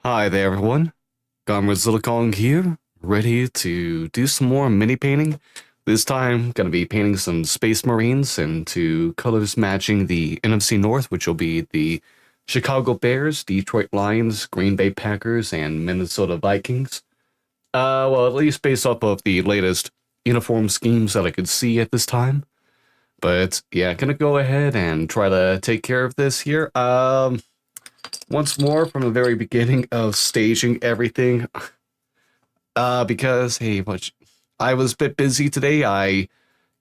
Hi there, everyone. Comrade Kong here, ready to do some more mini painting. This time, gonna be painting some Space Marines into colors matching the NFC North, which will be the Chicago Bears, Detroit Lions, Green Bay Packers, and Minnesota Vikings. Well, at least based off of the latest uniform schemes that I could see at this time. But yeah, gonna go ahead and try to take care of this here. Once more from the very beginning of staging everything. Because hey, I was a bit busy today. I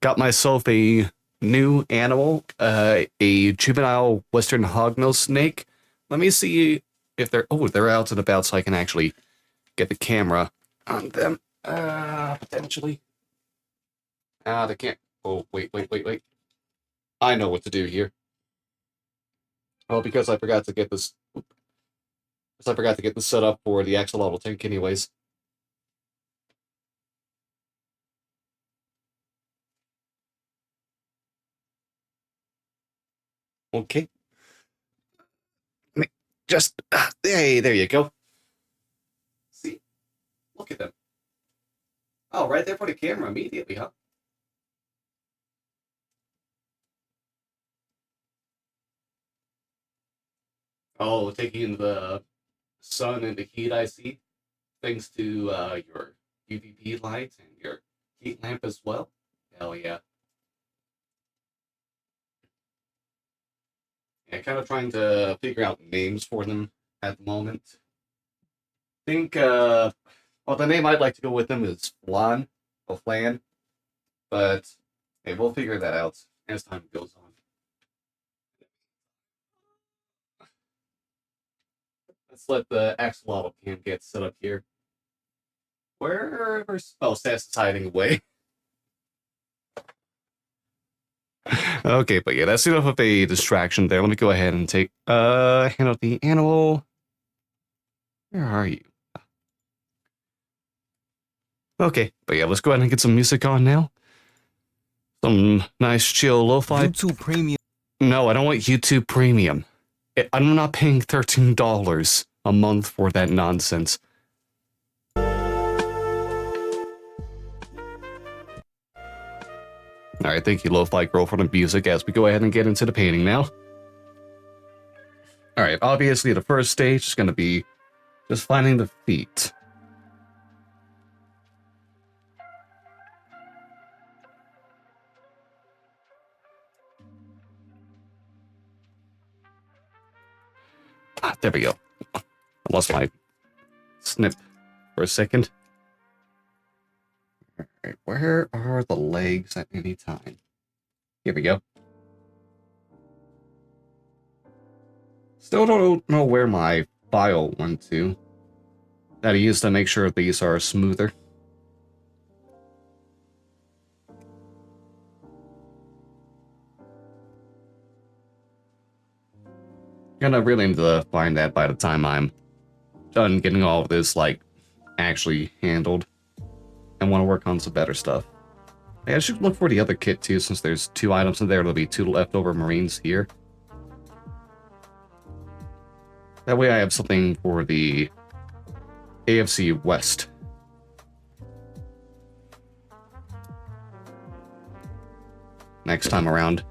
got myself a new animal, a juvenile western hognose snake. Let me see if they're out and about, so I can actually get the camera on them. Potentially. They can't. Oh, wait. I know what to do here. Well, because I forgot to get this. Because I forgot to get this set up for the axolotl tank, anyways. Okay. Just hey, there you go. See, look at them. Oh, right there for the camera immediately, huh? Oh, taking the sun and the heat I see, thanks to your UVB light and your heat lamp as well. Hell yeah. Yeah, kind of trying to figure out names for them at the moment. Think, well, the name I'd like to go with them is Flan, or Flan, but hey, we'll figure that out as time goes on. Let's let the axolotl cam get set up here. Wherever, oh, Sass is hiding away. Okay, but yeah, that's enough of a distraction there. Let me go ahead and hand out the animal. Where are you? Okay, but yeah, let's go ahead and get some music on now. Some nice chill lo-fi. YouTube Premium. No, I don't want YouTube Premium. I'm not paying $13 a month for that nonsense. Alright, thank you, Lo-Fi Girl, for the music as we go ahead and get into the painting now. Alright, obviously the first stage is going to be just finding the feet. There we go. I lost my snip for a second. Alright, where are the legs at any time? Here we go. Still don't know where my file went to. That I used to make sure these are smoother. Gonna really need to find that by the time I'm done getting all of this, like, actually handled. I want to work on some better stuff. Hey, I should look for the other kit too, since there's 2 items in there. There'll be 2 leftover Marines here. That way I have something for the AFC West. Next time around.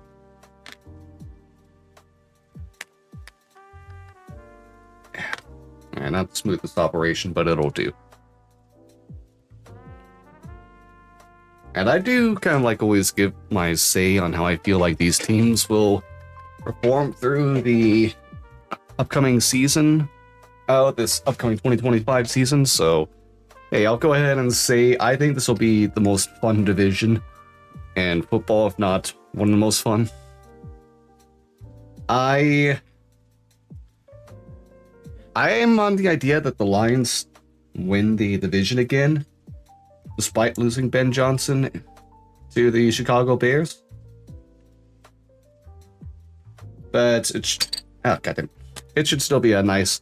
And not the smoothest operation, but it'll do. And I do kind of like always give my say on how I feel like these teams will perform through the upcoming season. This upcoming 2025 season. So, hey, I'll go ahead and say I think this will be the most fun division in football, if not one of the most fun. I am on the idea that the Lions win the division again, despite losing Ben Johnson to the Chicago Bears. But it should still be a nice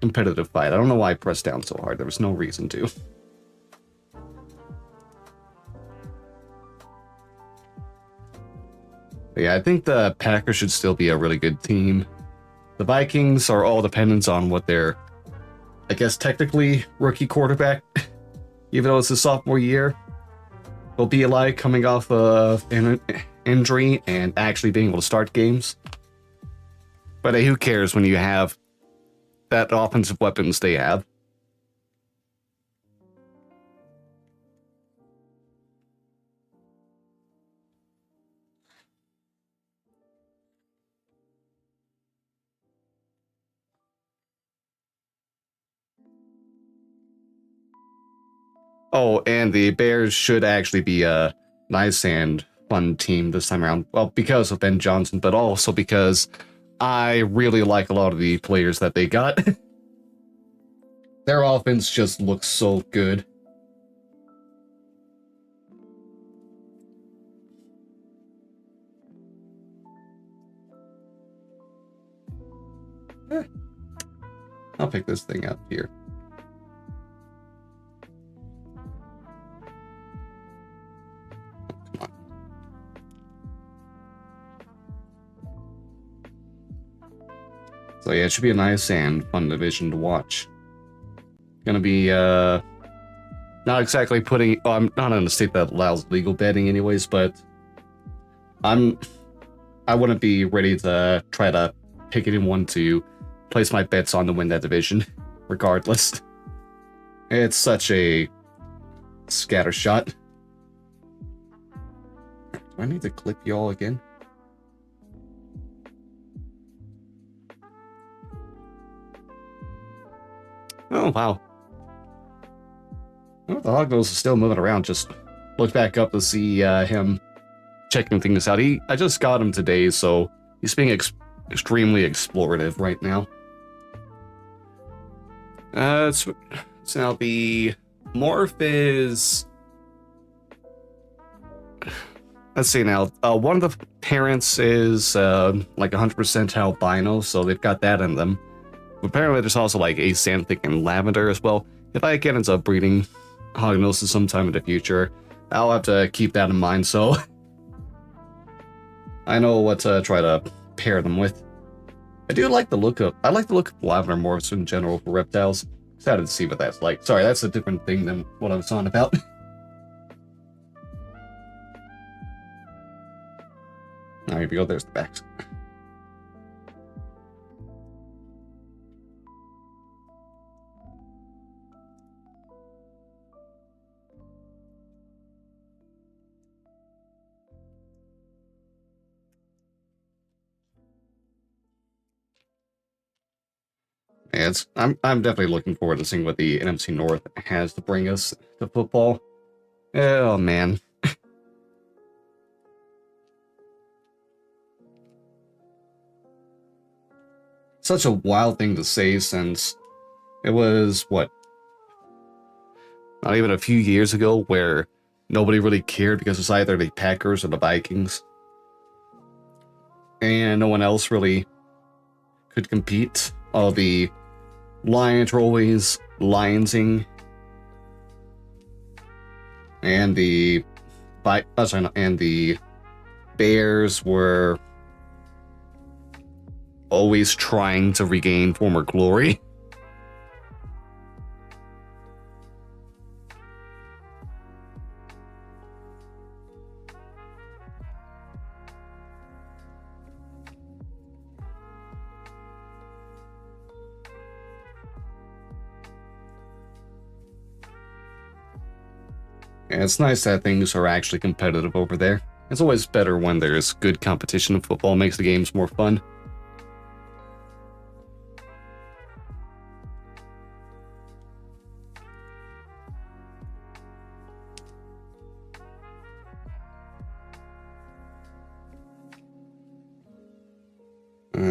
competitive fight. I don't know why I pressed down so hard. There was no reason to. But yeah, I think the Packers should still be a really good team. The Vikings are all dependent on what their I guess technically rookie quarterback, even though it's his sophomore year, will be like coming off of an injury and actually being able to start games. But hey, who cares when you have that offensive weapons they have? Oh, and the Bears should actually be a nice and fun team this time around. Well, because of Ben Johnson, but also because I really like a lot of the players that they got. Their offense just looks so good. I'll pick this thing up here. Come on. So yeah, it should be a nice and fun division to watch. Gonna be not exactly putting. Oh, I'm not in a state that allows legal betting, anyways. But I wouldn't be ready to try to pick anyone to place my bets on to win that division, regardless. It's such a scatter shot. Do I need to clip y'all again? Oh, wow. Oh, the Hognose is still moving around. Just look back up to see him checking things out. I just got him today, so he's being extremely explorative right now. So now the morph is... Let's see now. One of the parents is like 100% albino, so they've got that in them. Apparently there's also like Axanthic and Lavender as well. If I get into breeding Hognosis sometime in the future, I'll have to keep that in mind, so I know what to try to pair them with. I like the look of Lavender morphs in general for reptiles. Excited to see what that's like. Sorry, that's a different thing than what I was on about. Now here we go, there's the backs. Yeah, I'm definitely looking forward to seeing what the NFC North has to bring us to football. Oh man. Such a wild thing to say, since it was, what, not even a few years ago, where nobody really cared because it's either the Packers or the Vikings. And no one else really could compete. All the Lions were always Lionsing. And the Bears were always trying to regain former glory. And it's nice that things are actually competitive over there. It's always better when there's good competition in football. It makes the games more fun.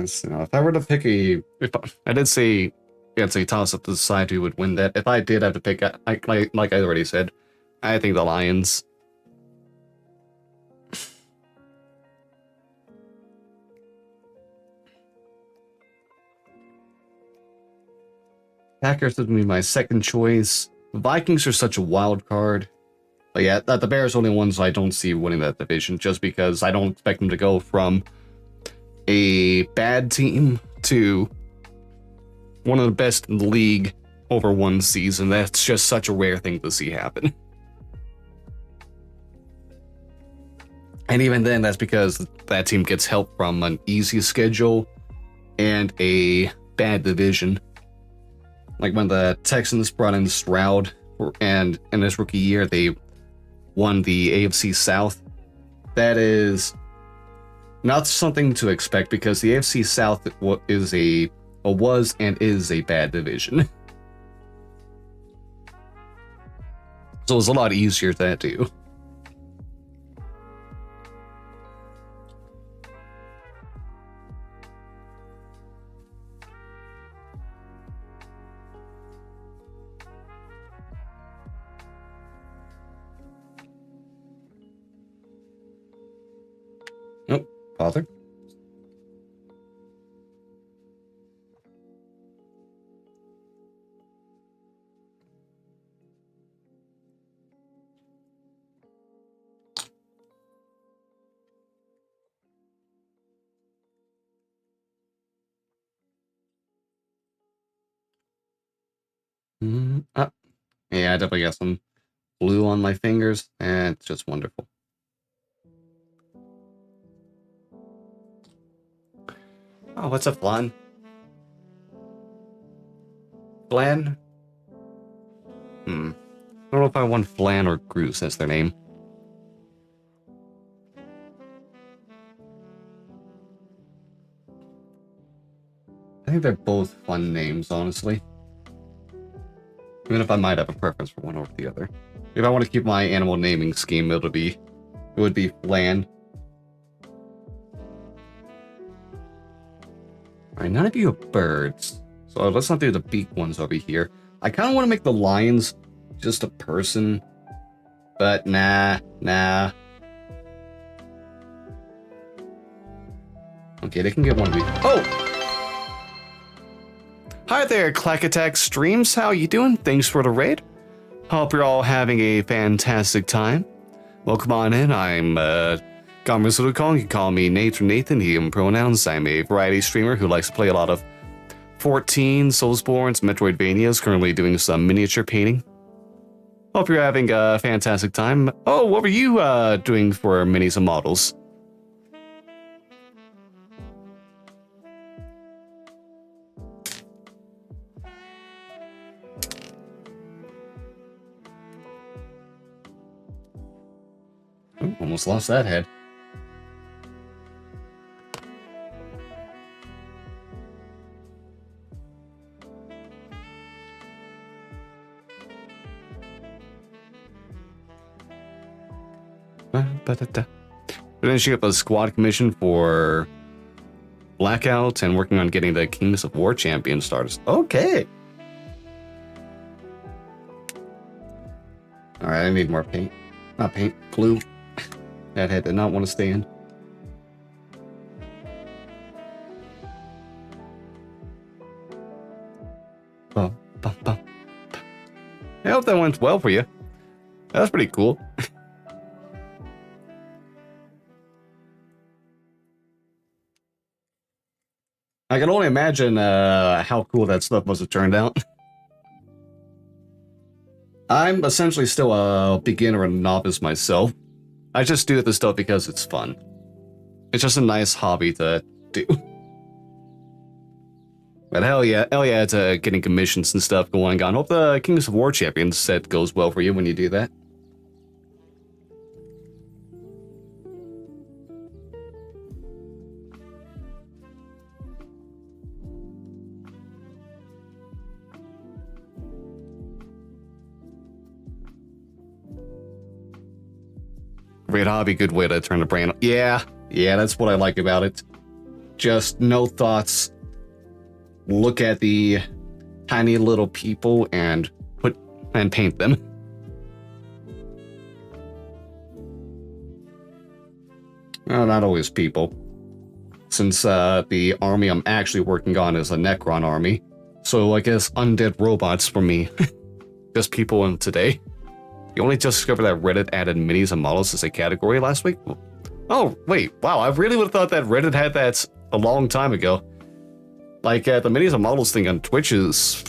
So if I were to pick I did say it's a toss-up to decide who would win that. If I did have to pick, like I already said, I think the Lions. Packers would be my second choice. The Vikings are such a wild card. But yeah, the Bears are the only ones I don't see winning that division, just because I don't expect them to go from a bad team to one of the best in the league over one season. That's just such a rare thing to see happen. And even then, that's because that team gets help from an easy schedule and a bad division. Like when the Texans brought in Stroud, and in his rookie year, they won the AFC South. That is not something to expect because the AFC South was and is a bad division. So it's a lot easier to do. Nope, father. Ah, yeah, I definitely got some blue on my fingers, and it's just wonderful. Oh, what's up, Flan? Flan? I don't know if I want Flan or Groose as their name. I think they're both fun names, honestly. Even if I might have a preference for one over the other. If I want to keep my animal naming scheme, it would be Flan. Alright, none of you are birds. So let's not do the beak ones over here. I kind of want to make the lions just a person. But nah. Okay, they can get one of these. Oh! Hi there, Clack Attack Streams. How you doing? Thanks for the raid. Hope you're all having a fantastic time. Welcome on in. I'm Comrade Kong. You can call me Nate or Nathan. He and pronouns. I'm a variety streamer who likes to play a lot of 14, Soulsborns, Metroidvanias. Currently doing some miniature painting. Hope you're having a fantastic time. Oh, what were you doing for minis and models? Ooh, almost lost that head. Finishing up a squad commission for Blackout and working on getting the Kings of War champion starters. Okay. Alright, I need more paint. Not paint, glue. That head did not want to stand. I hope that went well for you. That was pretty cool. I can only imagine how cool that stuff must have turned out. I'm essentially still a beginner and novice myself. I just do this stuff because it's fun. It's just a nice hobby to do. But hell yeah, it's getting commissions and stuff going on. Hope the Kings of War champion set goes well for you when you do that. Great hobby, good way to turn the brain on. Yeah, that's what I like about it. Just no thoughts. Look at the tiny little people and paint them. Well, not always people. Since the army I'm actually working on is a Necron army. So I guess undead robots for me. Just people in today. You only just discovered that Reddit added minis and models as a category last week? Oh, wait, wow, I really would have thought that Reddit had that a long time ago. Like, the minis and models thing on Twitch is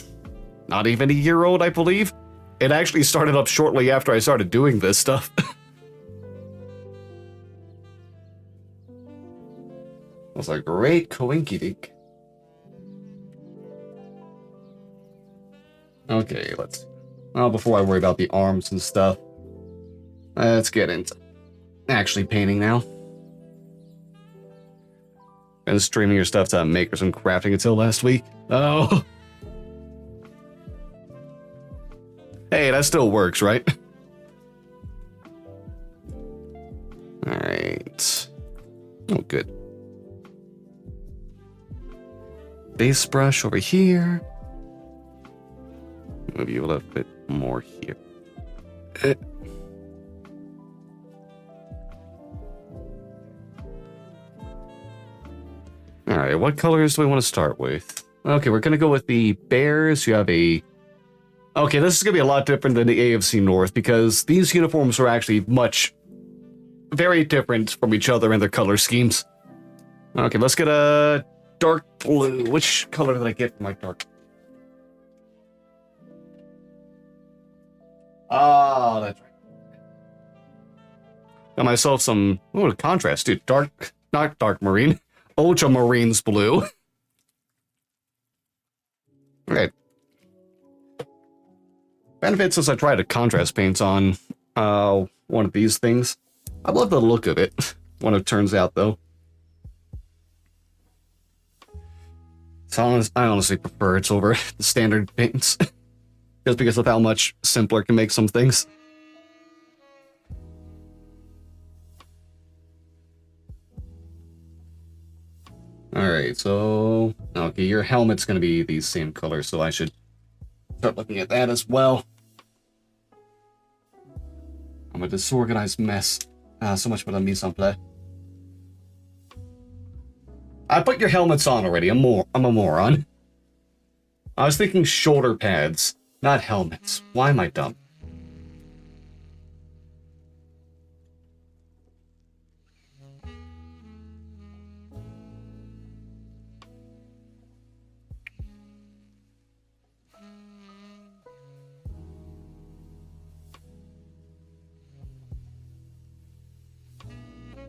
not even a year old, I believe. It actually started up shortly after I started doing this stuff. That's a great coinkydink. Okay, let's... Well, before I worry about the arms and stuff, let's get into actually painting now. Been streaming your stuff to Makers and Crafting until last week. Oh. Hey, that still works, right? Alright. Oh, good. Base brush over here. Move you a little bit more here. Alright, what colors do we want to start with? Okay, we're gonna go with the bears. You have a... Okay, this is gonna be a lot different than the AFC North because these uniforms are actually very different from each other in their color schemes. Okay, let's get a dark blue. Which color did I get from my dark? Oh, that's right. Got myself some... Oh, contrast, dude. Dark... Not dark marine. Ultramarines blue. Okay. Benefits as I try to contrast paint on one of these things. I love the look of it when it turns out, though. So I honestly prefer it over the standard paints. Just because of how much simpler it can make some things. Alright, so... Okay, your helmet's gonna be the same color, so I should start looking at that as well. I'm a disorganized mess. So much for the mise en place. I put your helmets on already. I'm a moron. I was thinking shoulder pads, not helmets. Why am I dumb?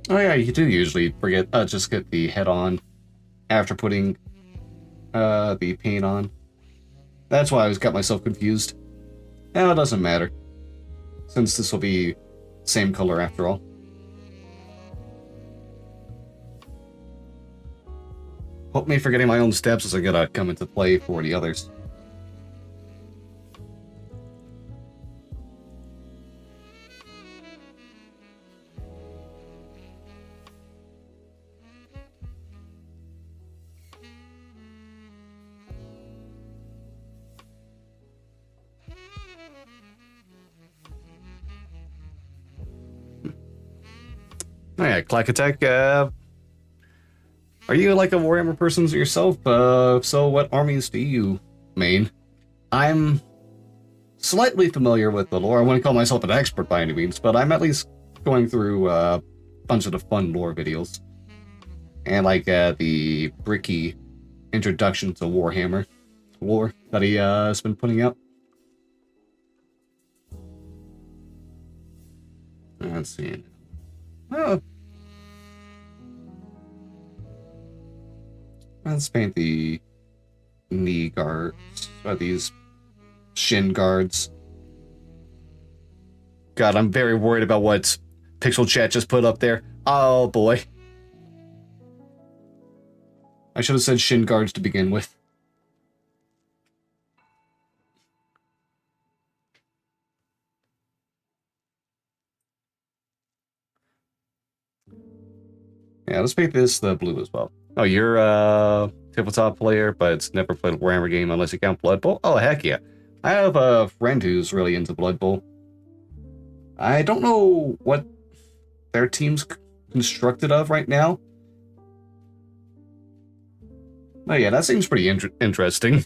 Oh yeah, you do usually forget, just get the head on after putting the paint on. That's why I got myself confused. Well, it doesn't matter, since this will be same color after all. Hope me forgetting my own steps is gonna come into play for the others. Oh yeah, Clack Attack, are you like a Warhammer person yourself? So what armies do you main? I'm slightly familiar with the lore. I wouldn't call myself an expert by any means, but I'm at least going through a bunch of the fun lore videos. And like the Bricky introduction to Warhammer lore that he has been putting out. Let's see. Oh. Let's paint the knee guards, or these shin guards. God, I'm very worried about what Pixel Chat just put up there. Oh boy. I should have said shin guards to begin with. Yeah, let's paint this the blue as well. Oh, you're a tabletop player, but it's never played a Warhammer game unless you count Blood Bowl? Oh, heck yeah. I have a friend who's really into Blood Bowl. I don't know what their team's constructed of right now. Oh yeah, that seems pretty interesting.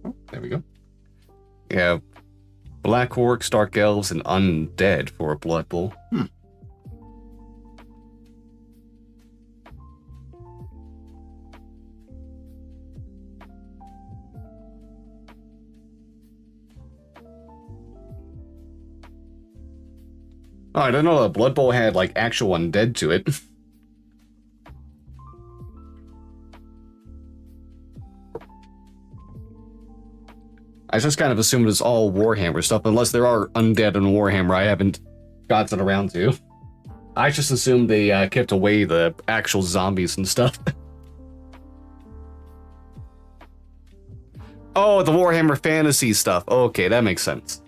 Oh, there we go. Yeah, Black Orcs, Dark Elves, and Undead for a Blood Bowl. Oh, I didn't know that Blood Bowl had, like, actual undead to it. I just kind of assumed it's all Warhammer stuff, unless there are undead in Warhammer I haven't gotten around to. I just assumed they kept away the actual zombies and stuff. Oh, the Warhammer Fantasy stuff. Okay, that makes sense.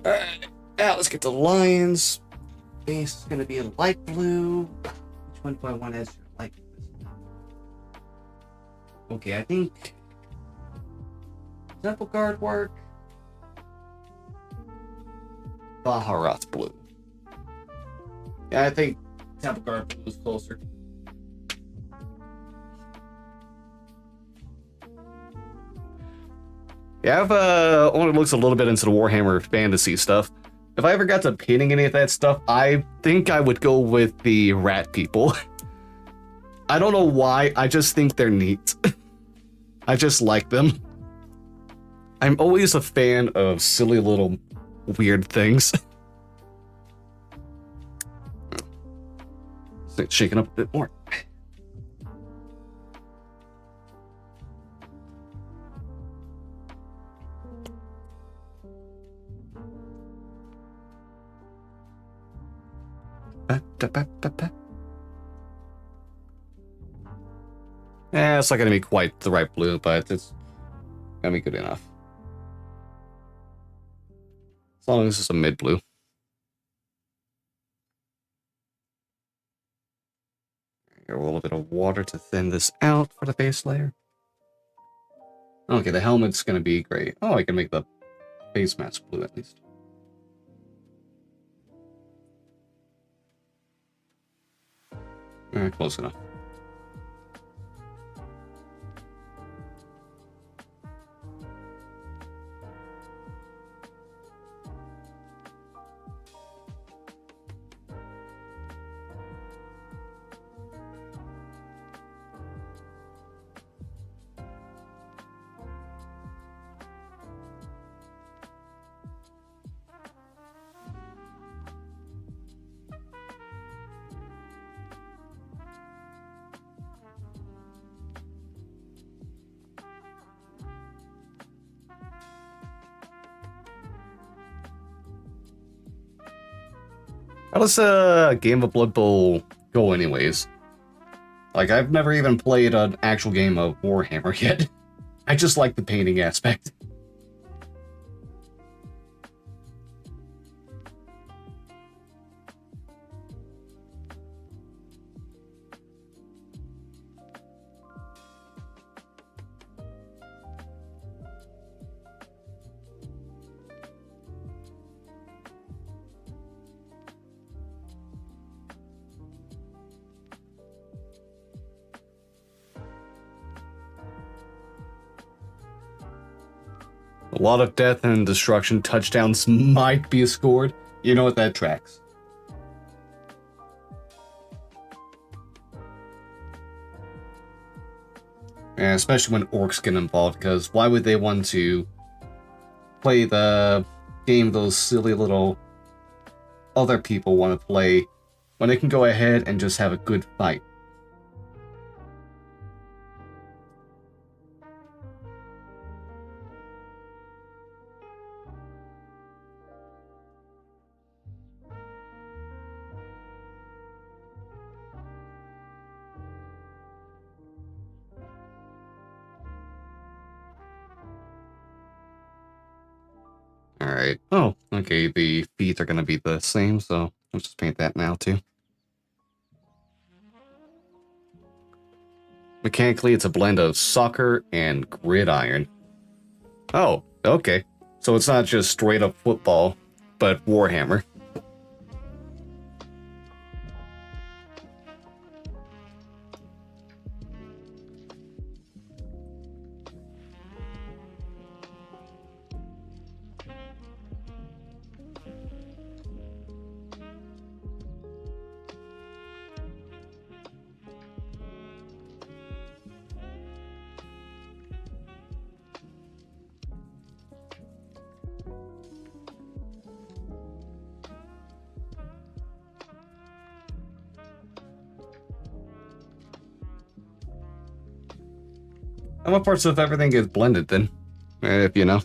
Alright, now let's get to the Lions. Base is going to be in light blue. Which one do I want as your light blue? Okay, I think Temple Guard work. Baharat blue. Yeah, I think Temple Guard blue is closer. Yeah, I've only looked a little bit into the Warhammer Fantasy stuff. If I ever got to painting any of that stuff, I think I would go with the rat people. I don't know why, I just think they're neat. I just like them. I'm always a fan of silly little weird things. It's shaking up a bit more. It's not gonna be quite the right blue, but it's gonna be good enough. As long as it's a mid blue. A little bit of water to thin this out for the base layer. Okay, the helmet's gonna be gray. Oh, I can make the face mask blue at least. Close enough. How does a game of Blood Bowl go anyways? Like, I've never even played an actual game of Warhammer yet. I just like the painting aspect. A lot of death and destruction. Touchdowns might be scored. You know what, that tracks. Yeah, especially when orcs get involved, because why would they want to play the game those silly little other people want to play when they can go ahead and just have a good fight? Alright. Oh, okay, the feet are gonna be the same, so let's just paint that now too. Mechanically, it's a blend of soccer and gridiron. Oh, okay. So it's not just straight up football, but Warhammer. And what parts of everything is blended then? If you know.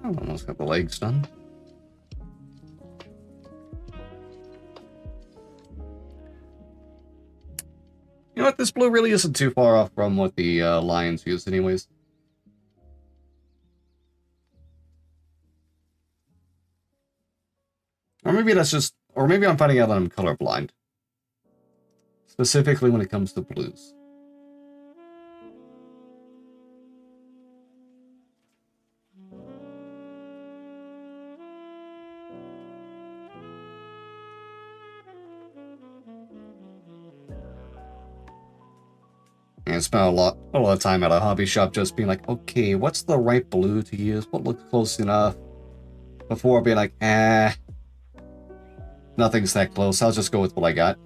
Almost got the legs done. You know what? This blue really isn't too far off from what the Lions used anyways. Or maybe that's just... Or maybe I'm finding out that I'm colorblind. Specifically when it comes to blues. And I spent a lot of time at a hobby shop just being like, okay, what's the right blue to use? What looks close enough? Before being like, nothing's that close. I'll just go with what I got.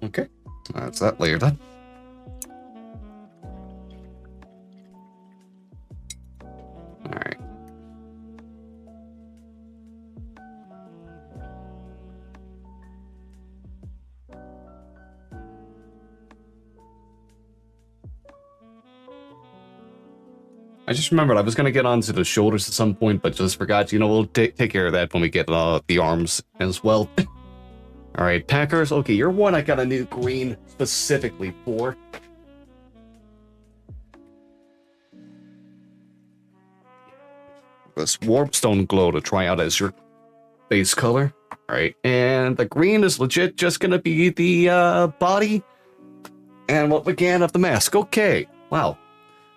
Okay, that's that layer done. Alright. I just remembered I was going to get onto the shoulders at some point, but just forgot. You know, we'll take care of that when we get the arms as well. Alright, Packers. Okay, you're one I got a new green specifically for. This Warpstone Glow to try out as your base color. Alright, and the green is legit just going to be the body and what we can of the mask. Okay, wow.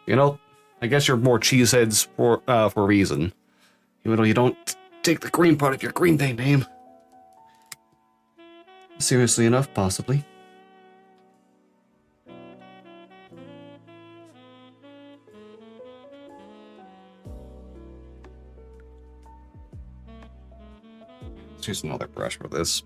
You know, I guess you're more cheeseheads for a reason. Even though you don't take the green part of your Green Day name. Seriously enough, possibly. Let's use another brush for this.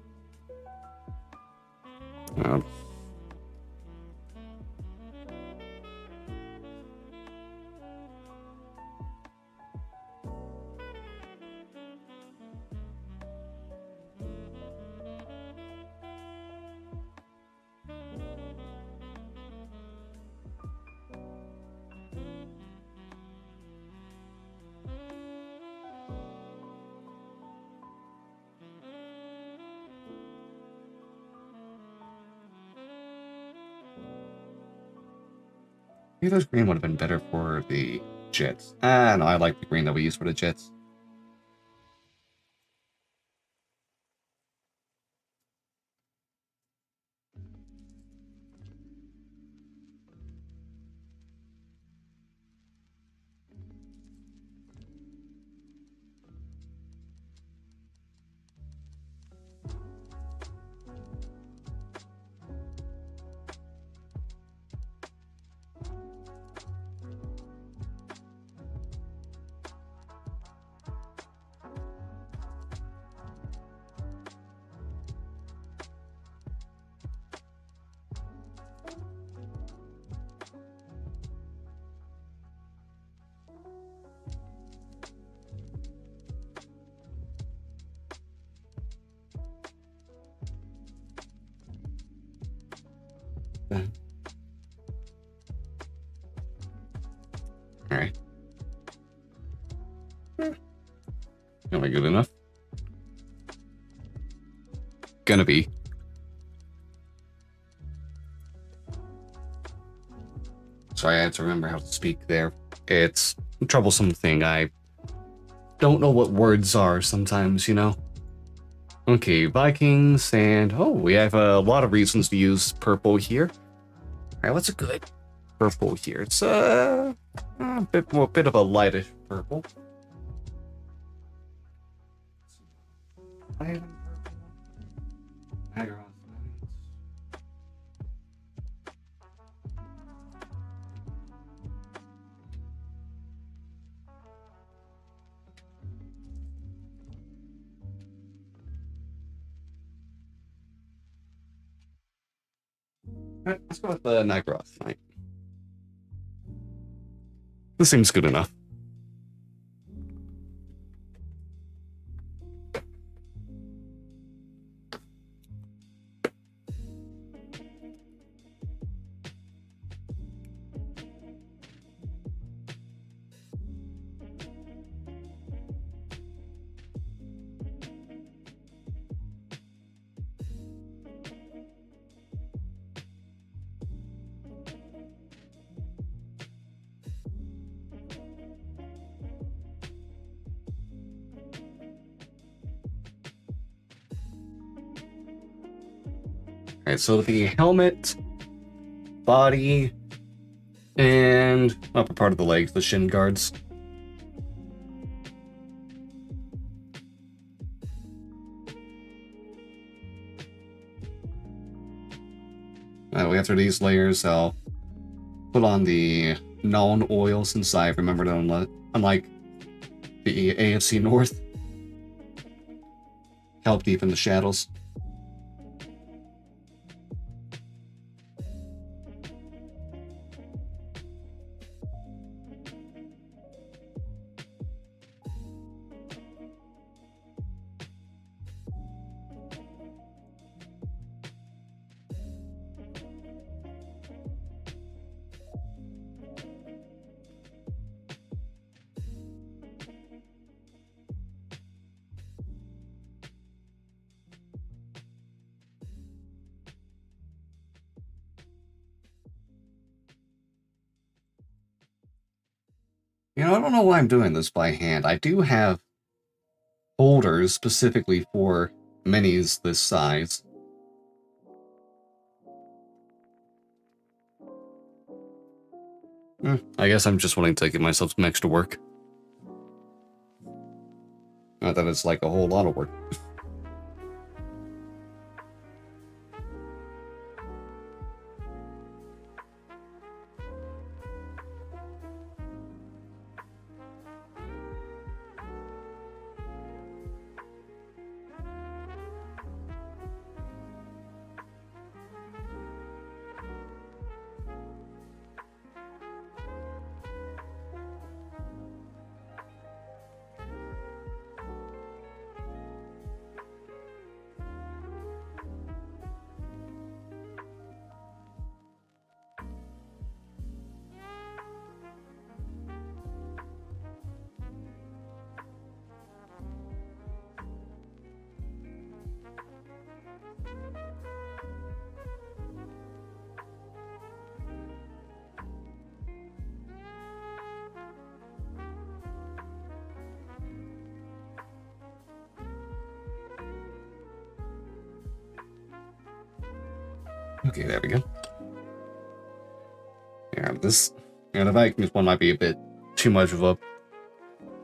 Maybe this green would have been better for the jets. No, I like the green that we use for the jets. Alright. Gonna be good enough. Gonna be. Sorry, I had to remember how to speak there. It's a troublesome thing. I don't know what words are sometimes, you know? Okay, Vikings, and oh, we have a lot of reasons to use purple here. Alright, what's a good purple here? It's a bit of a lightish purple. Alright, let's go with the Nightgroth tonight. This seems good enough. Alright, so the helmet, body, and upper part of the legs, the shin guards. After these layers, I'll put on the known oil since I remembered to unlike the AFC North. Help deepen the shadows. You know, I don't know why I'm doing this by hand. I do have holders specifically for minis this size. I guess I'm just wanting to give myself some extra work. Not that it's like a whole lot of work. Okay, there we go. Yeah, the Vikings one might be a bit too much of a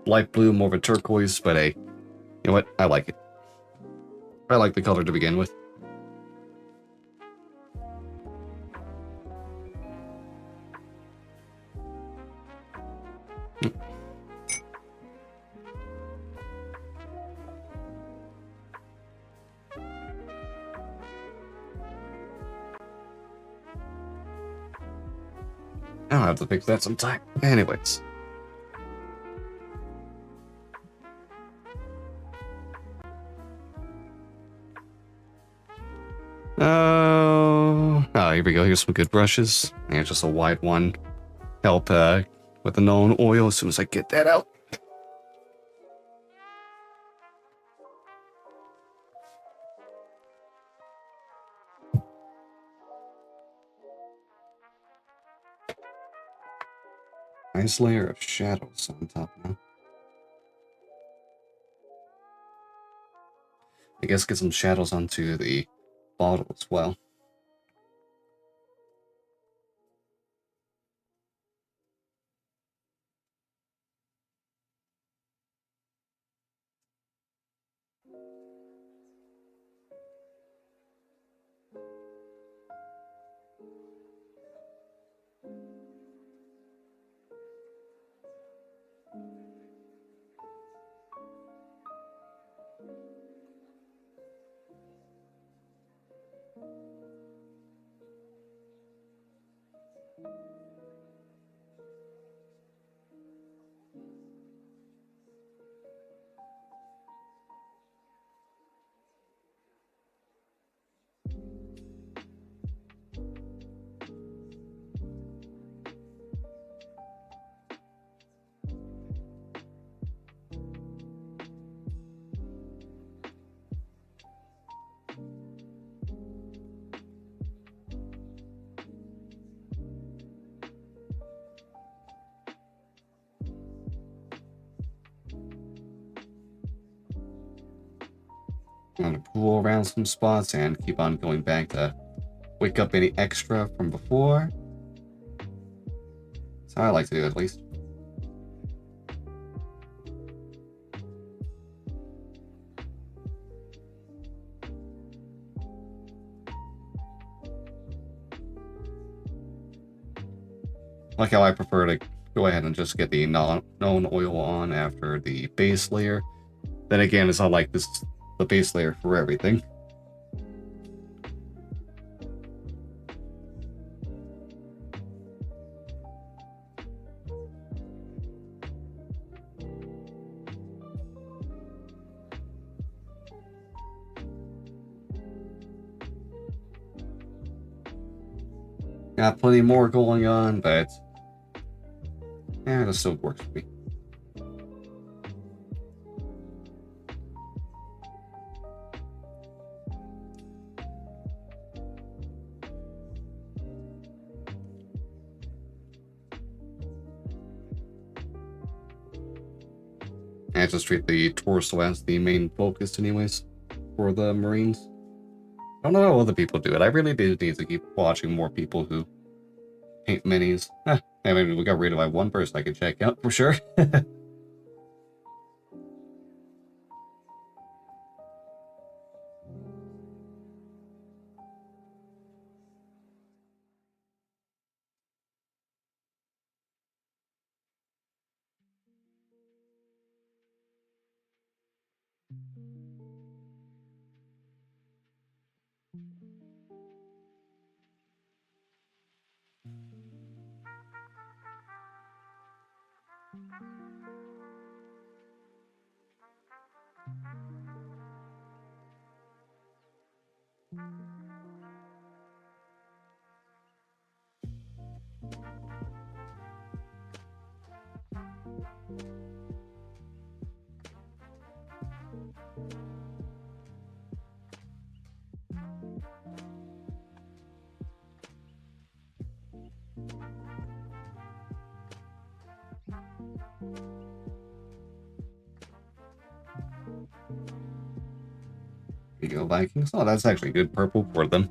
light blue, more of a turquoise, but hey, you know what? I like it. I like the color to begin with. I'll have to fix that sometime. Anyways. Here we go. Here's some good brushes. And just a wide one. Help with the known oil as soon as I get that out. Nice layer of shadows on top now. I guess get some shadows onto the bottle as well. I'm gonna pool around some spots and keep on going back to wake up any extra from before. That's how I like to do it, at least. Like how I prefer to go ahead and just get the known oil on after the base layer. Then again, it's not like this is the base layer for everything. Got plenty more going on, but yeah, this still works for me. I just treat the torso as the main focus anyways for the Marines. I don't know how other people do it. I really do need to keep watching more people who paint minis. I mean, we got rid of one person I could check out for sure. There you go, Vikings. Oh, that's actually good purple for them.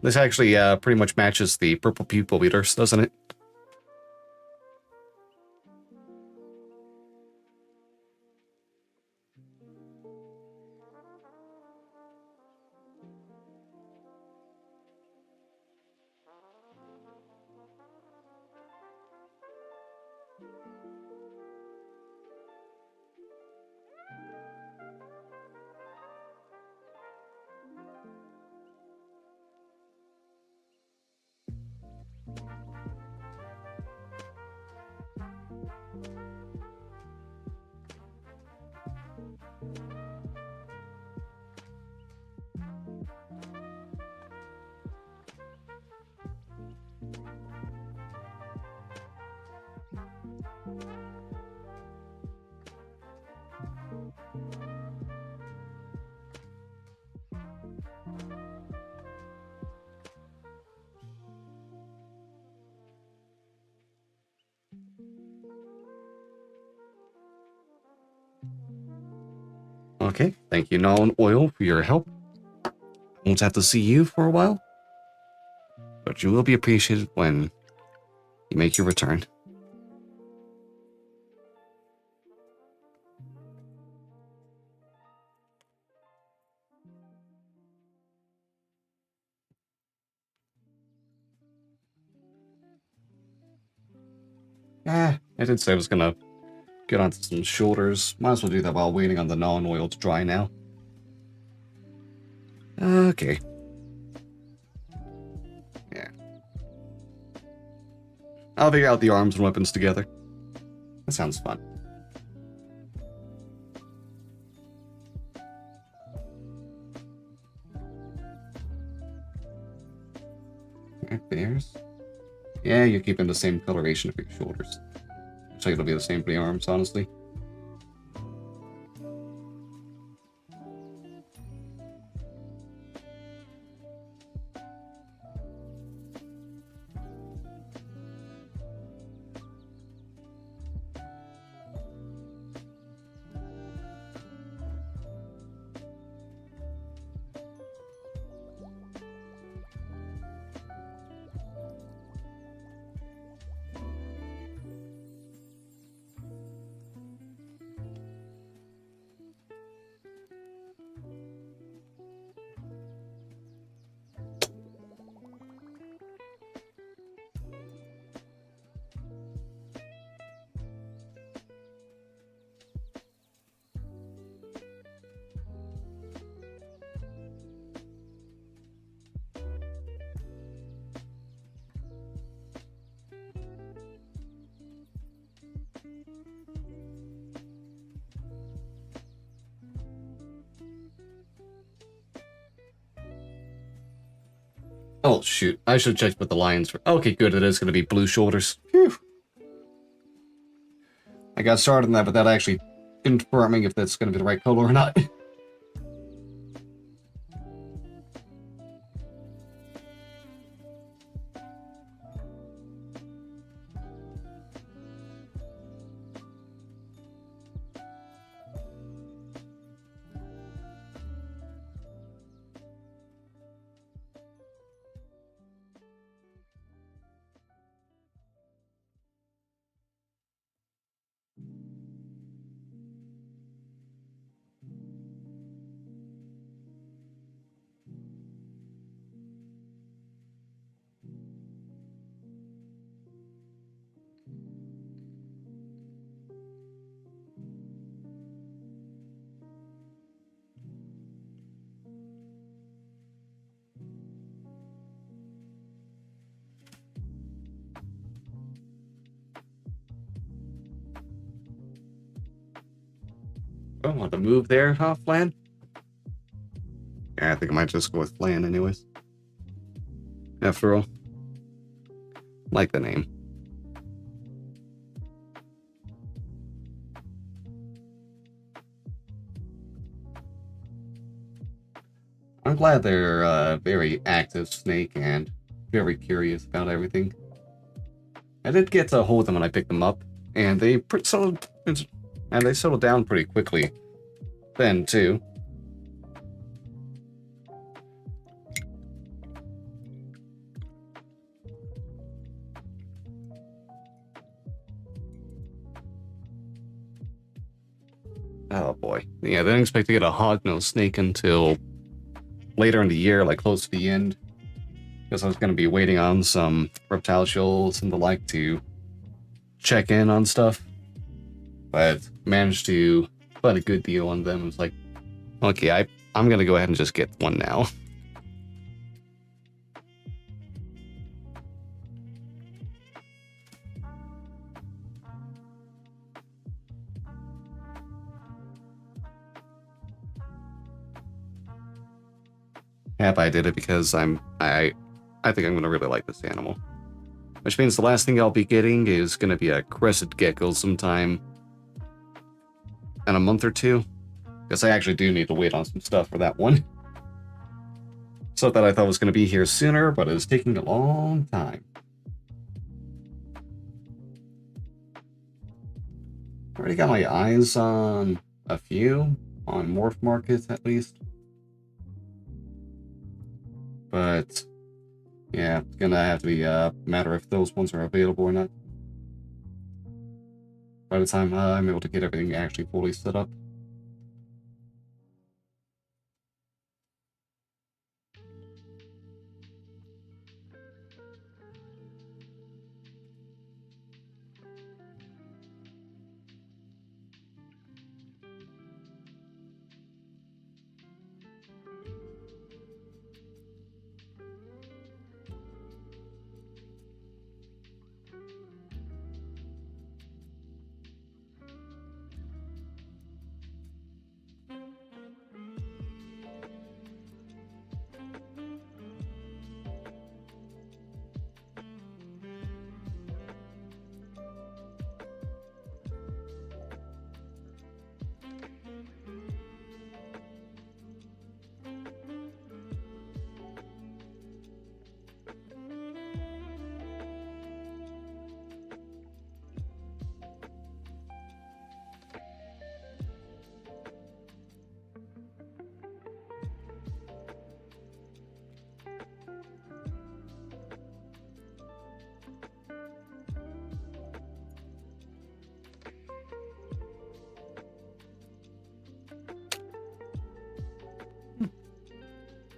This actually pretty much matches the purple pupil beaters, doesn't it? Okay, thank you, Null and Oil, for your help. Won't have to see you for a while, but you will be appreciated when you make your return. I did say I was gonna get onto some shoulders. Might as well do that while waiting on the Null and Oil to dry now. Okay. Yeah. I'll figure out the arms and weapons together. That sounds fun. There's. Yeah, you're keeping the same coloration for your shoulders. Looks like it'll be the same for the arms, honestly. Oh, shoot. I should have checked with the lions. Okay, good. It is going to be blue shoulders. Phew. I got started on that without actually confirming if that's going to be the right color or not. Oh, want to move there, huh, Flan? Yeah, I think I might just go with Flan anyways. After all. Like the name. I'm glad they're a very active snake and very curious about everything. I did get to hold them when I picked them up, and they settled down pretty quickly then too. Oh boy. Yeah, they didn't expect to get a hognose snake until later in the year, like close to the end. Because I was going to be waiting on some reptile shoals and the like to check in on stuff. But managed to find a good deal on them. It was like, okay, I'm going to go ahead and just get one now. Yeah, but I did it because I think I'm going to really like this animal. Which means the last thing I'll be getting is going to be a crested gecko sometime in a month or two. Because I actually do need to wait on some stuff for that one. Stuff that I thought was going to be here sooner, but it's taking a long time. Already got my eyes on a few. on Morph Market at least. But yeah, it's gonna have to be a matter if those ones are available or not. By the time I'm able to get everything actually fully set up.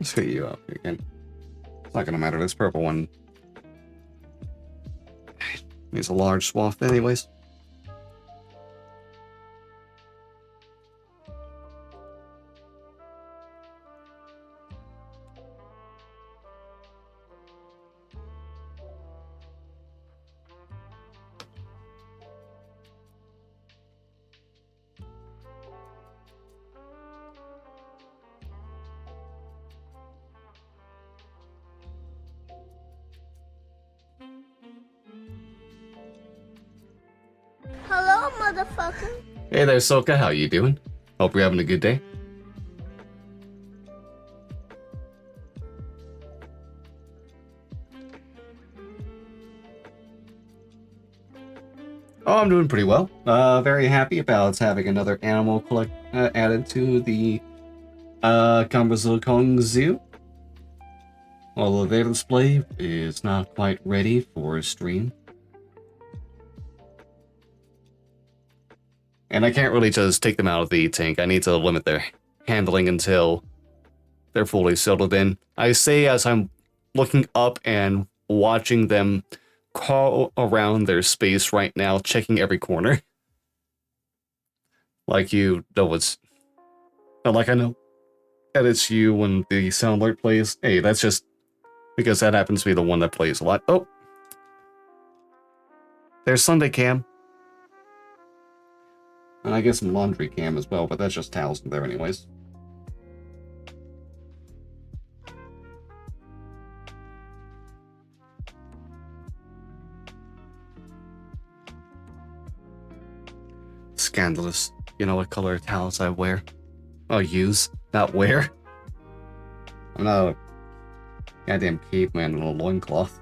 Let's get you up again. It's not gonna matter. This purple one needs a large swath, anyways. Hello, motherfucker. Hey there, Soka. How you doing? Hope you're having a good day. Oh, I'm doing pretty well. Very happy about having another animal added to the Kong Zoo. Although their display is not quite ready for stream. And I can't really just take them out of the tank. I need to limit their handling until they're fully settled in. I say as I'm looking up and watching them crawl around their space right now, checking every corner. Like you know what's... Like I know that it's you when the sound alert plays. Hey, that's just because that happens to be the one that plays a lot. Oh! There's Sunday Cam. And I guess some laundry cam as well, but that's just towels in there anyways. Scandalous. You know what color towels I wear? I'll use, not wear. I'm not a goddamn caveman in a loincloth.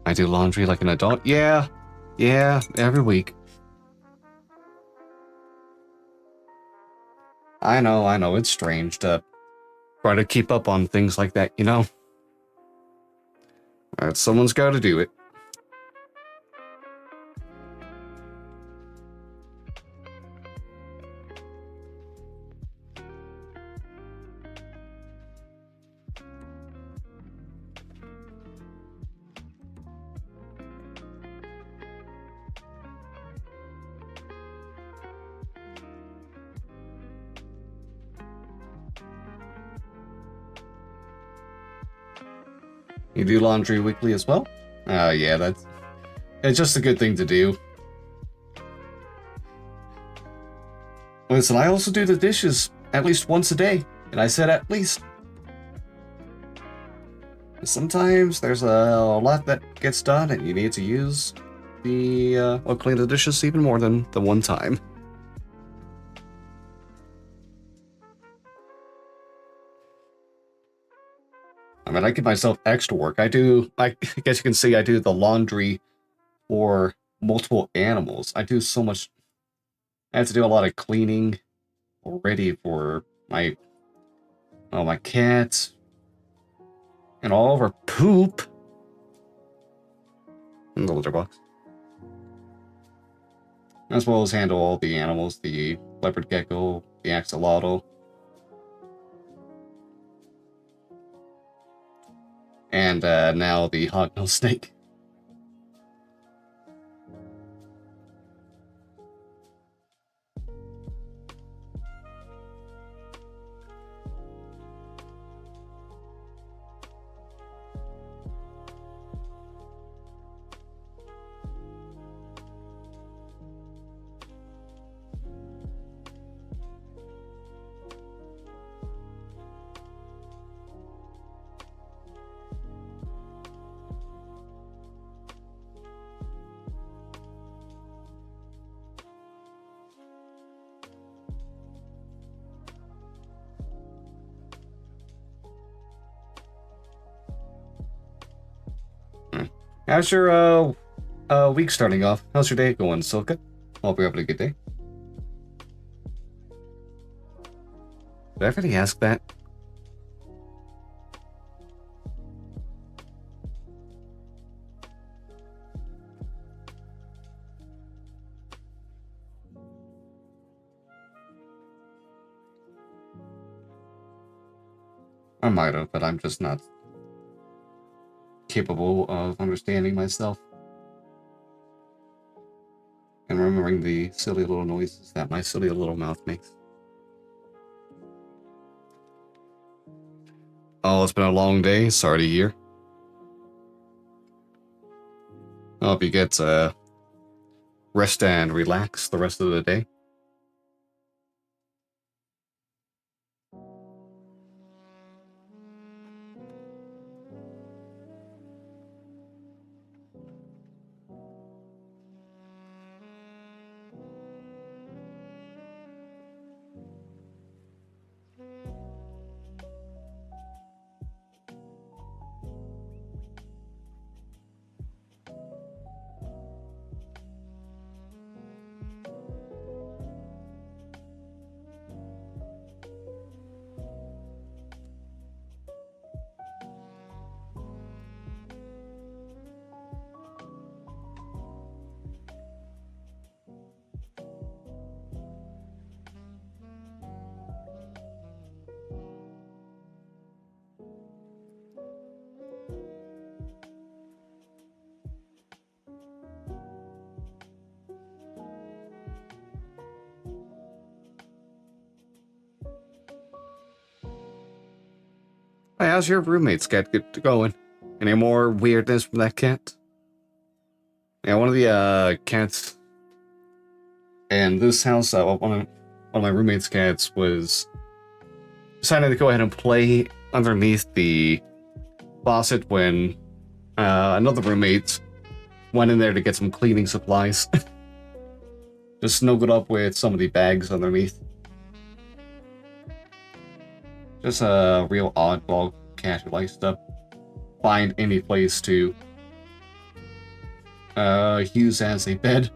I do laundry like an adult? Yeah, every week. I know, it's strange to try to keep up on things like that, you know? Someone's got to do it. You do laundry weekly as well? Yeah, it's just a good thing to do. Listen, I also do the dishes at least once a day, and I said at least. Sometimes there's a lot that gets done and you need to use or clean the dishes even more than the one time. I mean, I give myself extra work. I guess you can see I do the laundry for multiple animals. I do so much. I have to do a lot of cleaning already for my cats and all of her poop in the litter box. As well as handle all the animals, the leopard gecko, the axolotl, and now the hognose snake. How's your week starting off? How's your day going, Silka? Hope you're having a good day. Did I already ask that? I might have, but I'm just not capable of understanding myself and remembering the silly little noises that my silly little mouth makes. Oh, it's been a long day. Sorry to hear. I hope you get rest and relax the rest of the day. Hey, how's your roommate's cat going? Any more weirdness from that cat? Yeah, one of the cats in this house, one of my roommate's cats was deciding to go ahead and play underneath the faucet when another roommate went in there to get some cleaning supplies. Just snuggled up with some of the bags underneath. Just a real oddball cat who likes to find any place to use as a bed.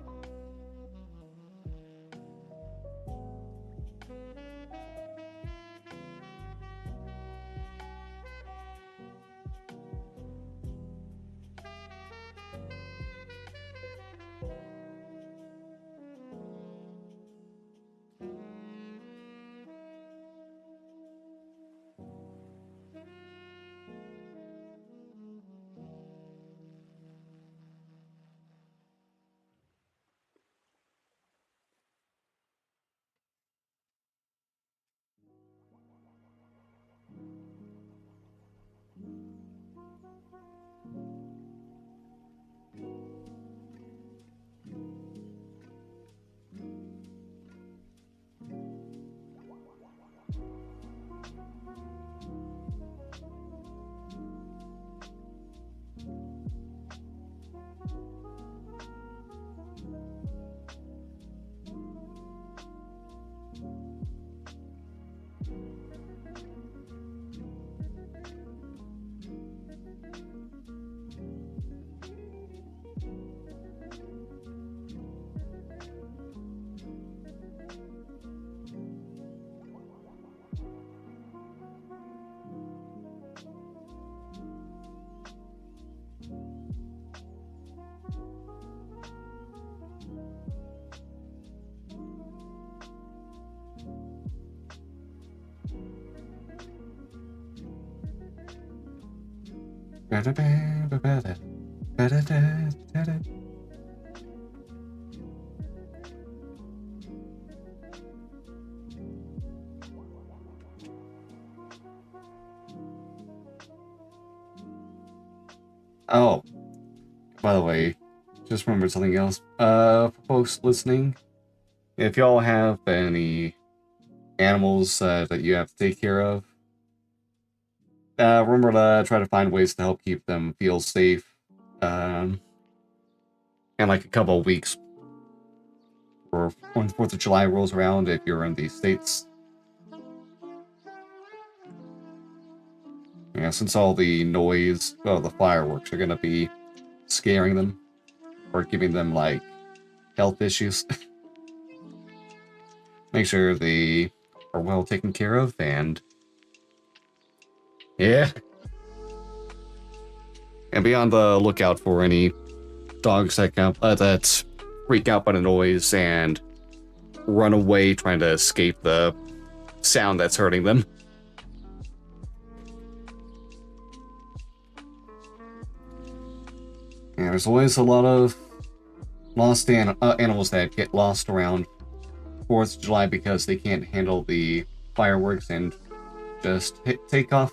Oh, by the way, just remembered something else. For folks listening, if y'all have any animals that you have to take care of, remember to try to find ways to help keep them feel safe. And like a couple of weeks, or when 4th of July rolls around, if you're in the States. Yeah, since all the noise, well, the fireworks are gonna be scaring them, or giving them, like, health issues. Make sure they are well taken care of, and yeah. And be on the lookout for any dogs that freak out by the noise and run away trying to escape the sound that's hurting them. Yeah, there's always a lot of lost animals that get lost around 4th of July because they can't handle the fireworks and just take off.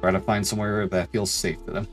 Try to find somewhere that feels safe to them.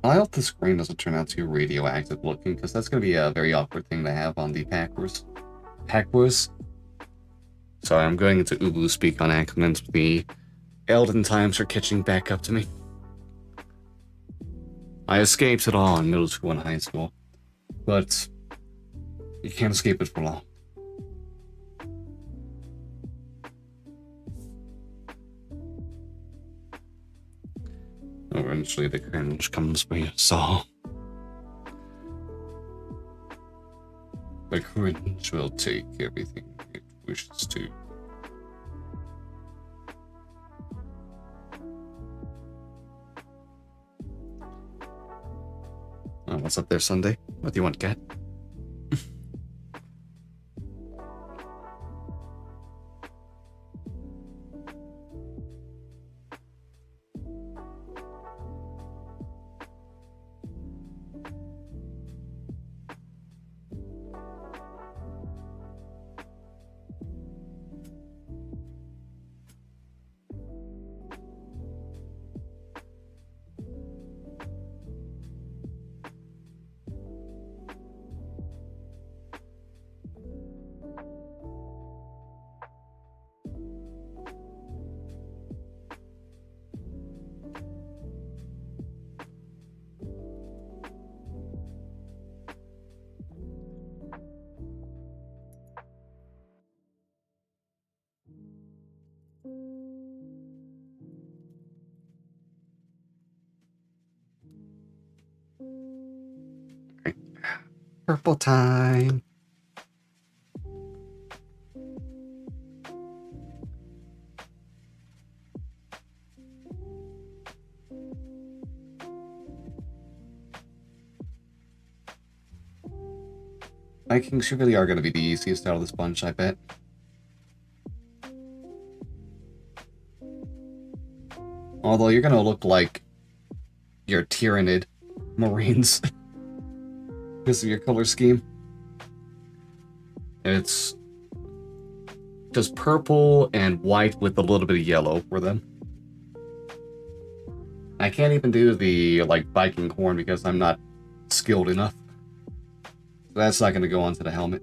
I hope the screen doesn't turn out too radioactive looking, because that's going to be a very awkward thing to have on the Packers. Sorry, I'm going into Ubu speak on accident. The Elden times are catching back up to me. I escaped it all in middle school and high school, but you can't escape it for long. Eventually the cringe comes for you, so the cringe will take everything it wishes to. Oh, what's up there, Sunday? What do you want, cat? Purple time. Vikings really are going to be the easiest out of this bunch, I bet. Although you're going to look like your Tyranid Marines because of your color scheme. It's just purple and white with a little bit of yellow for them. I can't even do the Viking horn because I'm not skilled enough. So that's not going to go onto the helmet.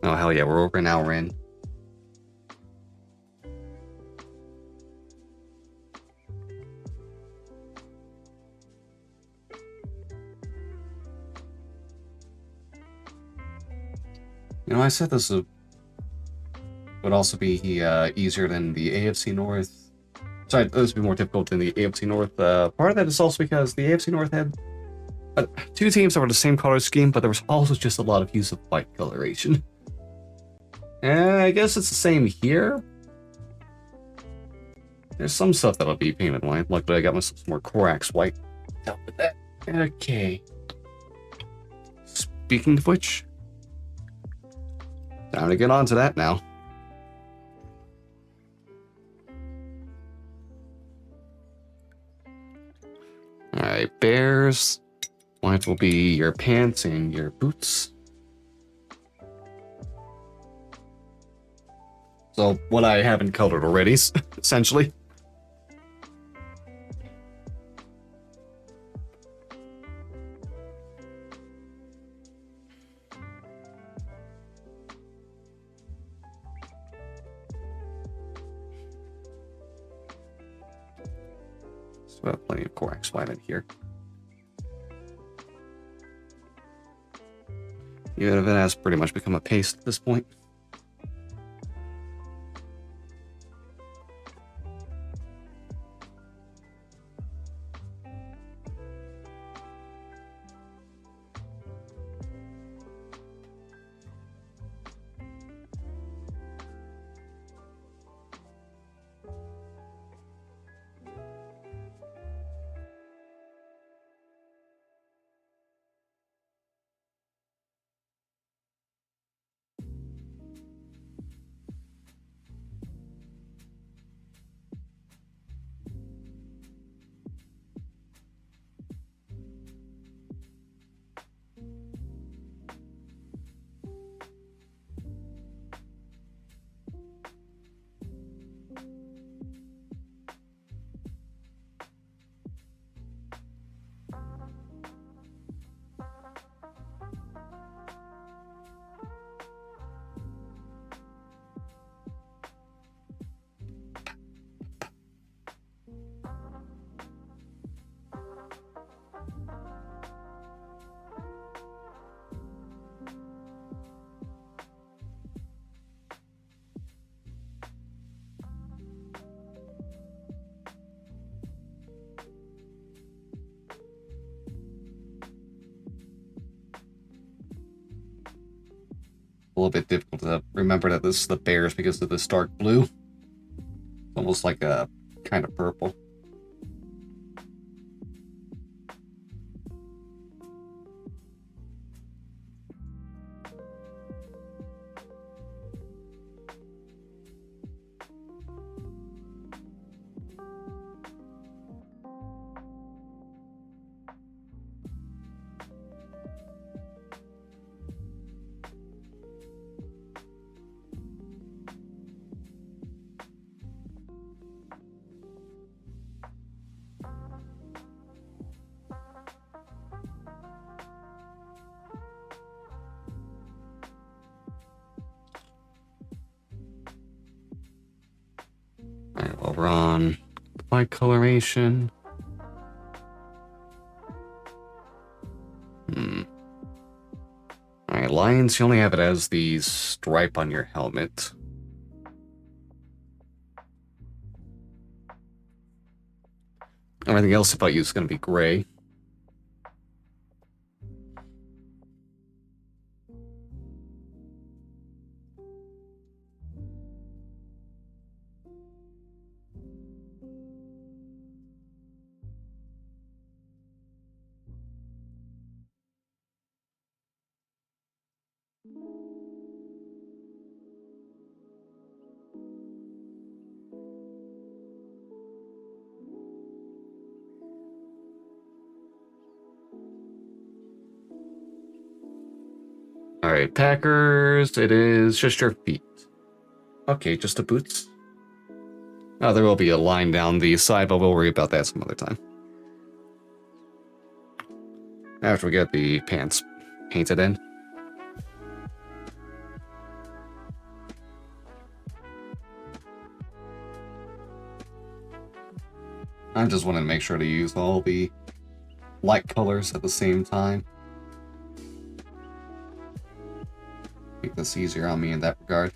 Oh, hell yeah, we're over an hour in. You know, I said this would also be easier than the AFC North. Sorry, this would be more difficult than the AFC North. Part of that is also because the AFC North had two teams that were the same color scheme, but there was also just a lot of use of white coloration. And I guess it's the same here. There's some stuff that'll be painted white. Luckily, I got myself some more Corax white. Dealt with that. Okay. Speaking of which, time to get on to that now. Alright, bears. White will be your pants and your boots. So, what I haven't colored already, essentially. So, I have plenty of Corax white in here. Even if it has pretty much become a paste at this point. little bit difficult to remember that this is the Bears because of this dark blue. Almost like a kind of purple. Alright, well, we're on light coloration. Alright, lines, you only have it as the stripe on your helmet. Everything else about you is going to be gray. Alright, Packers, it is just your feet. Okay, just the boots. Oh, there will be a line down the side, but we'll worry about that some other time. After we get the pants painted in. I just wanted to make sure to use all the light colors at the same time. Make this easier on me in that regard.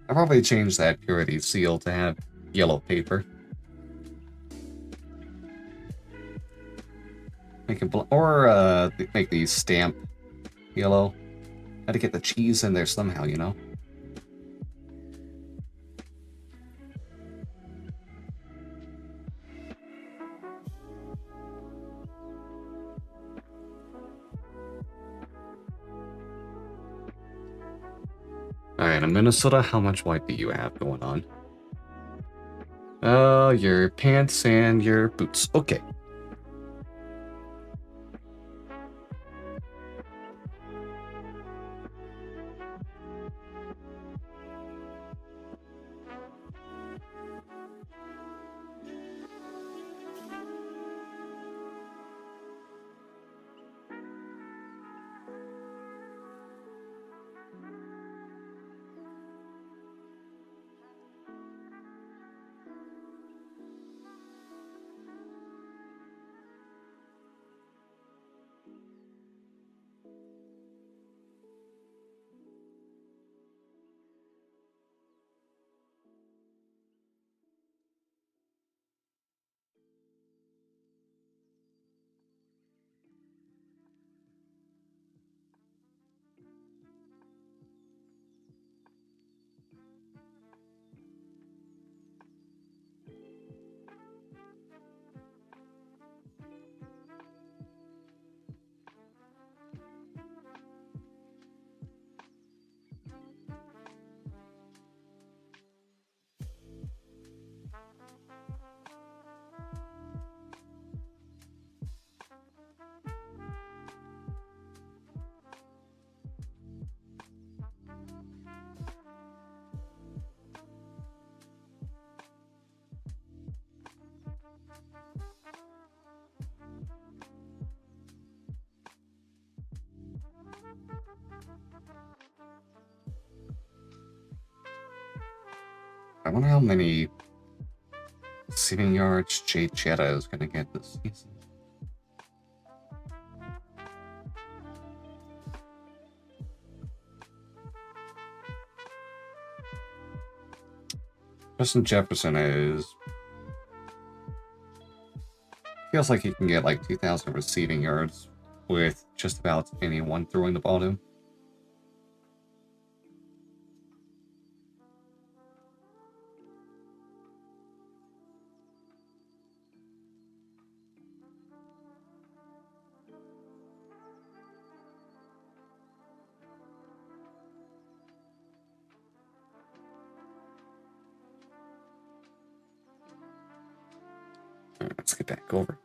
I'll probably change that purity seal to have yellow paper. Make it or make the stamp yellow. Had to get the cheese in there somehow, you know? Alright, in Minnesota, how much white do you have going on? Your pants and your boots. Okay. I wonder how many receiving yards Jay Jetta is going to get this season. Justin Jefferson is... Feels like he can get like 2,000 receiving yards with just about anyone throwing the ball to him. Let's get back over.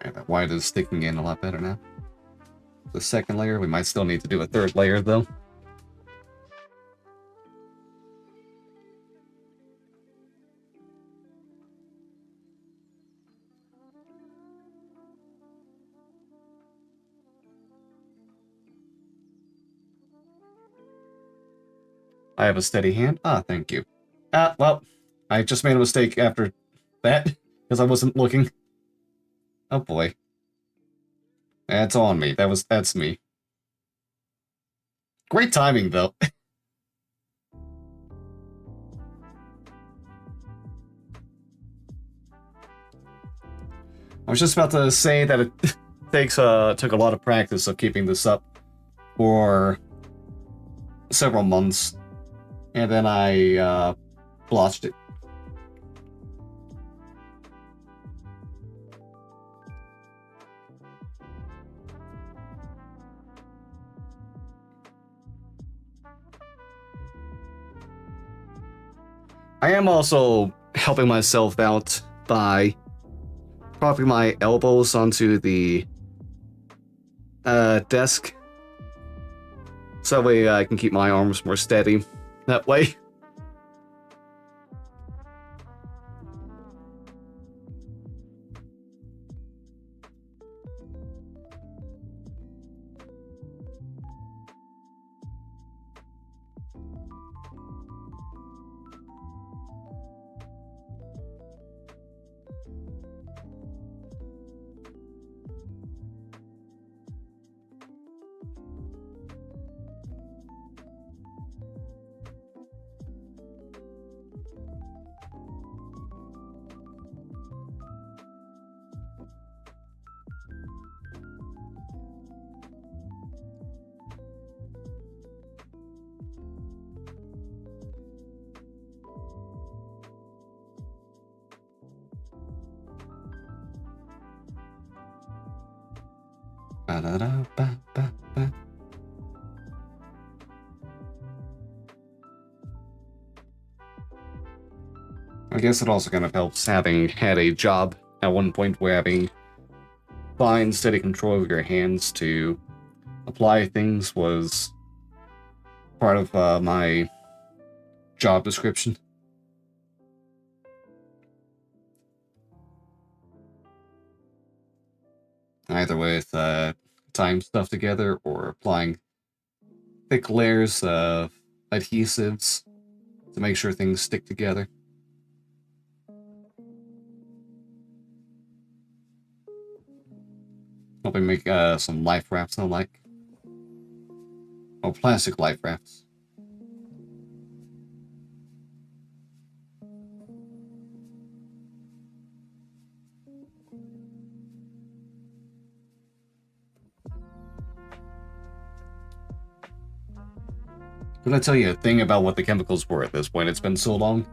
Yeah, that white is sticking in a lot better now. The second layer, we might still need to do a third layer though. I have a steady hand. Ah, thank you. Well, I just made a mistake after that, because I wasn't looking. Oh boy. That's on me. That's me. Great timing, though. I was just about to say that it took a lot of practice of keeping this up for several months. And then I blotched it. I am also helping myself out by propping my elbows onto the desk. So that way I can keep my arms more steady. That way. Ba-da-da-ba-ba-ba. I guess it also kind of helps having had a job at one point where having fine, steady control over your hands to apply things was part of my job description. Either with tying stuff together or applying thick layers of adhesives to make sure things stick together. Helping make some life rafts and the like. Oh, plastic life rafts. Can I tell you a thing about what the chemicals were at this point? It's been so long.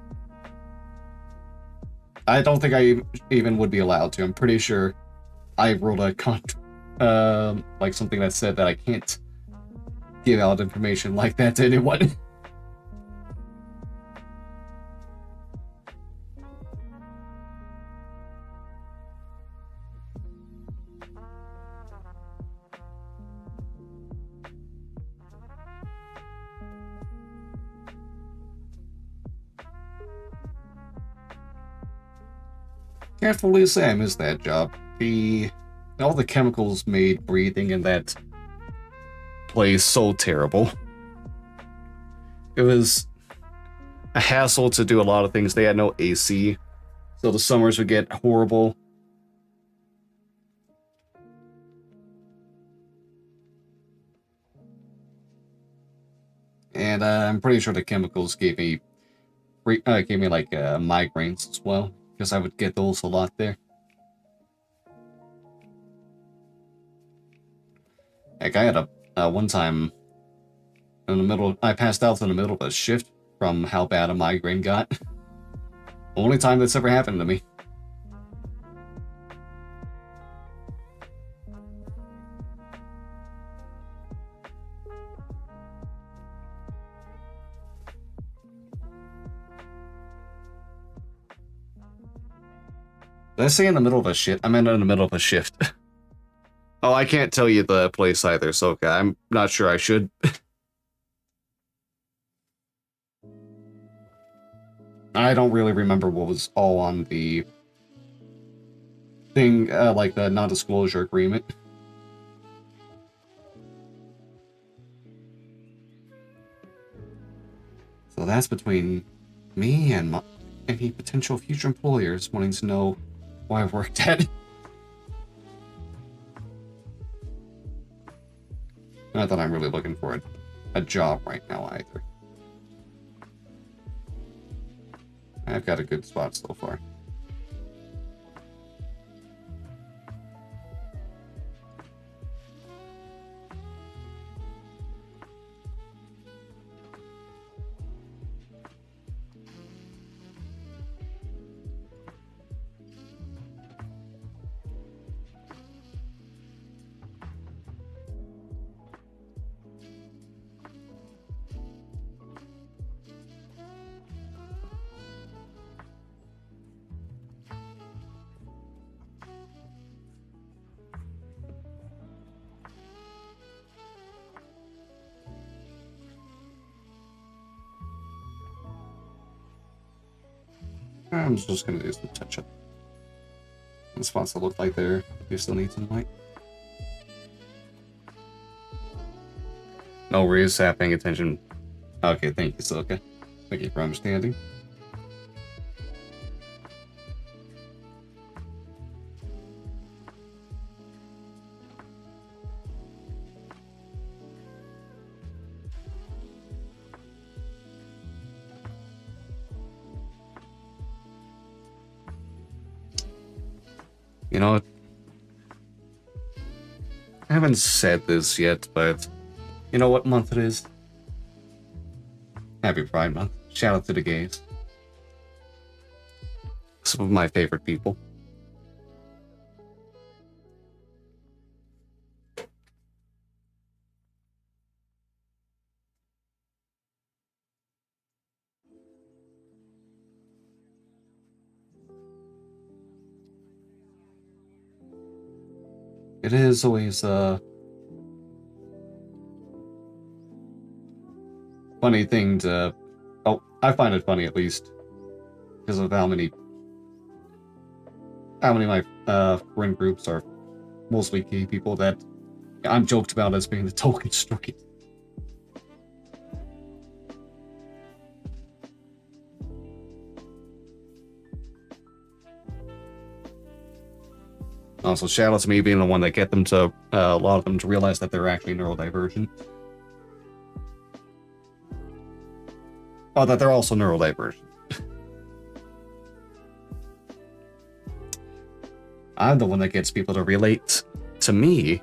I don't think I even would be allowed to. I'm pretty sure I wrote a like something that said that I can't give out information like that to anyone. Can't fully say I missed that job. All the chemicals made breathing in that place so terrible. it was a hassle to do a lot of things. They had no AC, so the summers would get horrible. And I'm pretty sure the chemicals gave me like migraines as well, because I would get those a lot there. Heck, I had a one time in the middle. I passed out in the middle of a shift from how bad a migraine got. Only time that's ever happened to me. Did I say in the middle of a shit? I meant in the middle of a shift. Oh, I can't tell you the place either, so okay, I'm not sure I should. I don't really remember what was all on the thing, like the non-disclosure agreement. So that's between me and any potential future employers wanting to know why I've worked at. Not that I'm really looking for a job right now either. I've got a good spot so far. I'm just gonna do some touch-up. The spots that look like they still need some light. No worries, paying attention. Okay, thank you, Silka. Thank you for understanding. You know, I haven't said this yet, but you know what month it is? Happy Pride Month. Shout out to the gays. Some of my favorite people. It is always a funny thing to... Oh, I find it funny at least. Because of how many of my friend groups are mostly gay people that I'm joked about as being the token straight. Also, shout out to me being the one that get them to, a lot of them to realize that they're actually neurodivergent. Oh, that they're also neurodivergent. I'm the one that gets people to relate to me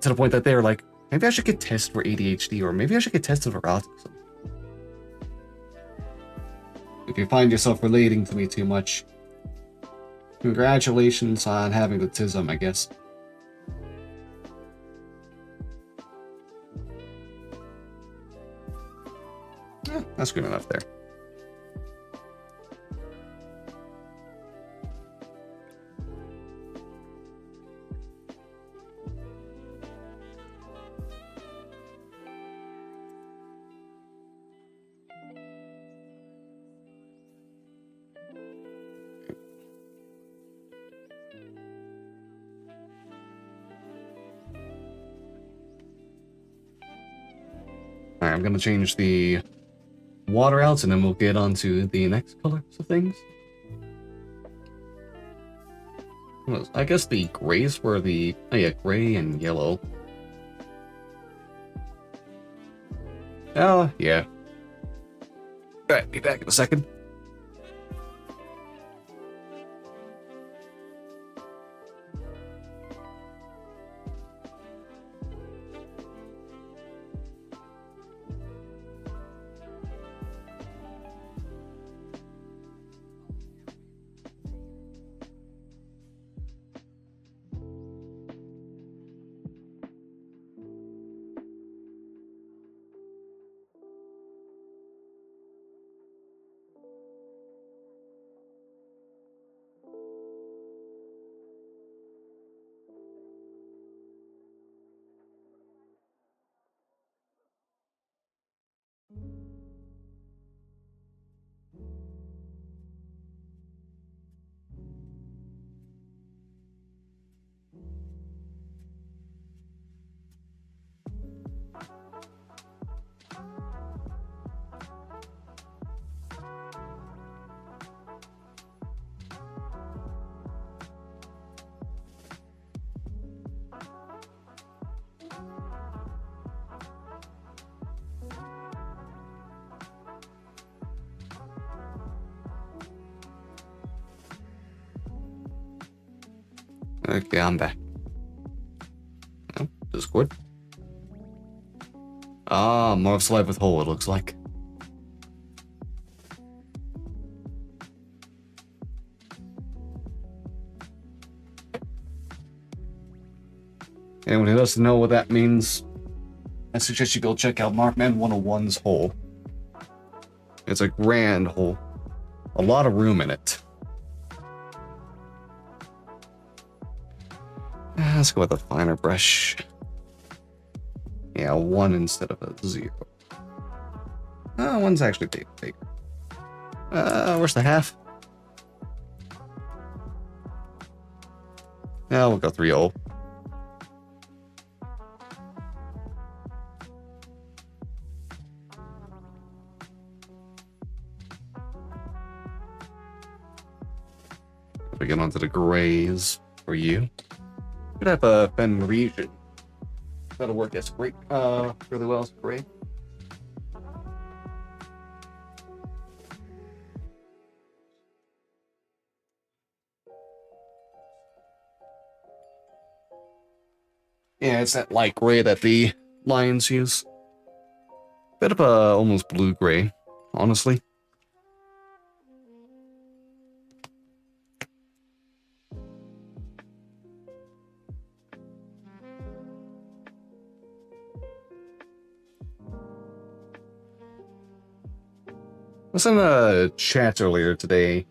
to the point that they're like, maybe I should get tested for ADHD, or maybe I should get tested for autism. If you find yourself relating to me too much, congratulations on having autism, I guess. That's good enough there. Alright, I'm gonna change the water out, and then we'll get on to the next colors of things. Well, I guess the grays were the... Oh yeah, gray and yellow. Oh, yeah. Alright, be back in a second. Okay, I'm back. Oh, Discord. Ah, Marv's Live with Hole, it looks like. Anyone who doesn't know what that means, I suggest you go check out Markman 101's hole. It's a grand hole. A lot of room in it. Let's go with a finer brush. Yeah, 1 instead of a 0. One's actually bigger. Where's the half? Yeah, we'll go 3-0. We get onto the grays for you. Could have a Ben region. That'll work as great, really well as gray. Yeah, it's that light gray that the Lions use. Bit of a almost blue gray, honestly. I was in a chat earlier today,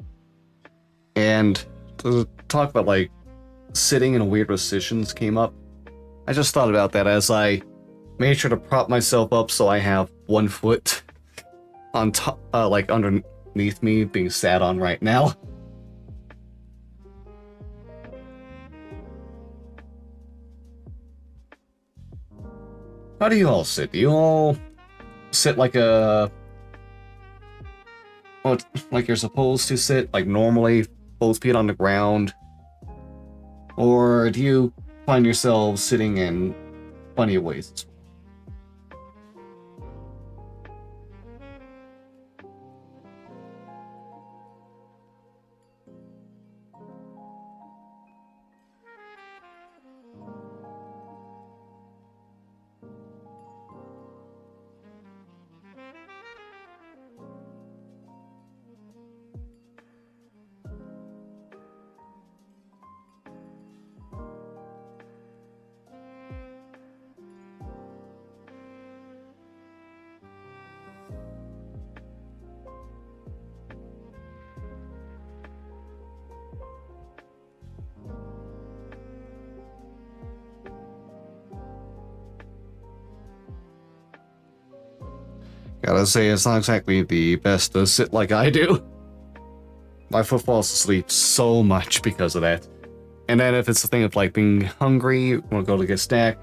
and the talk about like sitting in weird positions came up. I just thought about that as I made sure to prop myself up so I have 1 foot on top, like underneath me, being sat on right now. How do you all sit? Do you all sit like a... Oh, like you're supposed to sit, like normally, both feet on the ground? Or do you find yourselves sitting in funny ways? Gotta say, it's not exactly the best to sit like I do. My foot falls asleep so much because of that. And then if it's the thing of like being hungry, want to go to get a snack,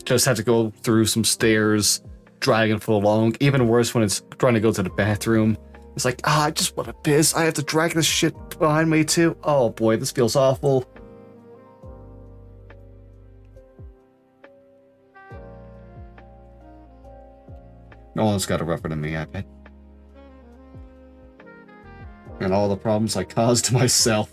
just have to go through some stairs, dragging for long. Even worse when it's trying to go to the bathroom. It's like, I just want to piss. I have to drag this shit behind me too. Oh boy, this feels awful. No one's got it rougher than me, I bet. And all the problems I caused myself.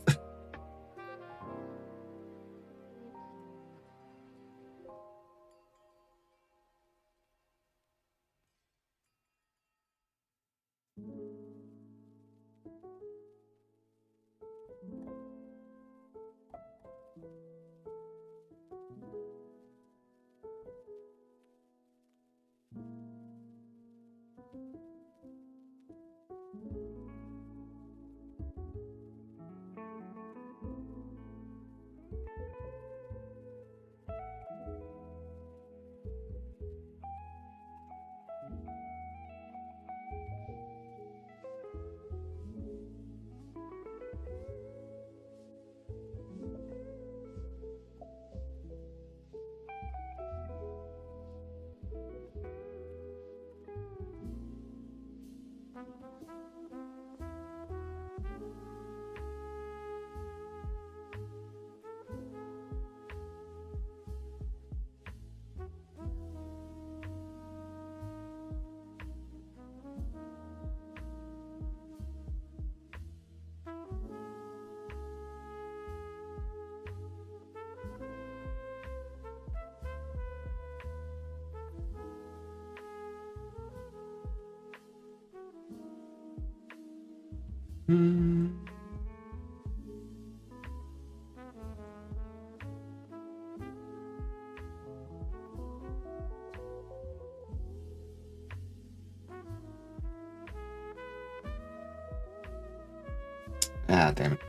Ah, damn it.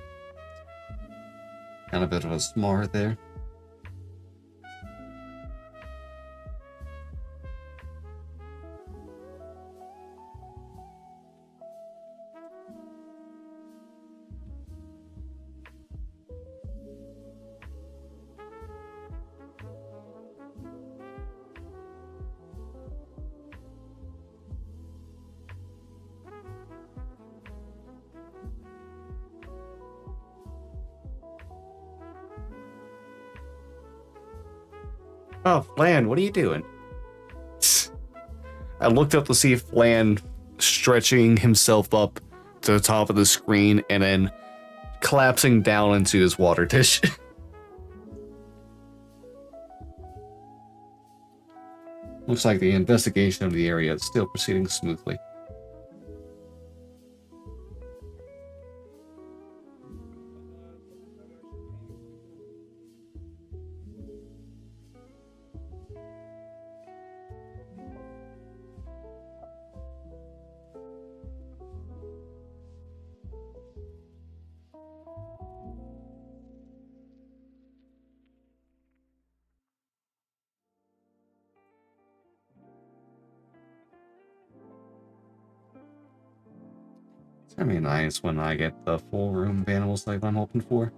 Kind of a bit of a smart there. Oh, Flan, what are you doing? I looked up to see Flan stretching himself up to the top of the screen and then collapsing down into his water dish. Looks like the investigation of the area is still proceeding smoothly. It's gonna be nice when I get the full room of animals like I'm hoping for.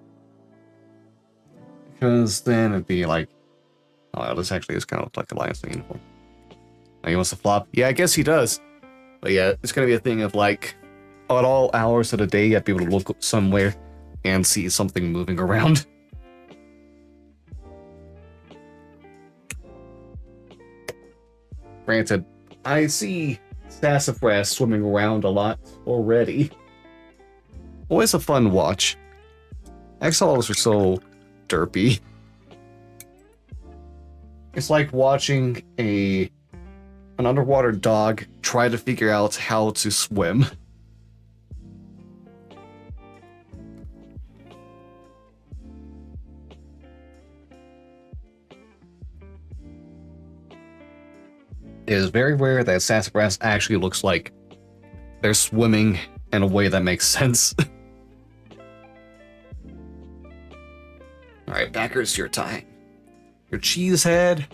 Because then it'd be like, oh, this actually is kind of like a lion's thing uniform. Like he wants to flop. Yeah, I guess he does. But yeah, it's gonna be a thing of like, at all hours of the day, you have to be able to look somewhere and see something moving around. Granted, I see sassafras swimming around a lot already. Always a fun watch. Axolotls are so derpy. It's like watching an underwater dog try to figure out how to swim. It is very rare that sassafras actually looks like they're swimming in a way that makes sense. Alright, Backers, your time. Your cheese head,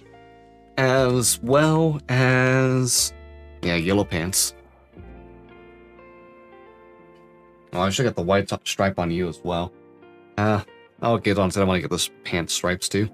as well as... yeah, yellow pants. Oh, I should get the white stripe on you as well. I'll get on to that. I want to get those pants stripes too.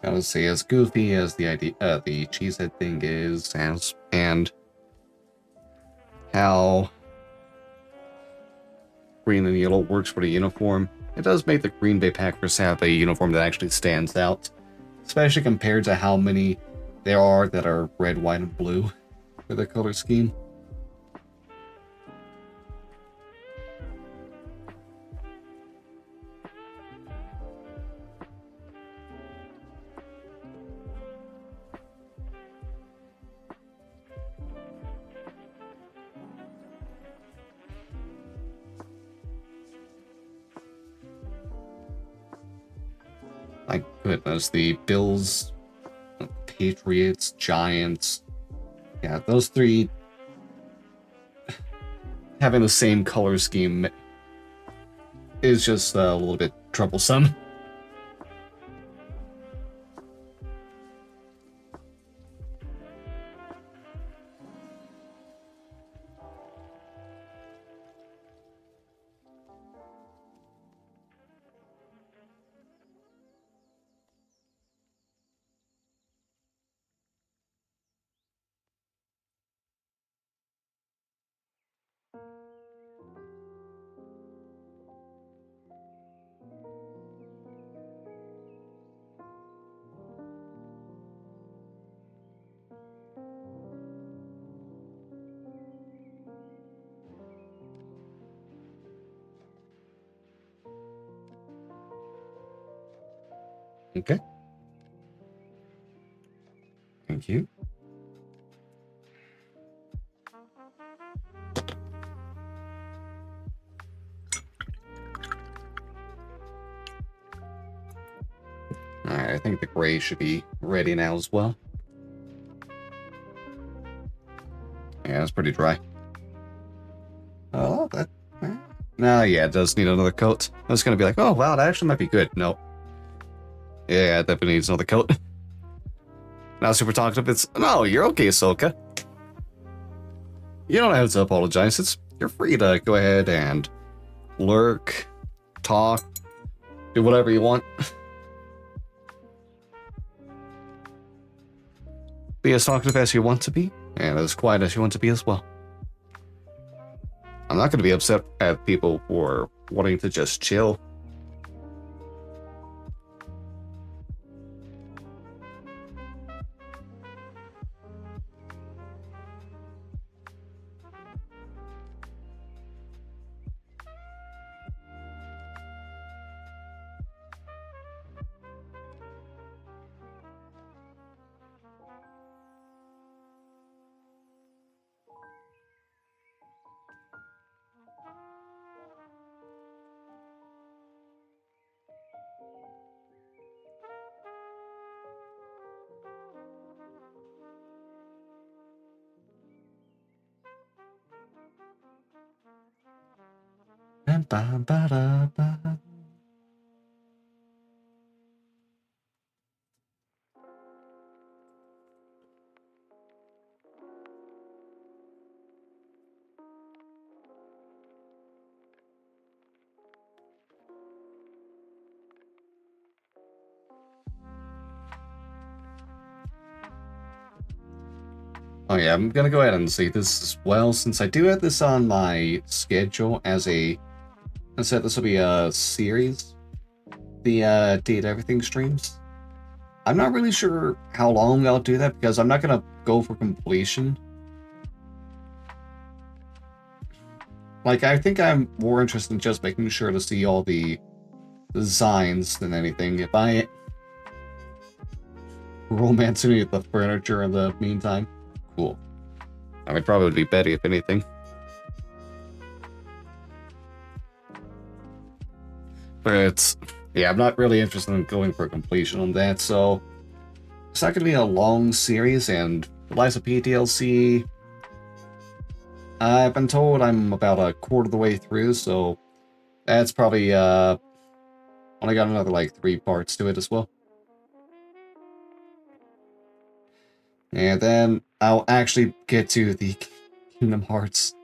I would say as goofy as the cheesehead thing is, and how green and yellow works for the uniform, it does make the Green Bay Packers have a uniform that actually stands out, especially compared to how many there are that are red, white, and blue for their color scheme. My goodness, the Bills, Patriots, Giants, yeah, those three having the same color scheme is just a little bit troublesome. Okay. Thank you. Alright, I think the gray should be ready now as well. Yeah, it's pretty dry. Oh, that... Nah, yeah, it does need another coat. I was gonna be like, oh, wow, that actually might be good. No. Yeah, it definitely needs another coat. Now super talkative, it's... No, you're okay, Ahsoka. You don't have to apologize. You're free to go ahead and lurk, talk, do whatever you want. Be as talkative as you want to be, and as quiet as you want to be as well. I'm not going to be upset at people for wanting to just chill. Oh yeah, I'm gonna go ahead and see this as well, since I do have this on my schedule as a... I said this will be a series. The Date Everything streams. I'm not really sure how long I'll do that, because I'm not gonna go for completion. Like, I think I'm more interested in just making sure to see all the designs than anything. If I romance any of the furniture in the meantime, cool. I mean, probably would be better if anything. But, yeah, I'm not really interested in going for completion on that, so... It's not going to be a long series, and Liza P DLC... I've been told I'm about a quarter of the way through, so... That's probably, only got another, like, 3 parts to it as well. And then I'll actually get to the Kingdom Hearts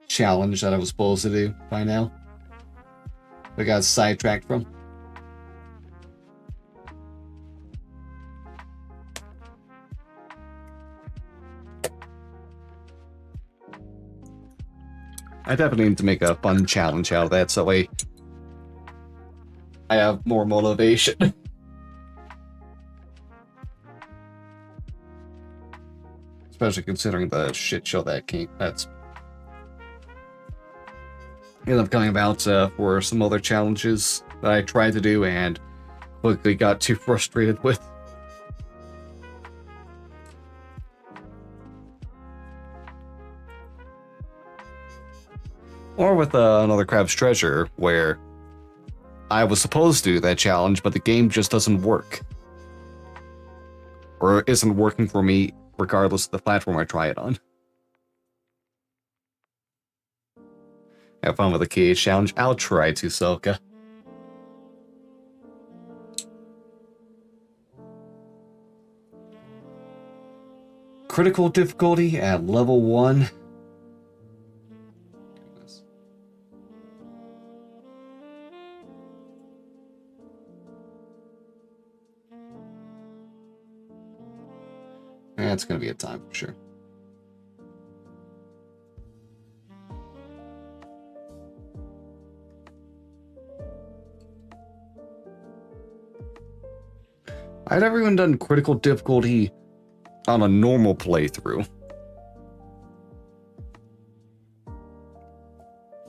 challenge that I was supposed to do by now. I got sidetracked from. I definitely need to make a fun challenge out of that, so I have more motivation. Especially considering the shit show that's ended up coming about for some other challenges that I tried to do and quickly got too frustrated with. Or with another Crab's Treasure, where I was supposed to do that challenge, but the game just doesn't work. Or isn't working for me, regardless of the platform I try it on. Have fun with the KH challenge. I'll try to, Soka. Critical difficulty at level 1. It's gonna be a time for sure. I've never even done critical difficulty on a normal playthrough.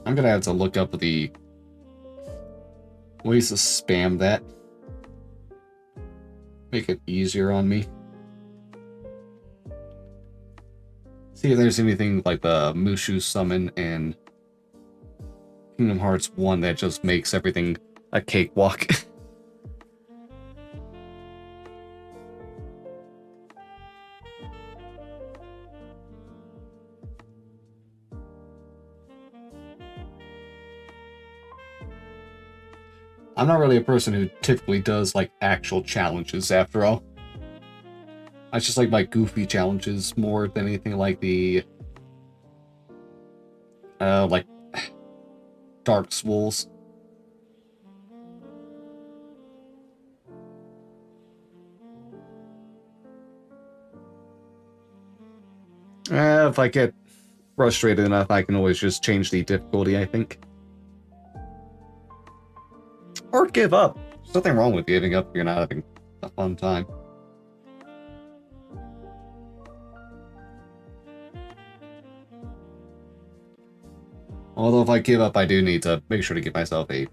I'm gonna have to look up the ways to spam that. Make it easier on me. See if there's anything like the Mushu summon in Kingdom Hearts 1 that just makes everything a cakewalk. I'm not really a person who typically does like actual challenges after all. I just like my goofy challenges more than anything like the like Dark Souls. If I get frustrated enough, I can always just change the difficulty, I think. Or give up. There's nothing wrong with giving up if you're not having a fun time. Although if I give up, I do need to make sure to give myself a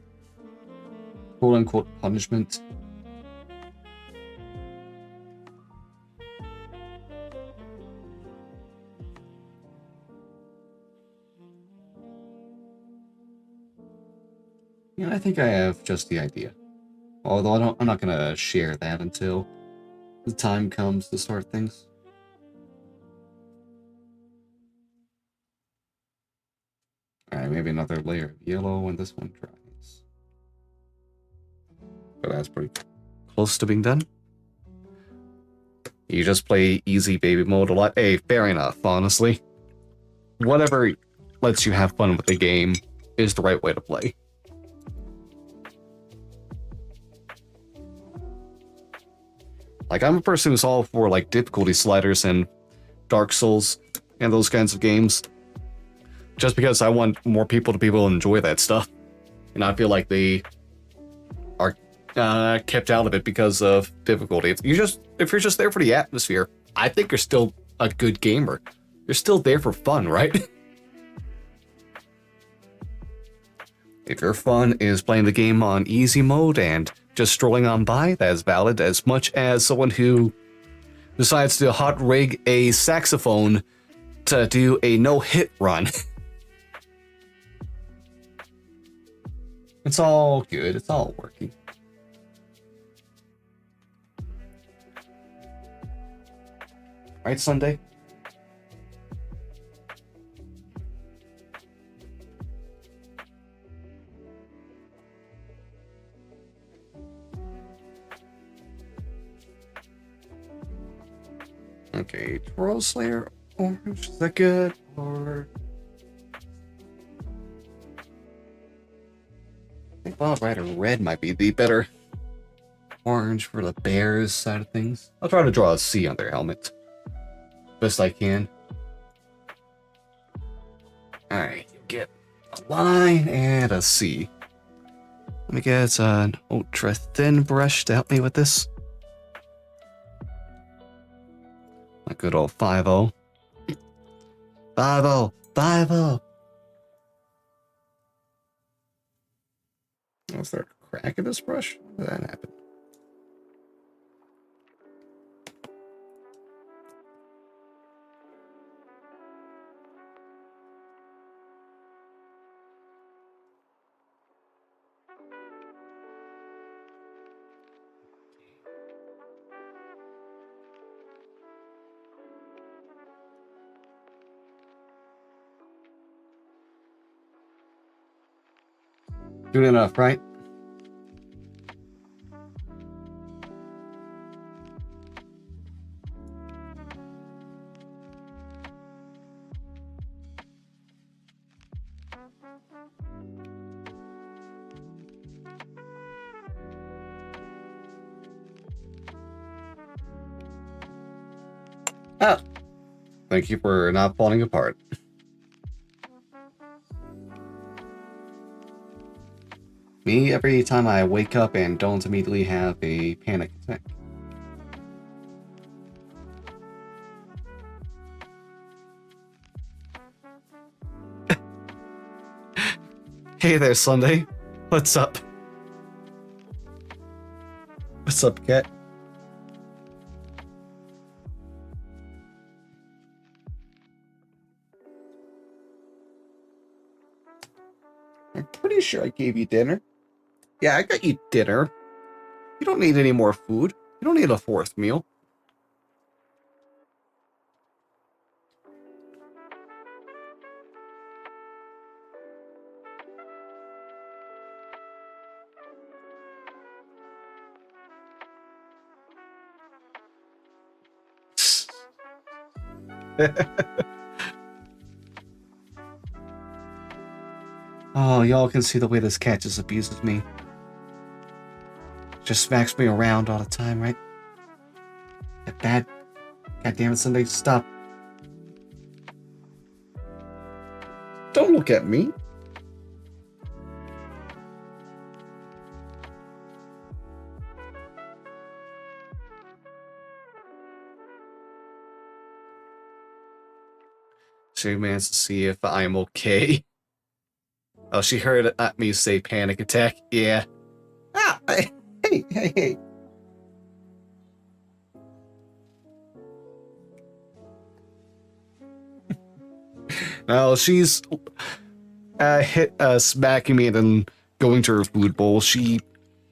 quote-unquote punishment. Yeah, I think I have just the idea. Although I'm not gonna share that until the time comes to start things. Alright, maybe another layer of yellow when this one dries. But that's pretty close to being done. You just play easy baby mode a lot. Hey, fair enough, honestly. Whatever lets you have fun with the game is the right way to play. Like, I'm a person who's all for, like, difficulty sliders and Dark Souls and those kinds of games. Just because I want more people to be able to enjoy that stuff. And I feel like they are kept out of it because of difficulty. If you're just there for the atmosphere, I think you're still a good gamer. You're still there for fun, right? If your fun is playing the game on easy mode and just strolling on by, that is valid as much as someone who decides to hot rig a saxophone to do a no-hit run. It's all good. It's all working. Right, Sunday? Okay, Twirl Slayer Orange, is that good? Or I think Wild Rider Red might be the better orange for the Bears side of things. I'll try to draw a C on their helmet. Best I can. Alright, you get a line and a C. Let me get an ultra thin brush to help me with this. A good old 5-0. 5-0. 5-0. Was there a crack in this brush? How did that happen? Good enough, right? Oh, thank you for not falling apart. Me, every time I wake up and don't immediately have a panic attack. Hey there, Sunday. What's up? What's up, cat? I'm pretty sure I gave you dinner. Yeah, I got you dinner. You don't need any more food. You don't need a fourth meal. Oh, y'all can see the way this cat just abuses me. Just smacks me around all the time, right? That bad. God damn it, Sunday, stop. Don't look at me. She demands to see if I'm okay. Oh, she heard me say panic attack. Yeah. Ah, hey. No, she's smacking me and then going to her food bowl. She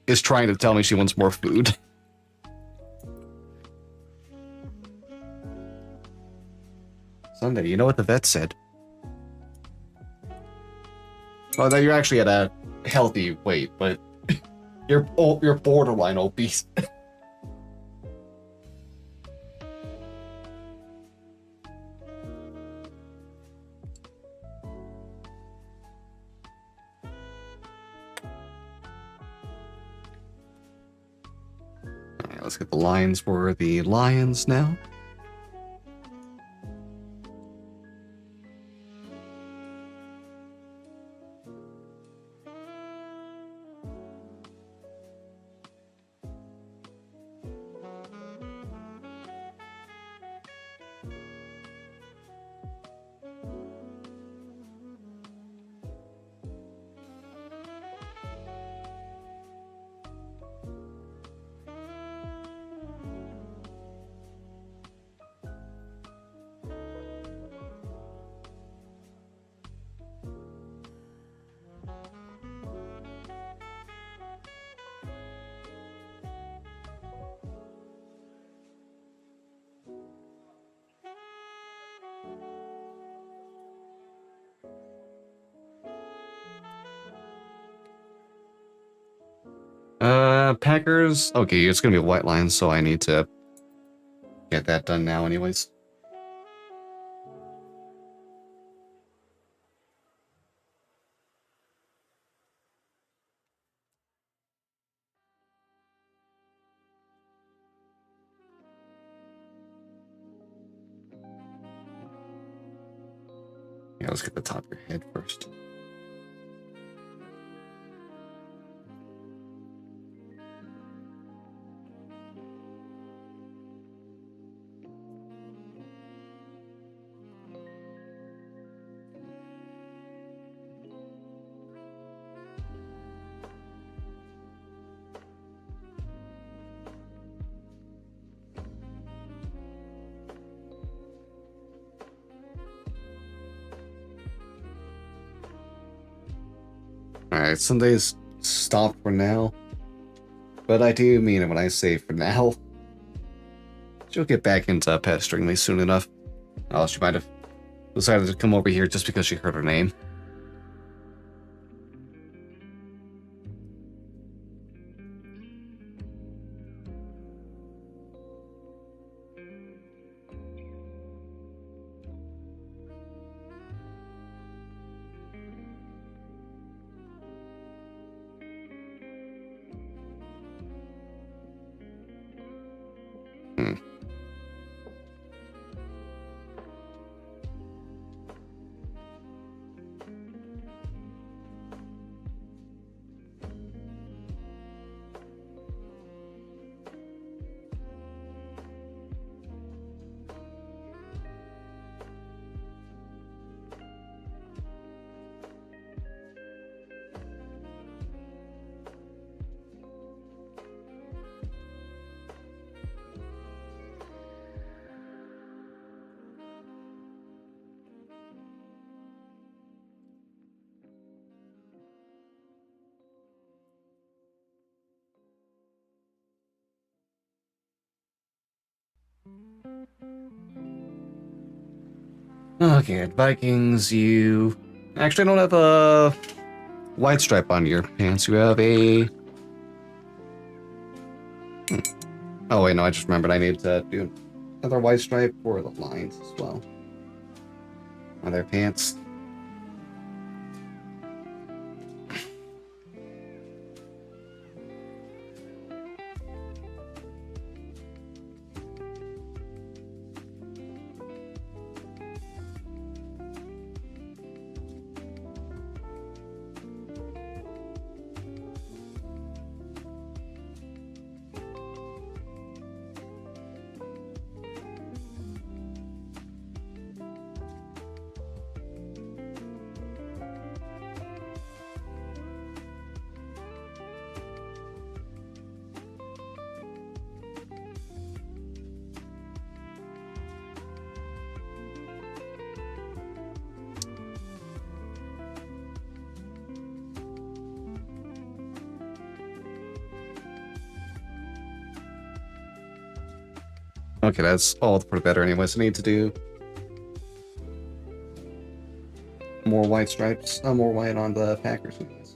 is trying to tell me she wants more food. Sunday, you know what the vet said? Oh, that you're actually at a healthy weight, but you're borderline obese. Alright, let's get the lines for the lions now. Packers. Okay, it's gonna be a white line, so I need to get that done now anyways. Yeah, let's get the top of your head first. Alright, Sunday's stopped for now. But I do mean it when I say for now. She'll get back into pestering me soon enough. Oh, she might have decided to come over here just because she heard her name. Hmm. Okay, Vikings, you actually don't have a white stripe on your pants. You have a... Oh wait, no, I just remembered I need to do another white stripe for the lines as well. On their pants. Okay, that's all for the better anyways. I need to do more white stripes, more white on the Packers anyways.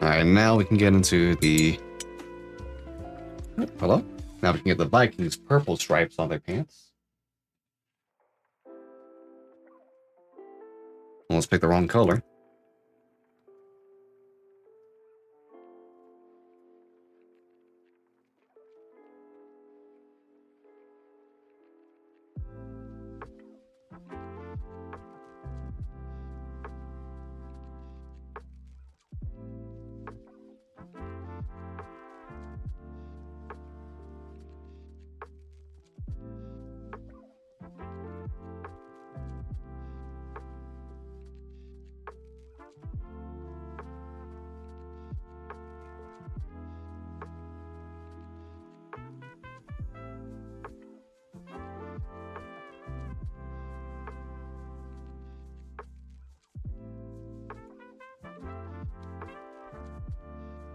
Alright, now we can get into the... Hello? Now we can get the Vikings purple stripes on their pants. Almost picked the wrong color.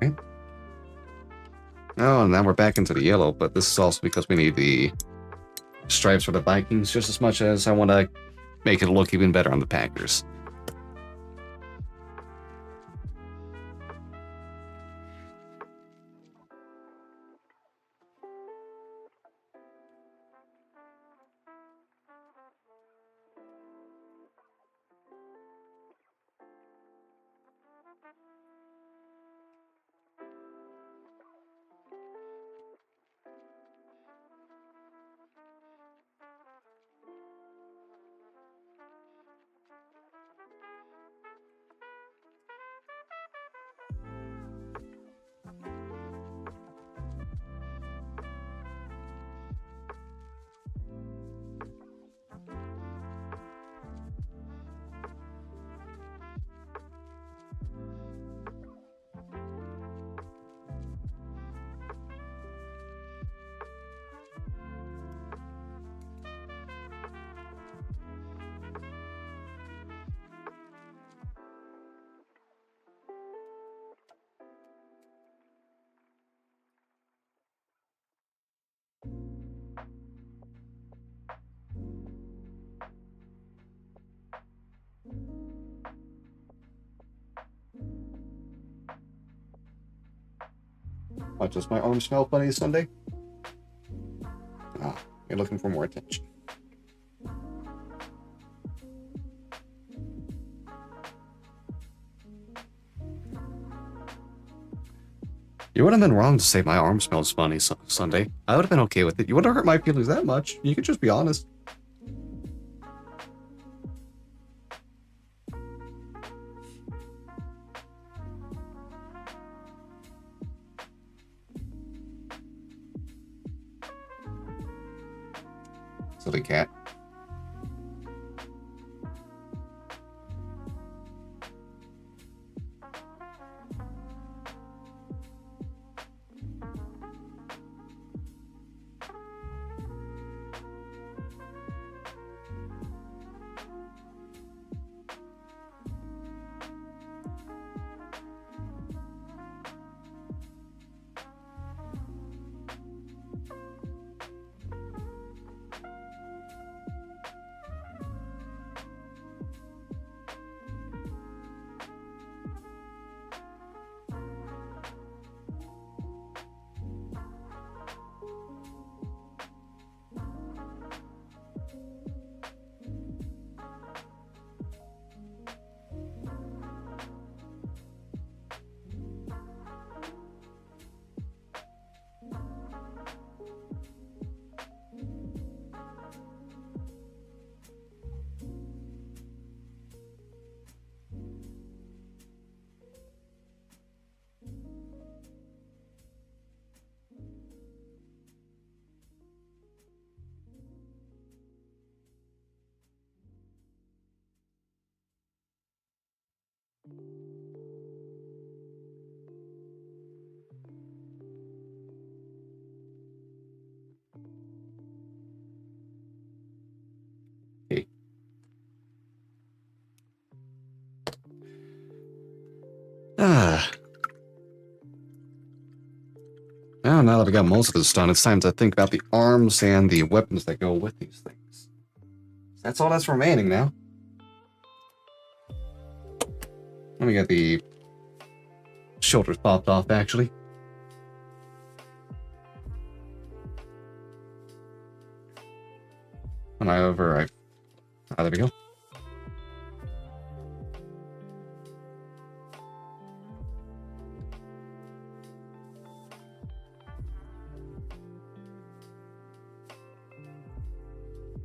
Okay. Oh, and now we're back into the yellow, but this is also because we need the stripes for the Vikings just as much as I want to make it look even better on the Packers. What, does my arm smell funny Sunday? Ah, you're looking for more attention. You would have been wrong to say my arm smells funny Sunday. I would have been okay with it. You wouldn't hurt my feelings that much. You could just be honest. Silly cat. Okay. Ah. Now that I got most of this done, it's time to think about the arms and the weapons that go with these things. That's all that's remaining now. Let me get the shoulders popped off, actually. When I over, there we go.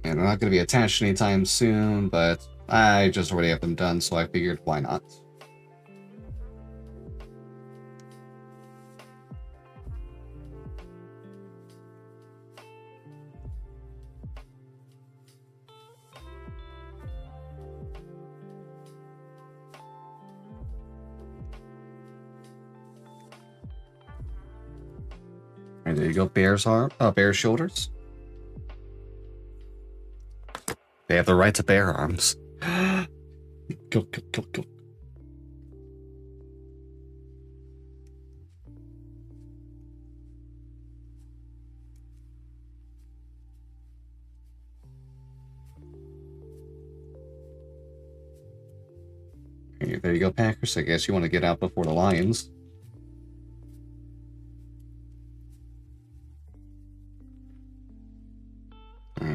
And they're not going to be attached anytime soon, but I just already have them done, so I figured why not. Alright, there you go, bear shoulders. They have the right to bear arms. Go. Okay, there you go, Packers. I guess you want to get out before the Lions.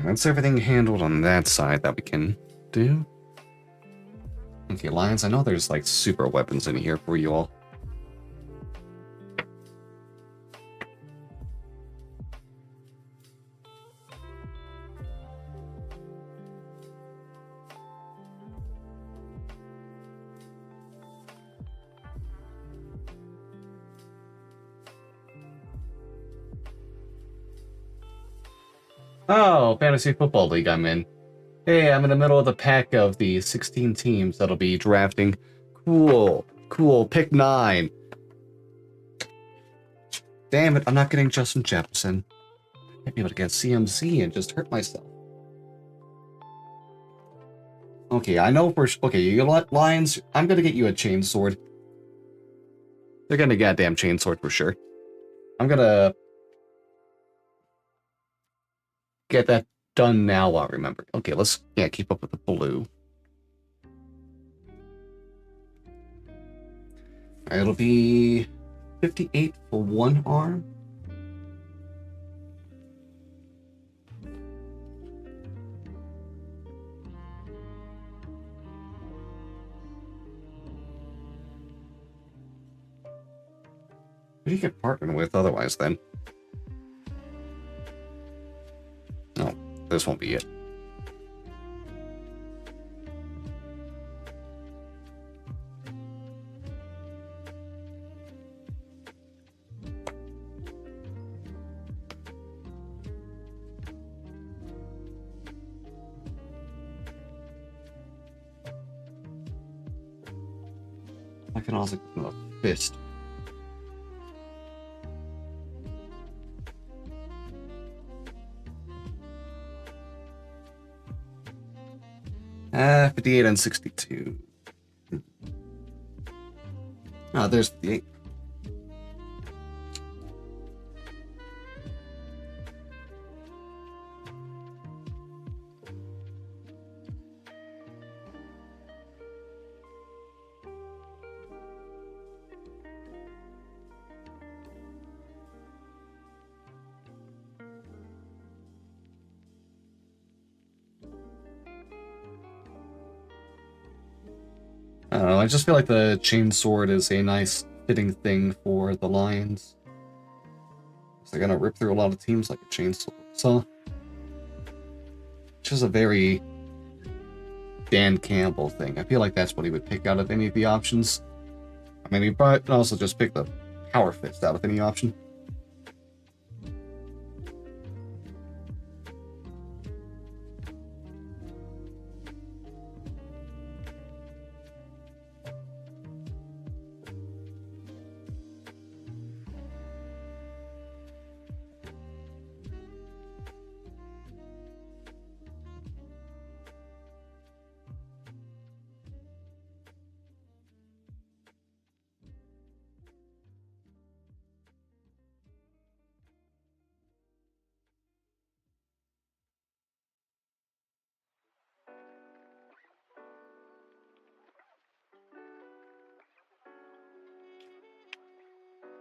That's everything handled on that side that we can do. Okay, Lions, I know there's like super weapons in here for you all. Oh, Fantasy Football League I'm in. Hey, I'm in the middle of the pack of the 16 teams that'll be drafting. Cool. Pick 9. Damn it, I'm not getting Justin Jefferson. I'd be able to get CMC and just hurt myself. Okay, I know for... Okay, you Lions, I'm gonna get you a chainsword. They're gonna get a goddamn chainsword for sure. I'm gonna... get that done now while I remember. Okay, let's keep up with the blue. Alright, it'll be 58 for one arm. Who do you get partnered with otherwise then? No, this won't be it. I can also give him a fist. Ah, 58 and 62. Ah, there's 58. I don't know, I just feel like the chain sword is a nice fitting thing for the Lions. They're gonna rip through a lot of teams like a chainsaw. So, which is a very Dan Campbell thing. I feel like that's what he would pick out of any of the options. I mean, he probably could also just pick the Power Fist out of any option.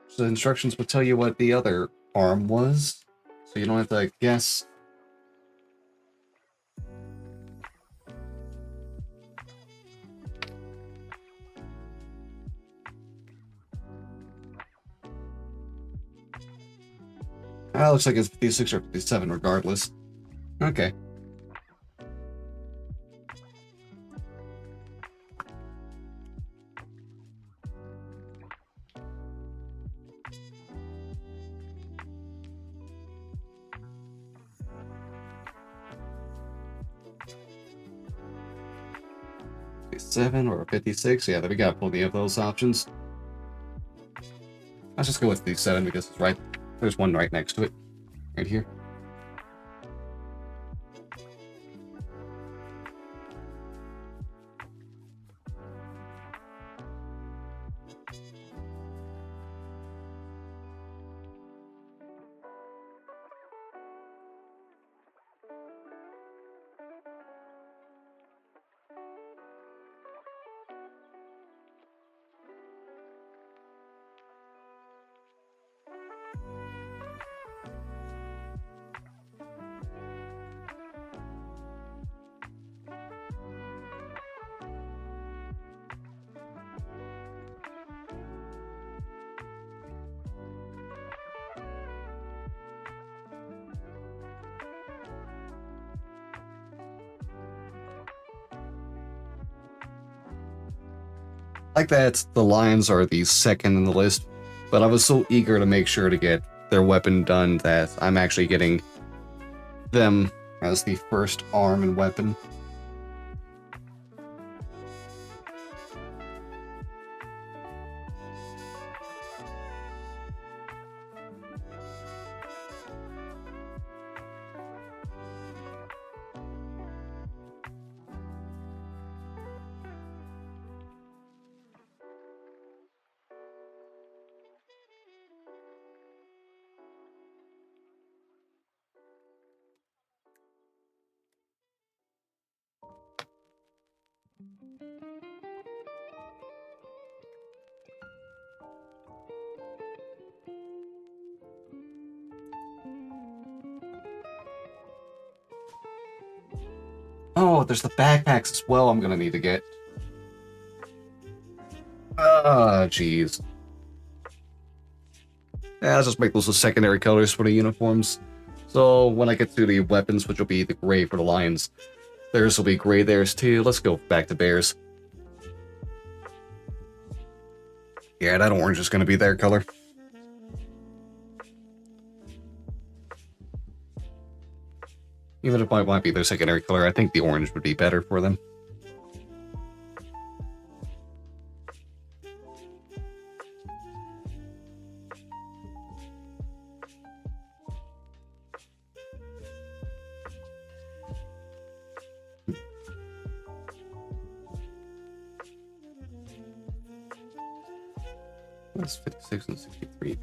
So the instructions would tell you what the other arm was, so you don't have to guess. Ah, looks like it's 56 or 57 regardless. Okay. Seven or 56. Yeah, we got plenty of those options. Let's just go with 57 because it's right. There's one right next to it, right here. Like that, the Lions are the second in the list, but I was so eager to make sure to get their weapon done that I'm actually getting them as the first arm and weapon. Oh, there's the backpacks as well I'm gonna need to get. Ah, jeez. Yeah, I'll just make those the secondary colors for the uniforms. So when I get to the weapons, which will be the gray for the lions, theirs will be gray theirs too. Let's go back to bears. Yeah, that orange is going to be their color. Even if it might be their secondary color, I think the orange would be better for them. That's 56 and 63.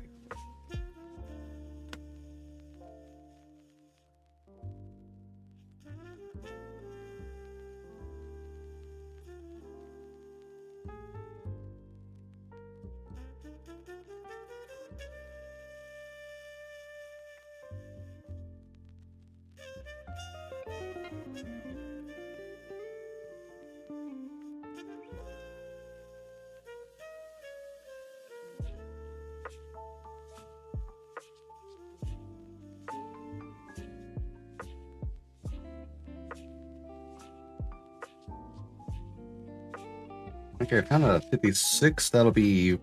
Okay, I found a 56. That'll be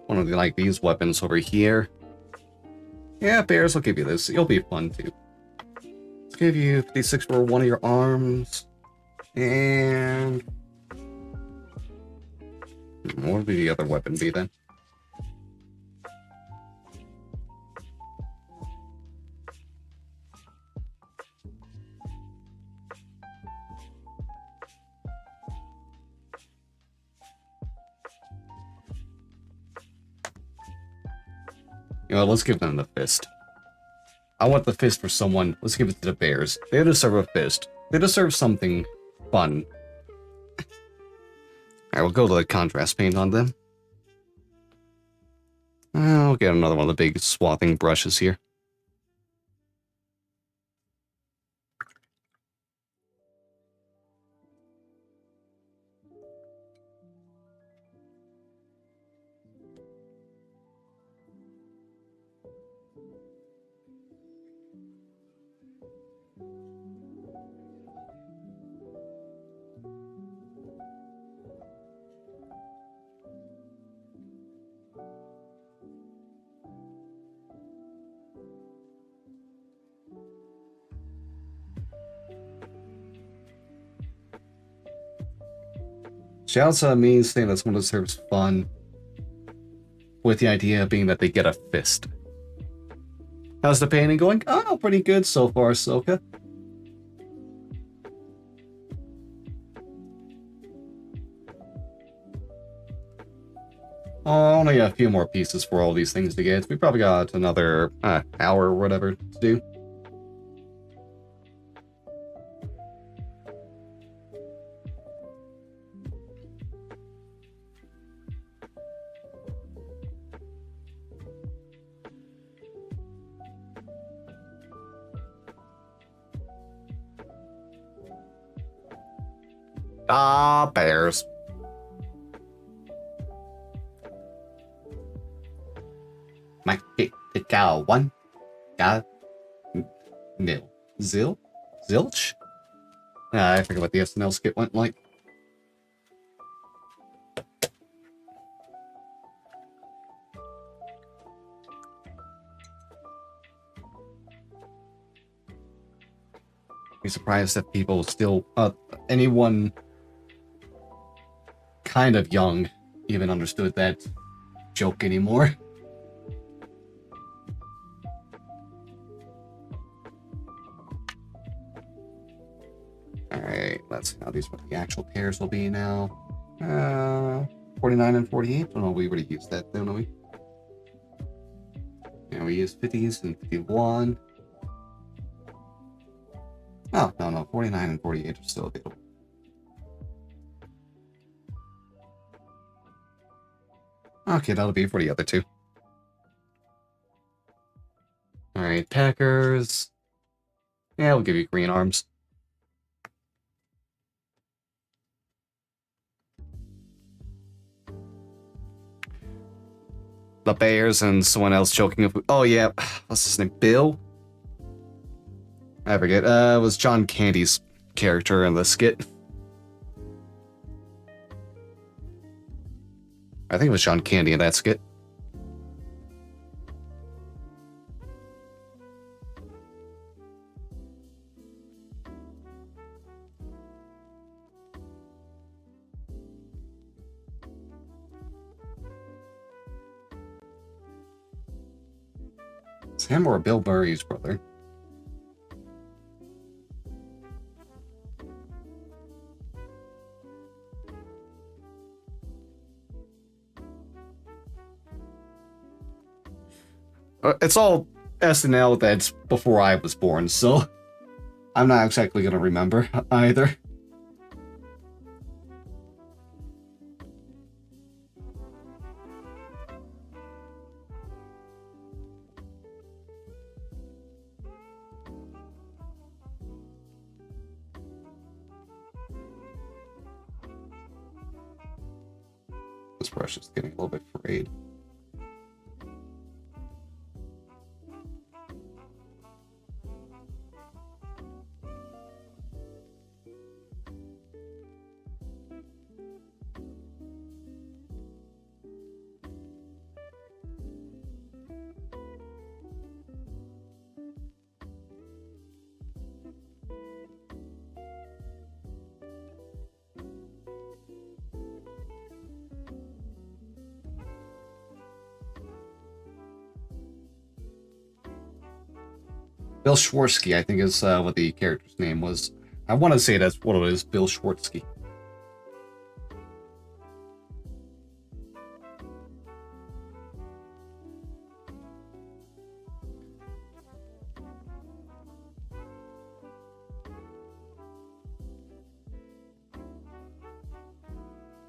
one of the, like, these weapons over here. Yeah, bears, I'll give you this. It'll be fun, too. Let's give you 56 for one of your arms. And... what would be the other weapon be, then? You know, let's give them the fist. I want the fist for someone. Let's give it to the bears. They deserve a fist. They deserve something fun. Alright, we'll go to the contrast paint on them. I'll get another one of the big swathing brushes here. Shouts out means saying that someone deserves fun, with the idea being that they get a fist. How's the painting going? Oh, pretty good so far, Soka. Only a few more pieces for all these things to get. We probably got another hour or whatever to do. Ah, bears. My cow one. Got nil. Zilch? I forget what the SNL skit went like. Be surprised if people still, anyone kind of young even understood that joke anymore. Alright, let's see how these what the actual pairs will be now. 49 and 48. Oh no, we already used that, don't we? Yeah, we used 50s and 51. Oh, no, 49 and 48 are still available. Okay, that'll be for the other two. Alright, Packers. Yeah, we'll give you green arms. the bears and someone else choking. Oh yeah, what's his name? Bill? I forget. It was John Candy's character in the skit. I think it was John Candy in that skit. It's him or Bill Murray's brother. It's all SNL that's before I was born, so I'm not exactly gonna remember either. This brush is getting a little bit frayed. Bill Schwarzsky, I think is what the character's name was. I want to say that's what it is, Bill Schwarzsky.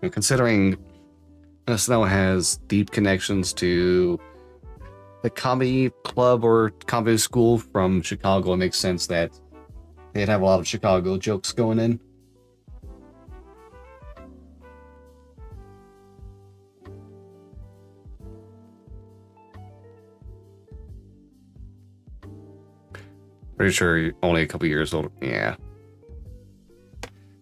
And considering SNL has deep connections to the comedy club or comedy school from Chicago, it makes sense that they'd have a lot of Chicago jokes going in. Pretty sure you're only a couple years old. Yeah.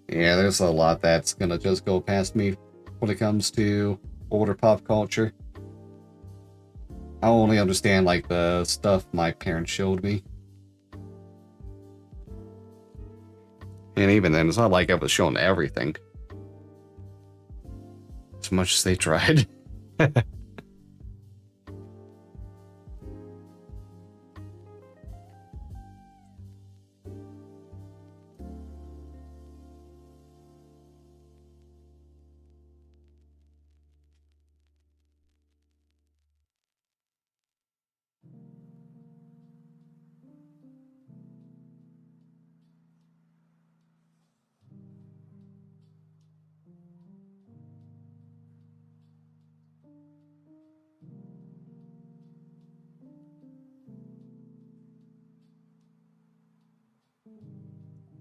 Yeah, there's a lot that's gonna just go past me when it comes to older pop culture. I only understand like the stuff my parents showed me. And even then, it's not like I was shown everything. As much as they tried.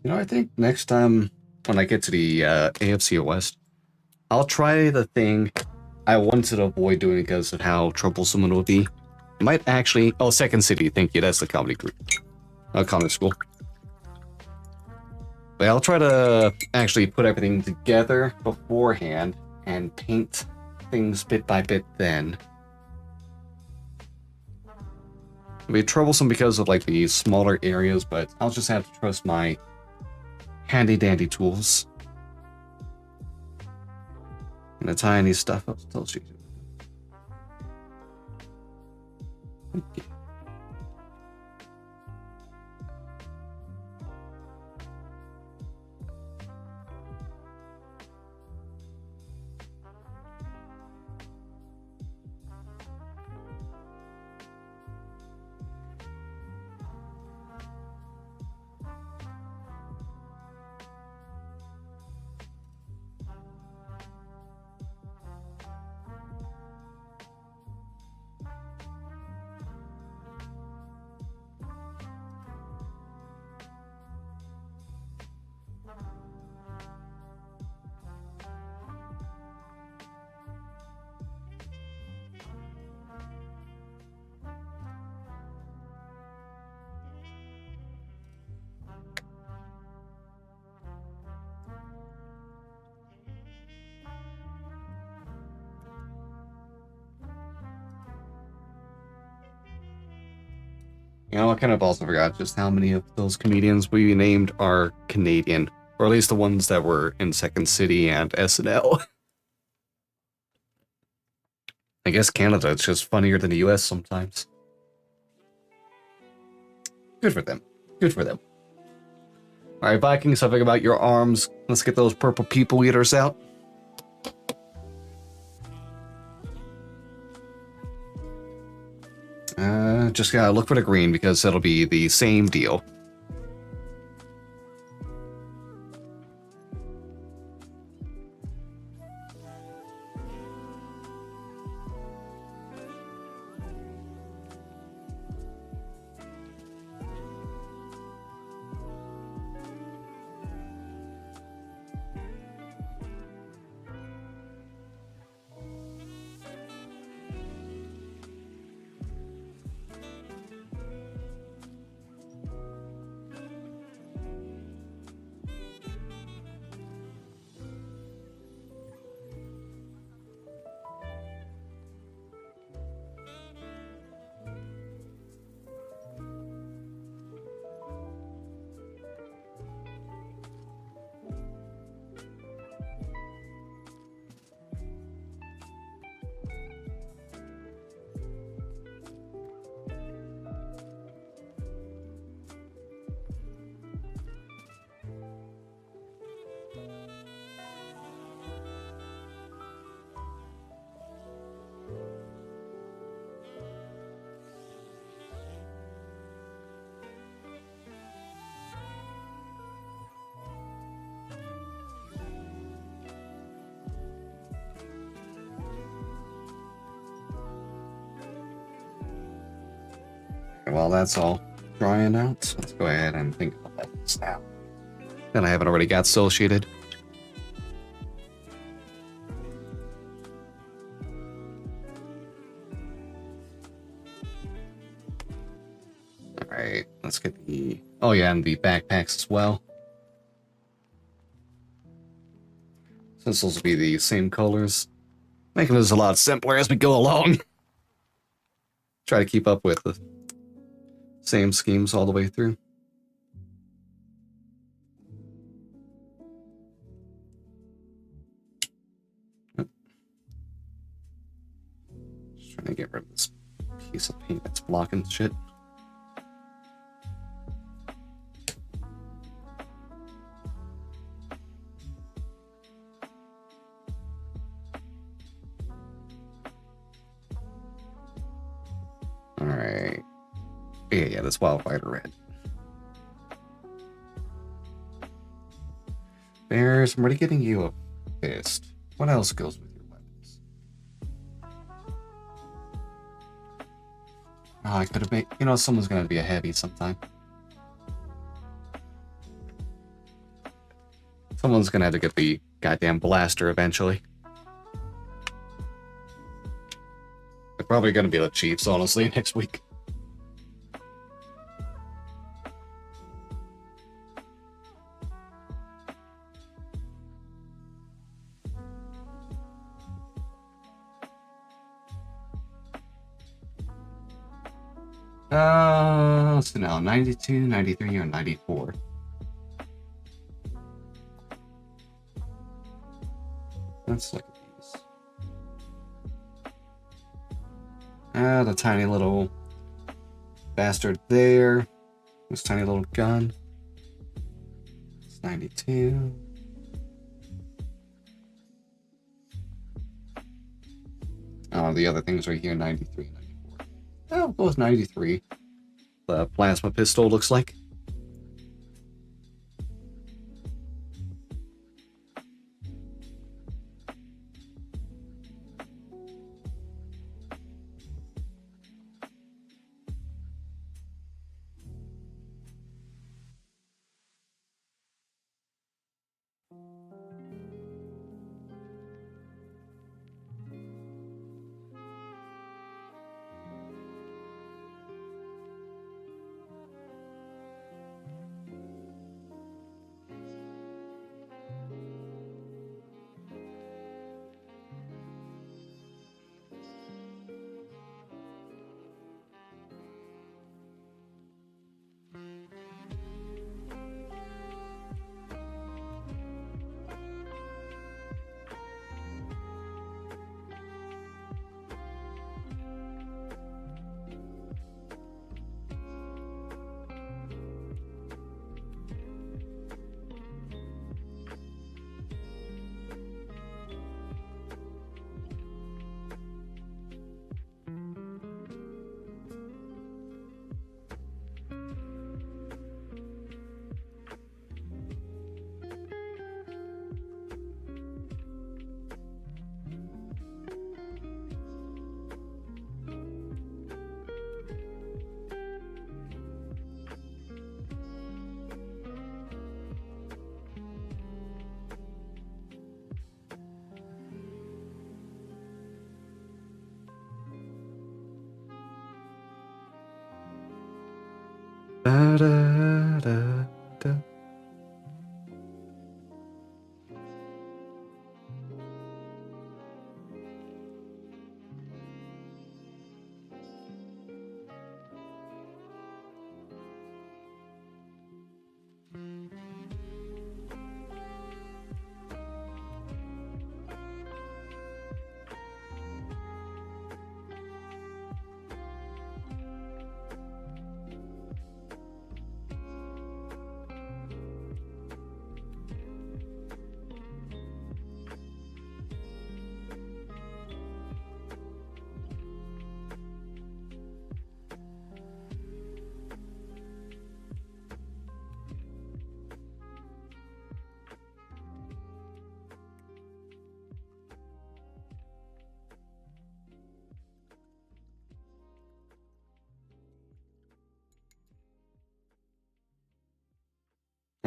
You know, I think next time when I get to the AFC West, I'll try the thing I wanted to avoid doing because of how troublesome it would be. I might actually... Oh, Second City, thank you. That's the comedy group. Comedy school. But I'll try to actually put everything together beforehand and paint things bit by bit then. It'll be troublesome because of like the smaller areas, but I'll just have to trust my handy dandy tools. And the tiny stuff I'll tell you. Okay. You know, I kind of also forgot just how many of those comedians we named are Canadian, or at least the ones that were in Second City and SNL. I guess Canada is just funnier than the US sometimes. Good for them. Good for them. Alright, Vikings, something about your arms. Let's get those purple people eaters out. Just gotta look for the green because it'll be the same deal. While that's all drying out, let's go ahead and think about this now. Then I haven't already got associated. Alright, let's get the... Oh yeah, and the backpacks as well. Since those will be the same colors, making this a lot simpler as we go along. Try to keep up with the same schemes all the way through. Just trying to get rid of this piece of paint that's blocking shit. Alright. Yeah, this wildfire red. Bears, I'm already getting you a fist. What else goes with your weapons? Oh, I could have made... You know, someone's gonna be a heavy sometime. Someone's gonna have to get the goddamn blaster eventually. They're probably gonna be the Chiefs, honestly, next week. So now 92, 93, or 94. Let's look at these. The tiny little bastard there. This tiny little gun. It's 92. Oh, the other things right here, 93, 94. Oh, it goes 93. The plasma pistol looks like. Da, da, da, da.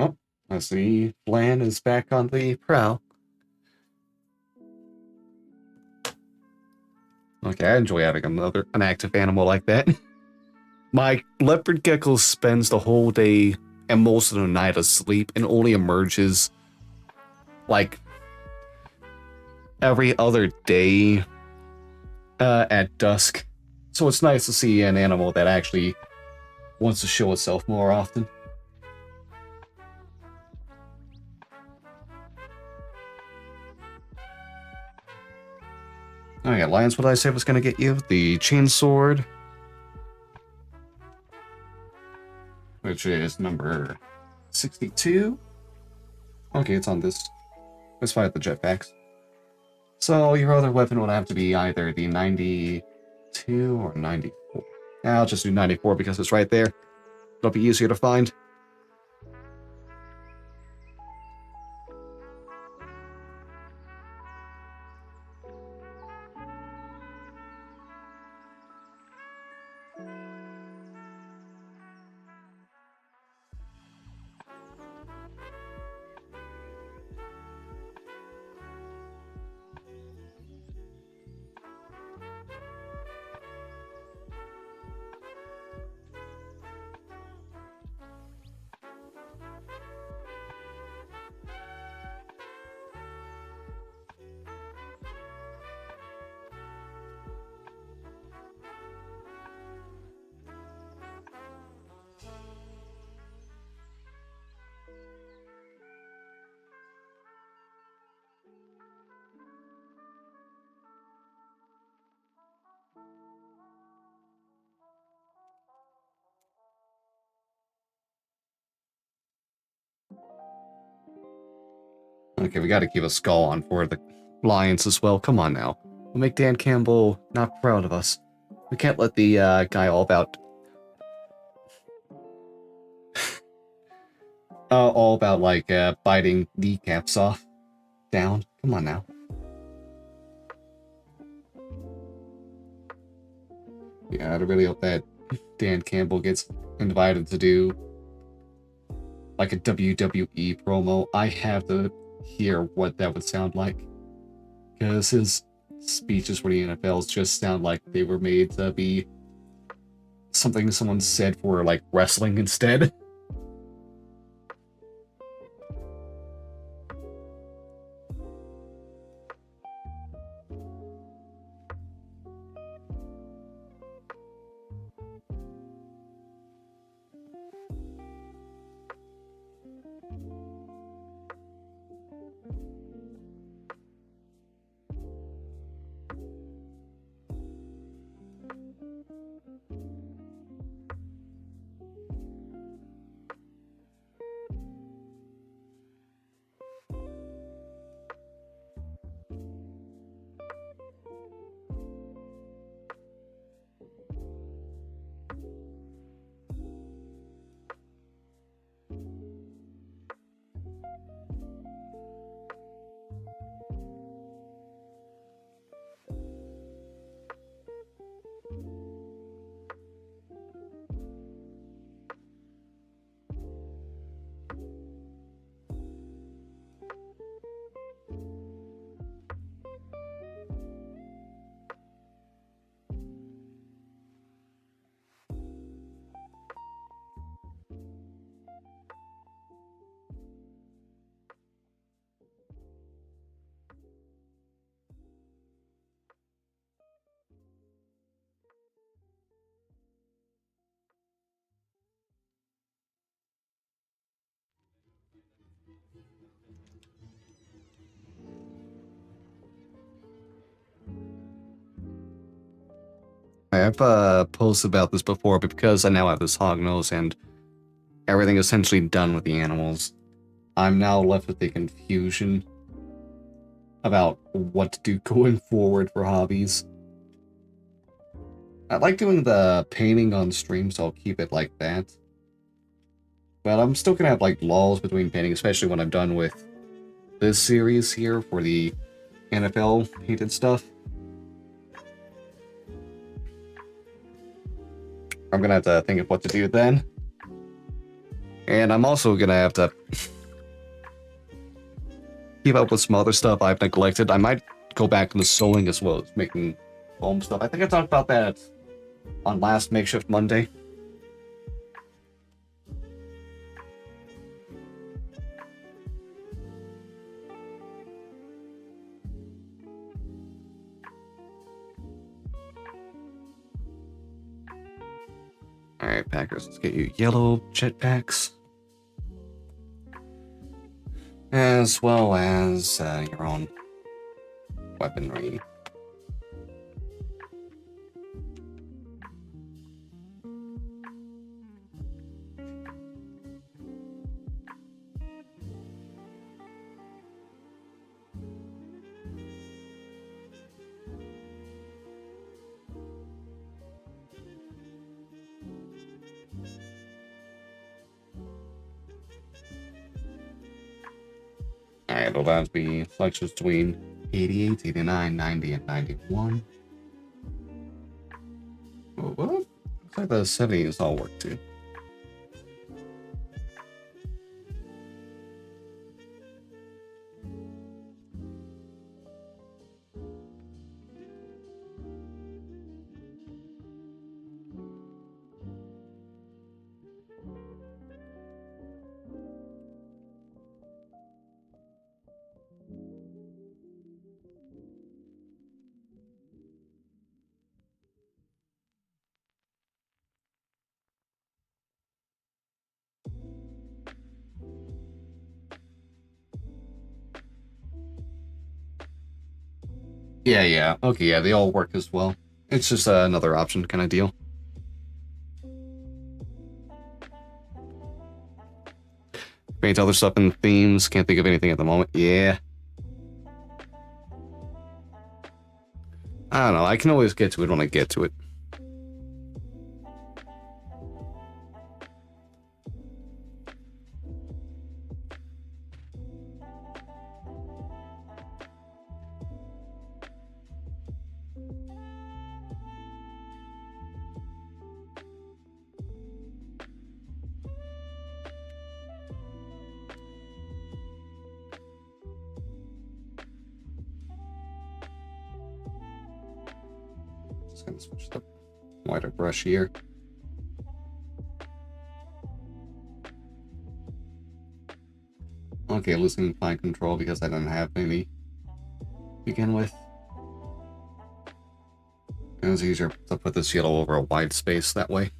Oh, I see Blan is back on the prowl. Okay, I enjoy having an active animal like that. My leopard gecko spends the whole day and most of the night asleep and only emerges like every other day at dusk. So it's nice to see an animal that actually wants to show itself more often. Alright, Lions, what did I say was going to get you? The chainsword, which is number 62. Okay, it's on this. Let's fight the jetpacks. So your other weapon would have to be either the 92 or 94. I'll just do 94 because it's right there. It'll be easier to find. Okay, we gotta keep a skull on for the Lions as well. Come on now. We'll make Dan Campbell not proud of us. We can't let the guy all about like biting kneecaps off down. Come on now. Yeah, I really hope that Dan Campbell gets invited to do like a WWE promo. I have to hear what that would sound like. Because his speeches for the NFLs just sound like they were made to be something someone said for like wrestling instead. I've posted about this before, but because I now have this hog nose and everything essentially done with the animals, I'm now left with the confusion about what to do going forward for hobbies. I like doing the painting on stream, so I'll keep it like that. But I'm still gonna have like lulls between painting, especially when I'm done with this series here for the NFL painted stuff. I'm gonna have to think of what to do then. And I'm also gonna have to keep up with some other stuff I've neglected. I might go back into sewing as well as making foam stuff. I think I talked about that on last Makeshift Monday. Alright, Packers, let's get you yellow jetpacks. As well as your own weaponry. Alright, it'll have to be selections between 88, 89, 90, and 91. Oh, what? Looks like the 70s all work too. Yeah. Okay, yeah, they all work as well. It's just another option kind of deal. Paint other stuff in themes. Can't think of anything at the moment. Yeah. I don't know. I can always get to it when I get to it. Just gonna switch the wider brush here. Okay, losing fine control because I didn't have any to begin with. It was easier to put this yellow over a wide space that way.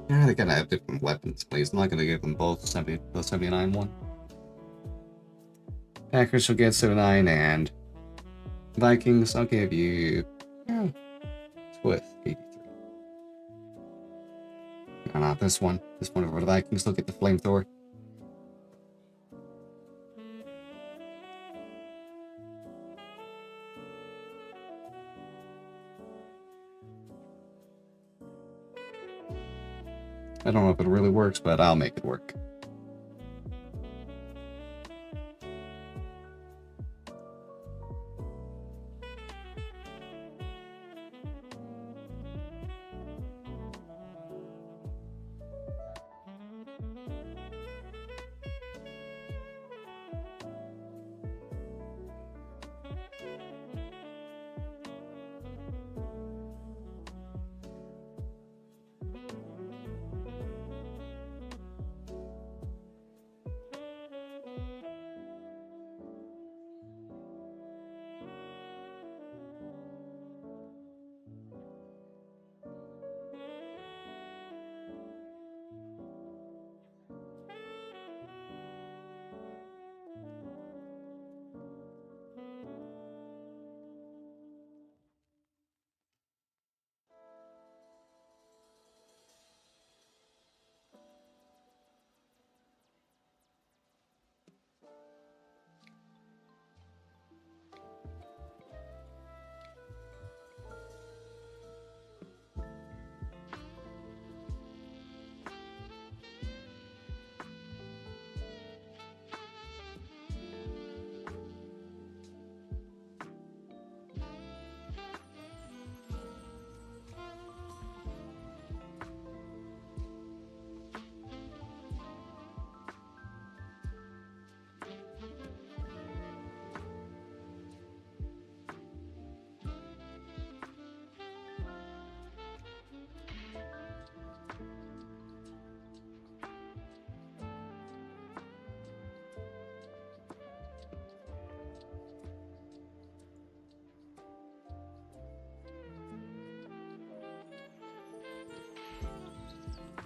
Yeah, they're gonna have different weapons, please. I'm not gonna give them both the 79 one. Packers will get 79, and Vikings, I'll give you... Yeah, it's with 83. No, not this one. This one over the Vikings, they'll get the flamethrower. I don't know if it really works, but I'll make it work.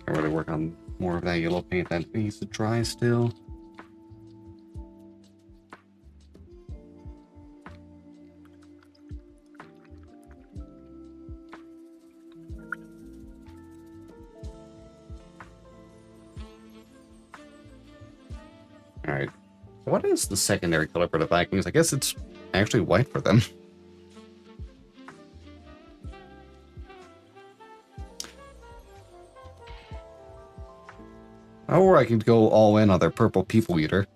I really work on more of that yellow paint that needs to dry still. Alright. What is the secondary color for the Vikings? I guess it's actually white for them. Or I could go all in on their purple people eater.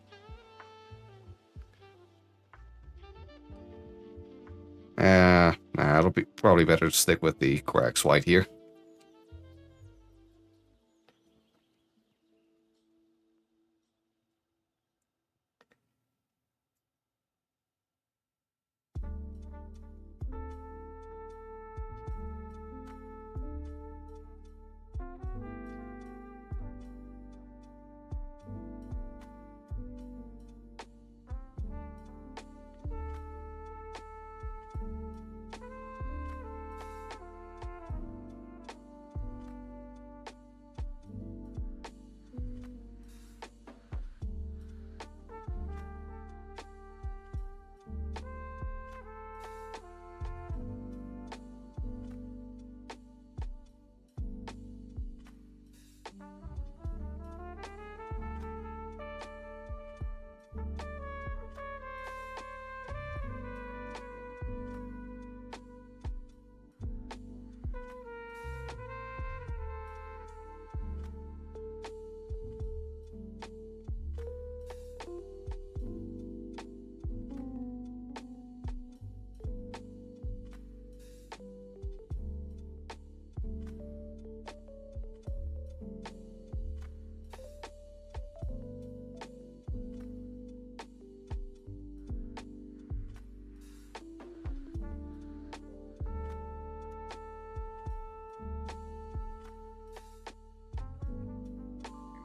Nah, it'll be probably better to stick with the Corax white here.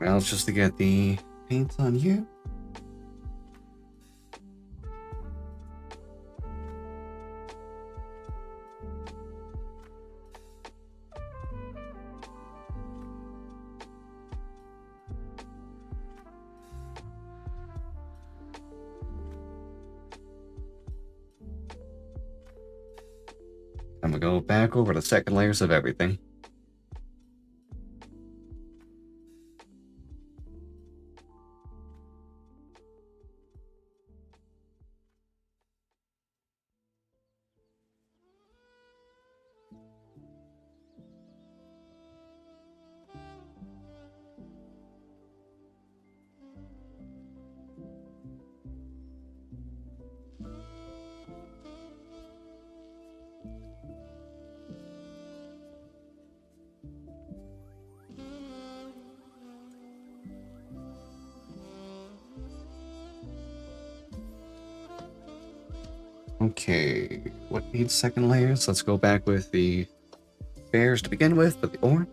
Well, it's just to get the paint on you. I'm gonna go back over the second layers of everything. Okay, what needs second layers? Let's go back with the bears to begin with, but the orange.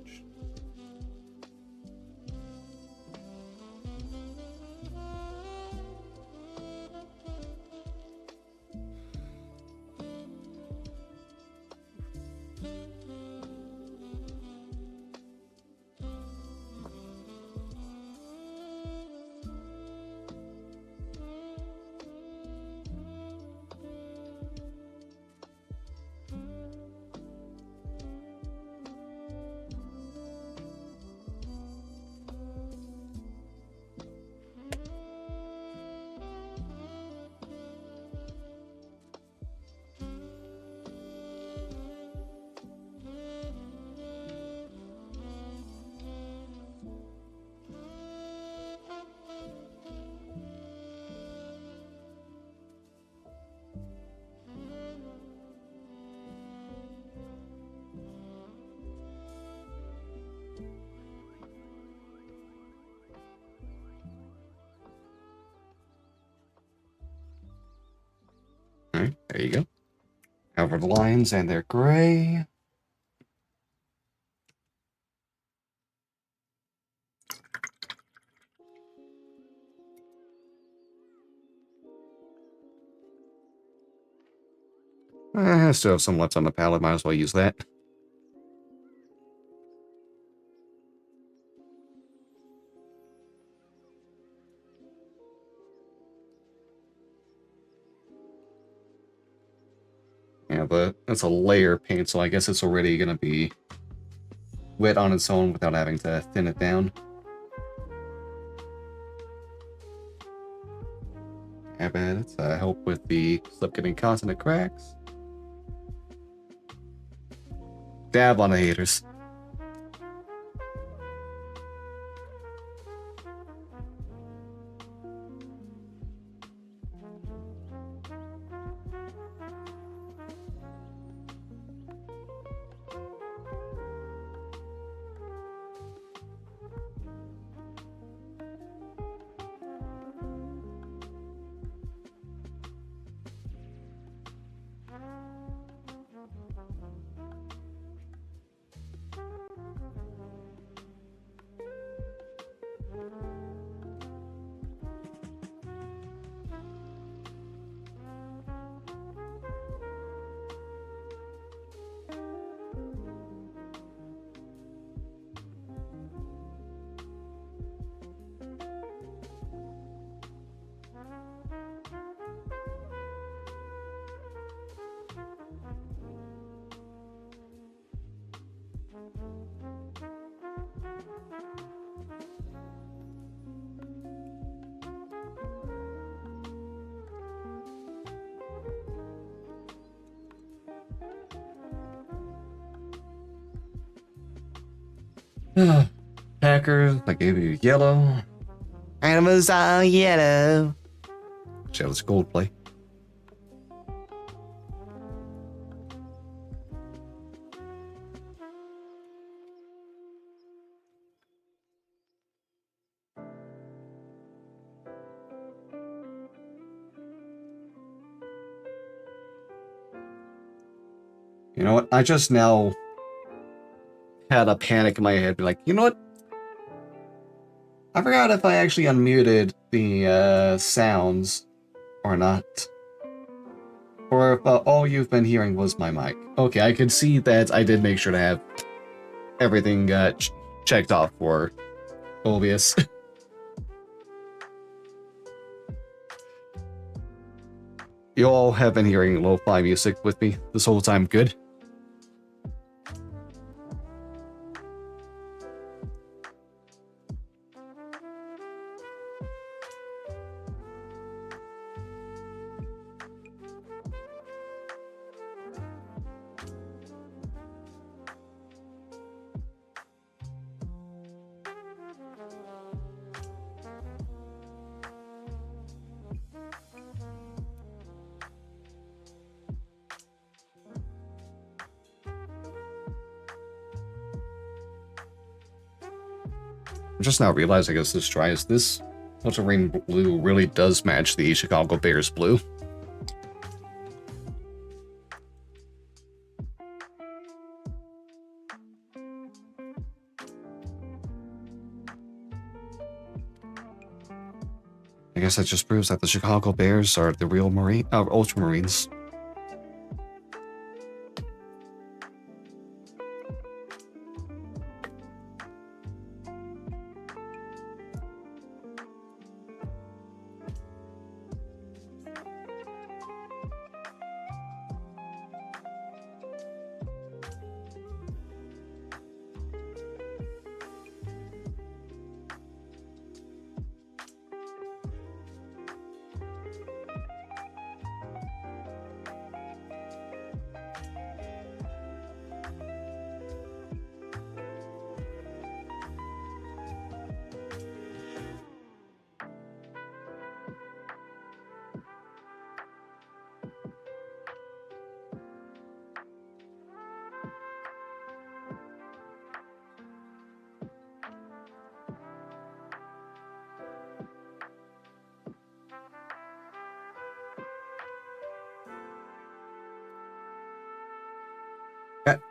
Alright, there you go. Cover the lines and they're gray. I still have some left on the palette, might as well use that. Yeah, but that's a layer paint, so I guess it's already gonna be wet on its own without having to thin it down. Yeah, but it's help with the slip getting caught in the cracks. Dab on the haters. Packers, I gave you yellow. Animals are yellow. Jealous Coldplay. You know what? I just now had a panic in my head, be like, you know what? I forgot if I actually unmuted the sounds or not. Or if all you've been hearing was my mic. Okay, I could see that I did make sure to have everything checked off for OBS. You all have been hearing lo-fi music with me this whole time, good? I'm just now realizing as this dries, this ultramarine blue really does match the Chicago Bears blue. guess that just proves that the Chicago Bears are the real Ultramarines.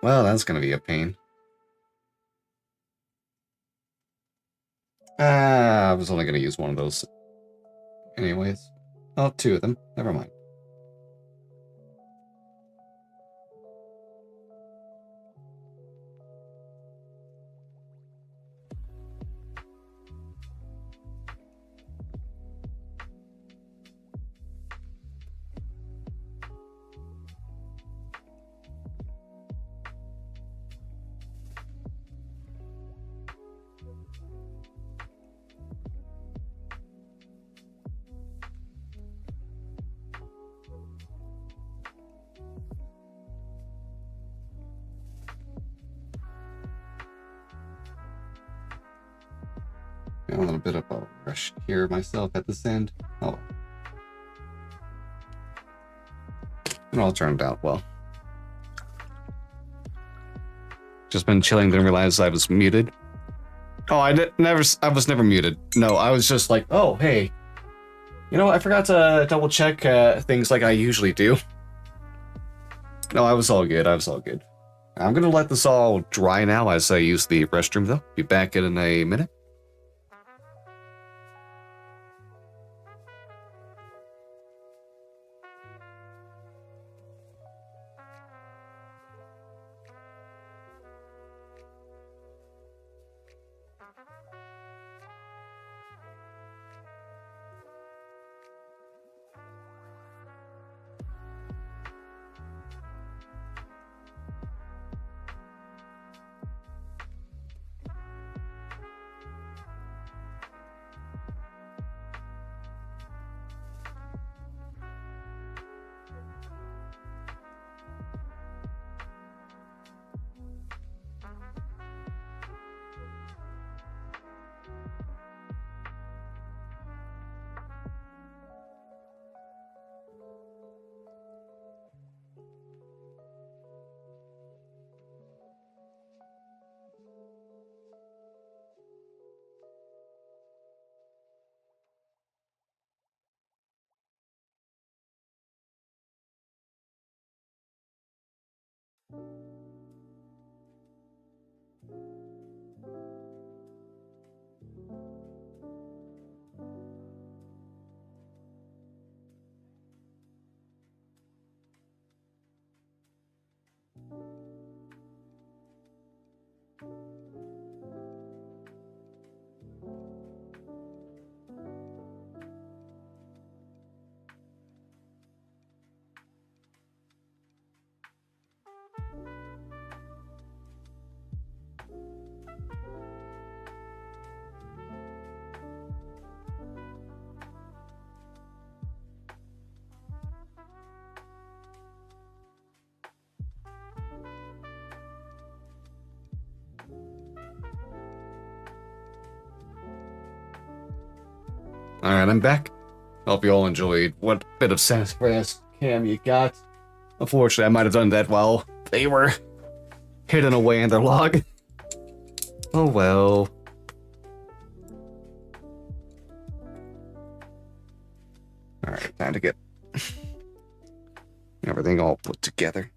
Well, that's gonna be a pain. I was only gonna use one of those. Anyways. Oh, two of them. Never mind. A little bit of a rush here myself at this end. Oh. It all turned out well. Just been chilling, didn't realize I was muted. Oh, I was never muted. No, I was just like, oh, hey. You know, I forgot to double check things like I usually do. No, I was all good. I'm gonna let this all dry now as I use the restroom, though. Be back in a minute. Alright, I'm back. Hope you all enjoyed what bit of sassafras cam you got. Unfortunately, I might have done that while they were hidden away in their log. Oh well. Alright, time to get everything all put together.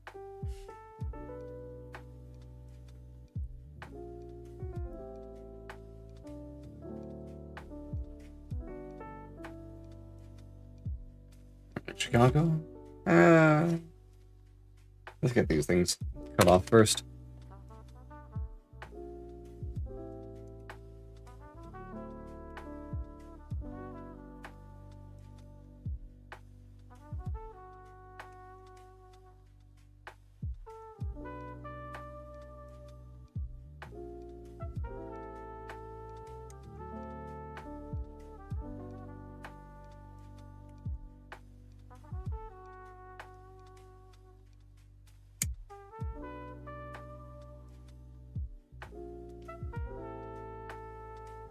Chicago? Let's get these things cut off first.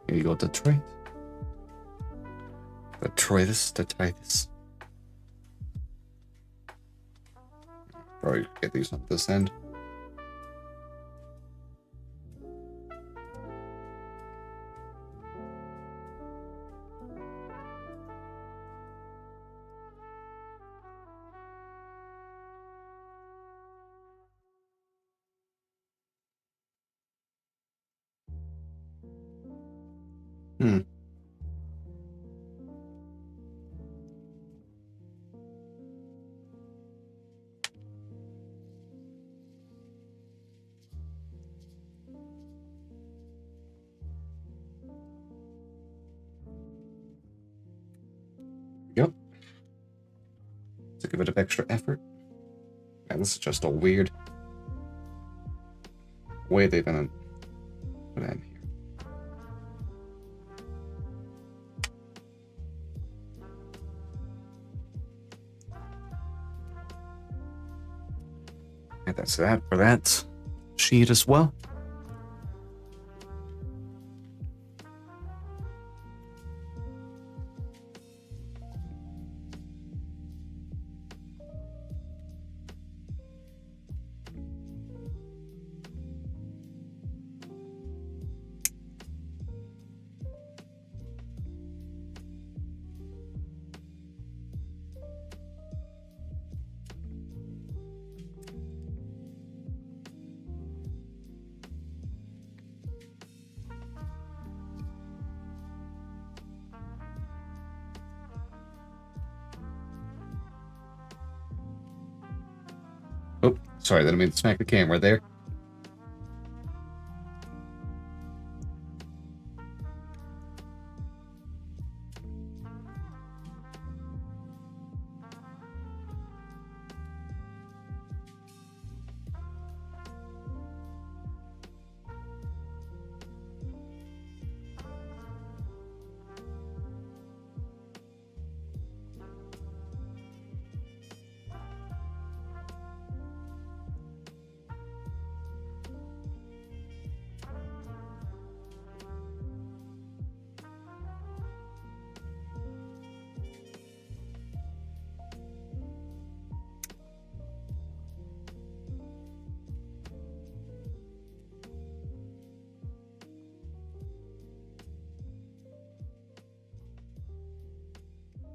Here you go, Detroit. Detritus. Probably get these on this end. Yep. Took a bit of extra effort. Man, this is just a weird way they've been put in here. And that's that for that sheet as well. Oh, sorry, didn't mean to smack the camera there.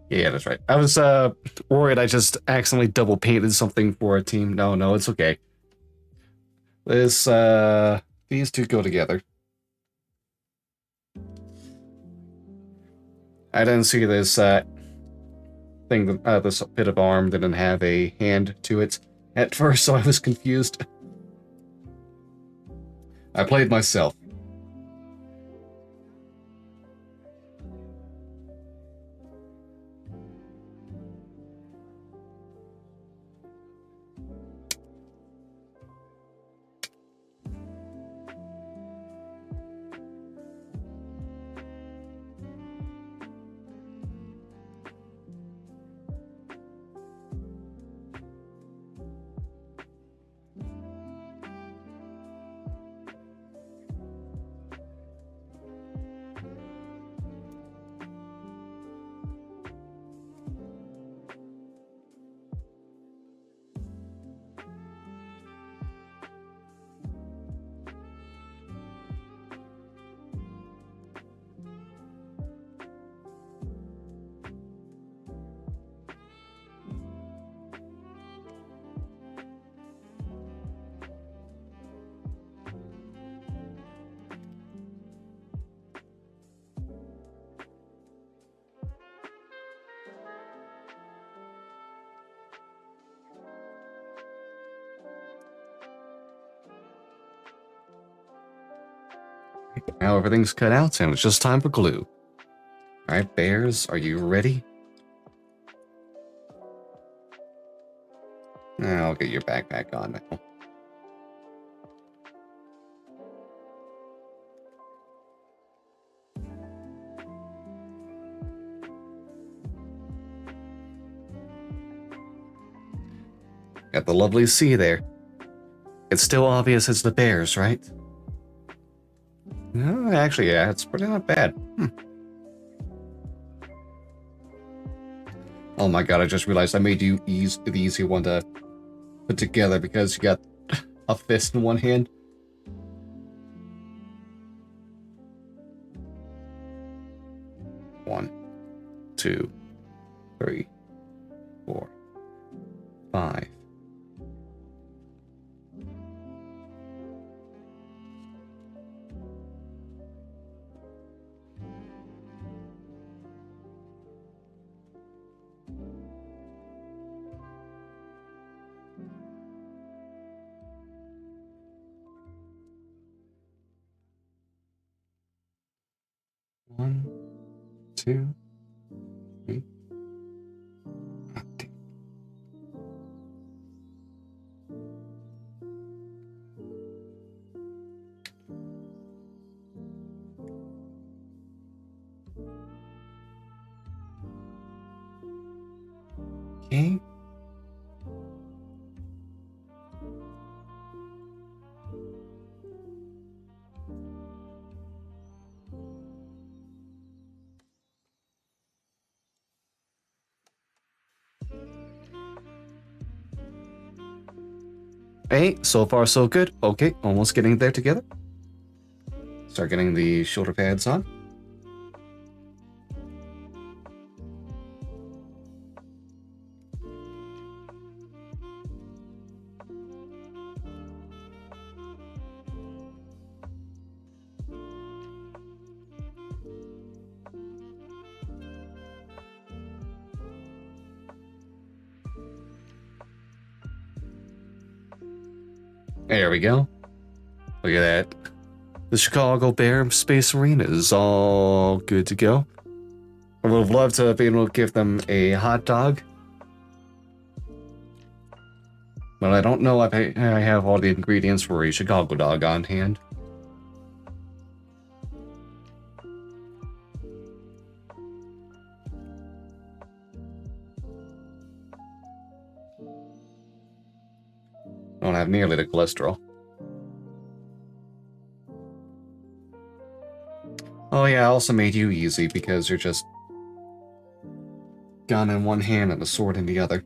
Yeah, that's right. I was worried I just accidentally double painted something for a team. No, it's okay. This these two go together. I didn't see this thing, this bit of arm didn't have a hand to it at first, so I was confused. I played myself. Now everything's cut out and it's just time for glue. Alright, bears, are you ready? I'll get your backpack on now. Got the lovely sea there. It's still obvious it's the bears, right? No, actually, yeah, it's pretty not bad. Oh my god, I just realized I made you the easy one to put together because you got a fist in one hand. One, two, three, 4, 5. One, two, three. Ah, damn. Okay. Hey, so far so good. Okay, almost getting there together. Start getting the shoulder pads on. There we go. Look at that. The Chicago Bear Space Marine is all good to go. I would have loved to be able to give them a hot dog. But I don't know if I have all the ingredients for a Chicago dog on hand. I don't have nearly the cholesterol. Oh yeah, I also made you easy because you're just gun in one hand and a sword in the other.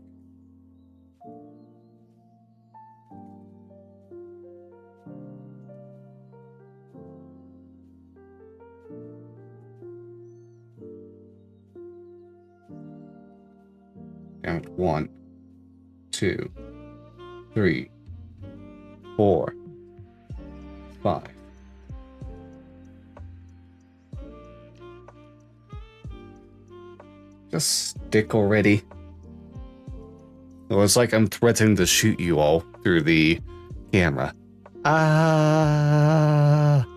Count 1, 2, 3, 4, 5. Just stick already. Oh, it's like I'm threatening to shoot you all through the camera. Ah.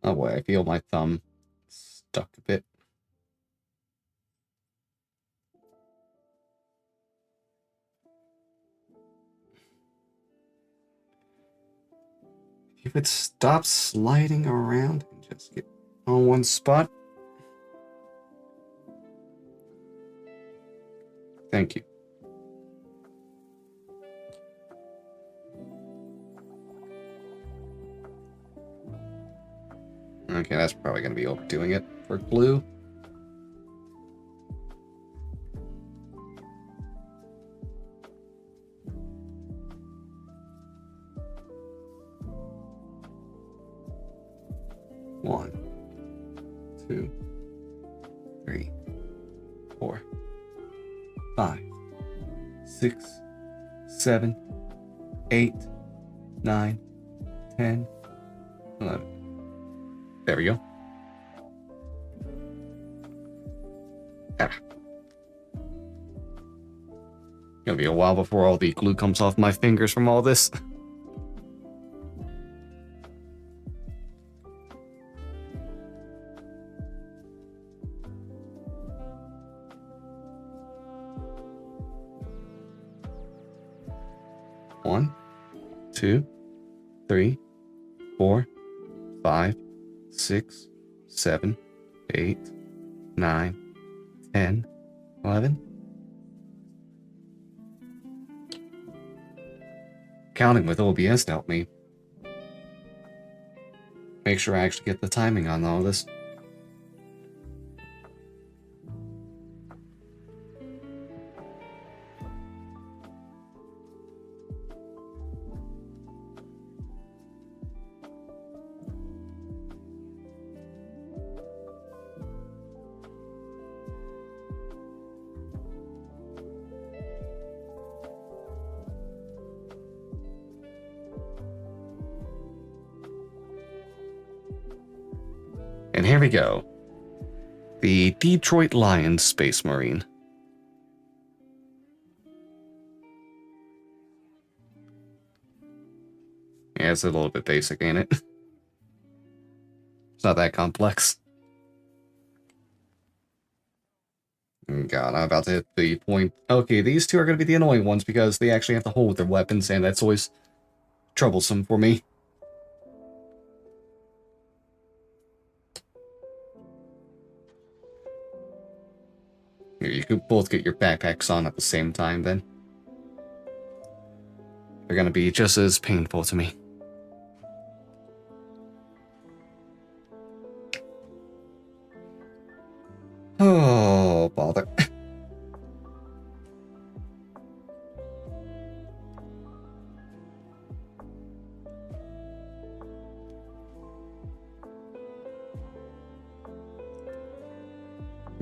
Oh boy, I feel my thumb stuck a bit. If you would stop sliding around and just get on one spot. Thank you. Okay, that's probably going to be overdoing it for glue. One, two, 6, 7, 8, 9, 10, 11. There we go. Ah. Gonna be a while before all the glue comes off my fingers from all this. One, 2, 3, 4, 5, 6, 7, 8, 9, 10, 11. Counting with OBS to help me. Make sure I actually get the timing on all this. And here we go. The Detroit Lions Space Marine. Yeah, it's a little bit basic, ain't it? It's not that complex. God, I'm about to hit the point. Okay, these two are going to be the annoying ones because they actually have to hold their weapons, and that's always troublesome for me. You could both get your backpacks on at the same time, then. They're going to be just as painful to me. Oh, bother.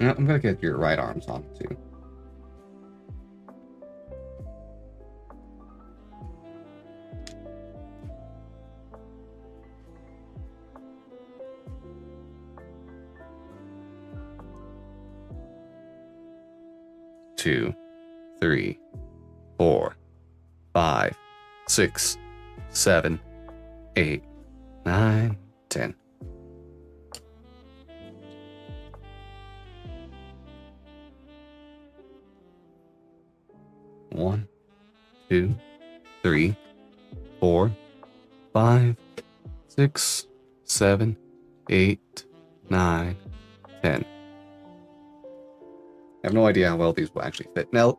Yeah, I'm gonna get your right arms on too. Two, 3, 4, 5, 6, 7, 8, 9, 10. One, 2, 3, 4, 5, 6, 7, 8, 9, 10. I have no idea how well these will actually fit. Now,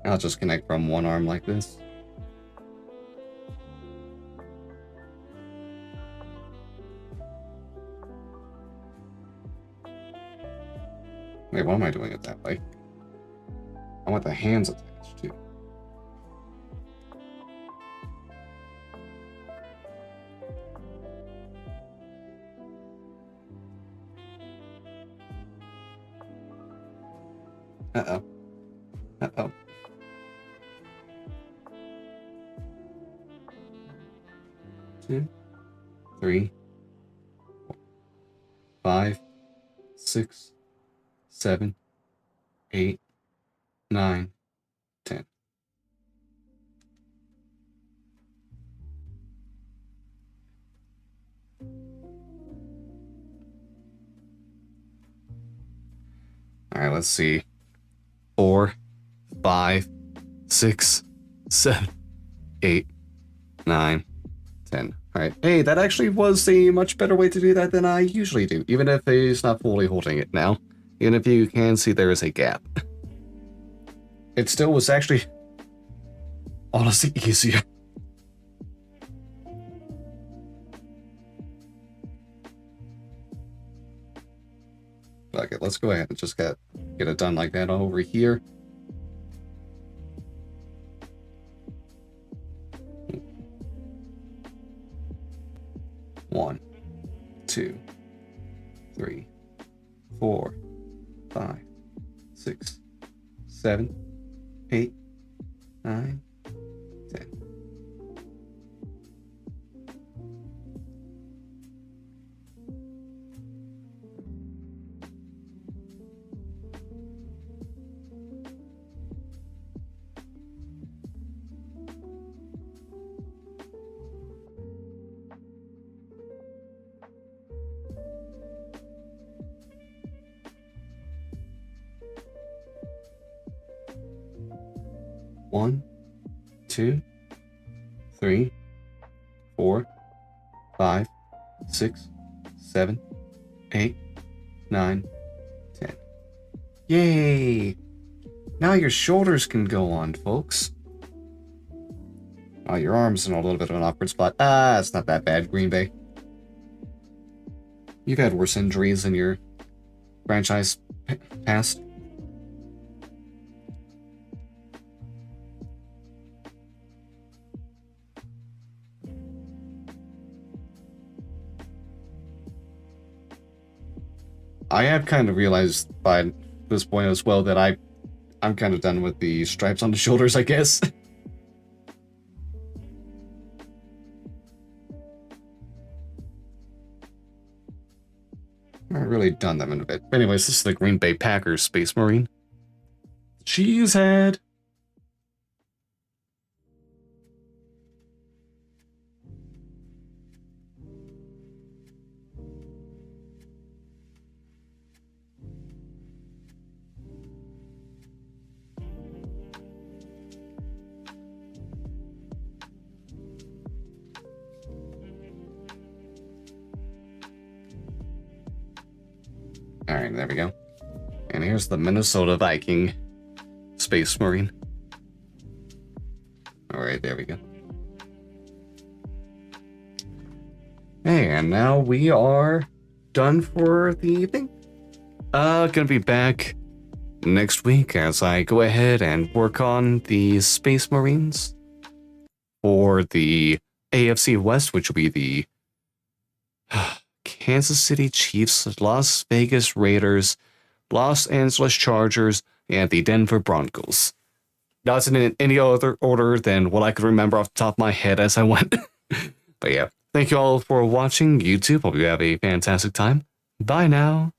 I'll just connect from one arm like this. Wait, why am I doing it that way? I want the hands attached too. Uh-oh. Uh-oh. Two, 3, 5, 6, 7, 8, 9, 10. All right, let's see. 4, 5, 6, 7, 8, 9, 10. All right. Hey, that actually was a much better way to do that than I usually do, even if he's not fully holding it now. Even if you can see there is a gap. It still was actually honestly easier. let's go ahead and just get it done like that over here. One, 2, 3, 4, 5, 6, 7, 8, 9, 10. One, 2, 3, 4, 5, 6, 7, 8, 9, 10. Yay! Now your shoulders can go on, folks. Oh, your arms in a little bit of an awkward spot. Ah, it's not that bad, Green Bay. You've had worse injuries in your franchise past. I have kind of realized by this point as well that I'm kind of done with the stripes on the shoulders, I guess. I haven't really done them in a bit. Anyways, this is the Green Bay Packers Space Marine. Cheesehead! Alright, there we go. And here's the Minnesota Viking Space Marine. Alright, there we go. Hey, and now we are done for the evening. Gonna be back next week as I go ahead and work on the Space Marines for the AFC West, which will be the Kansas City Chiefs, Las Vegas Raiders, Los Angeles Chargers, and the Denver Broncos. Not in any other order than what I could remember off the top of my head as I went. But yeah, thank you all for watching YouTube. Hope you have a fantastic time. Bye now.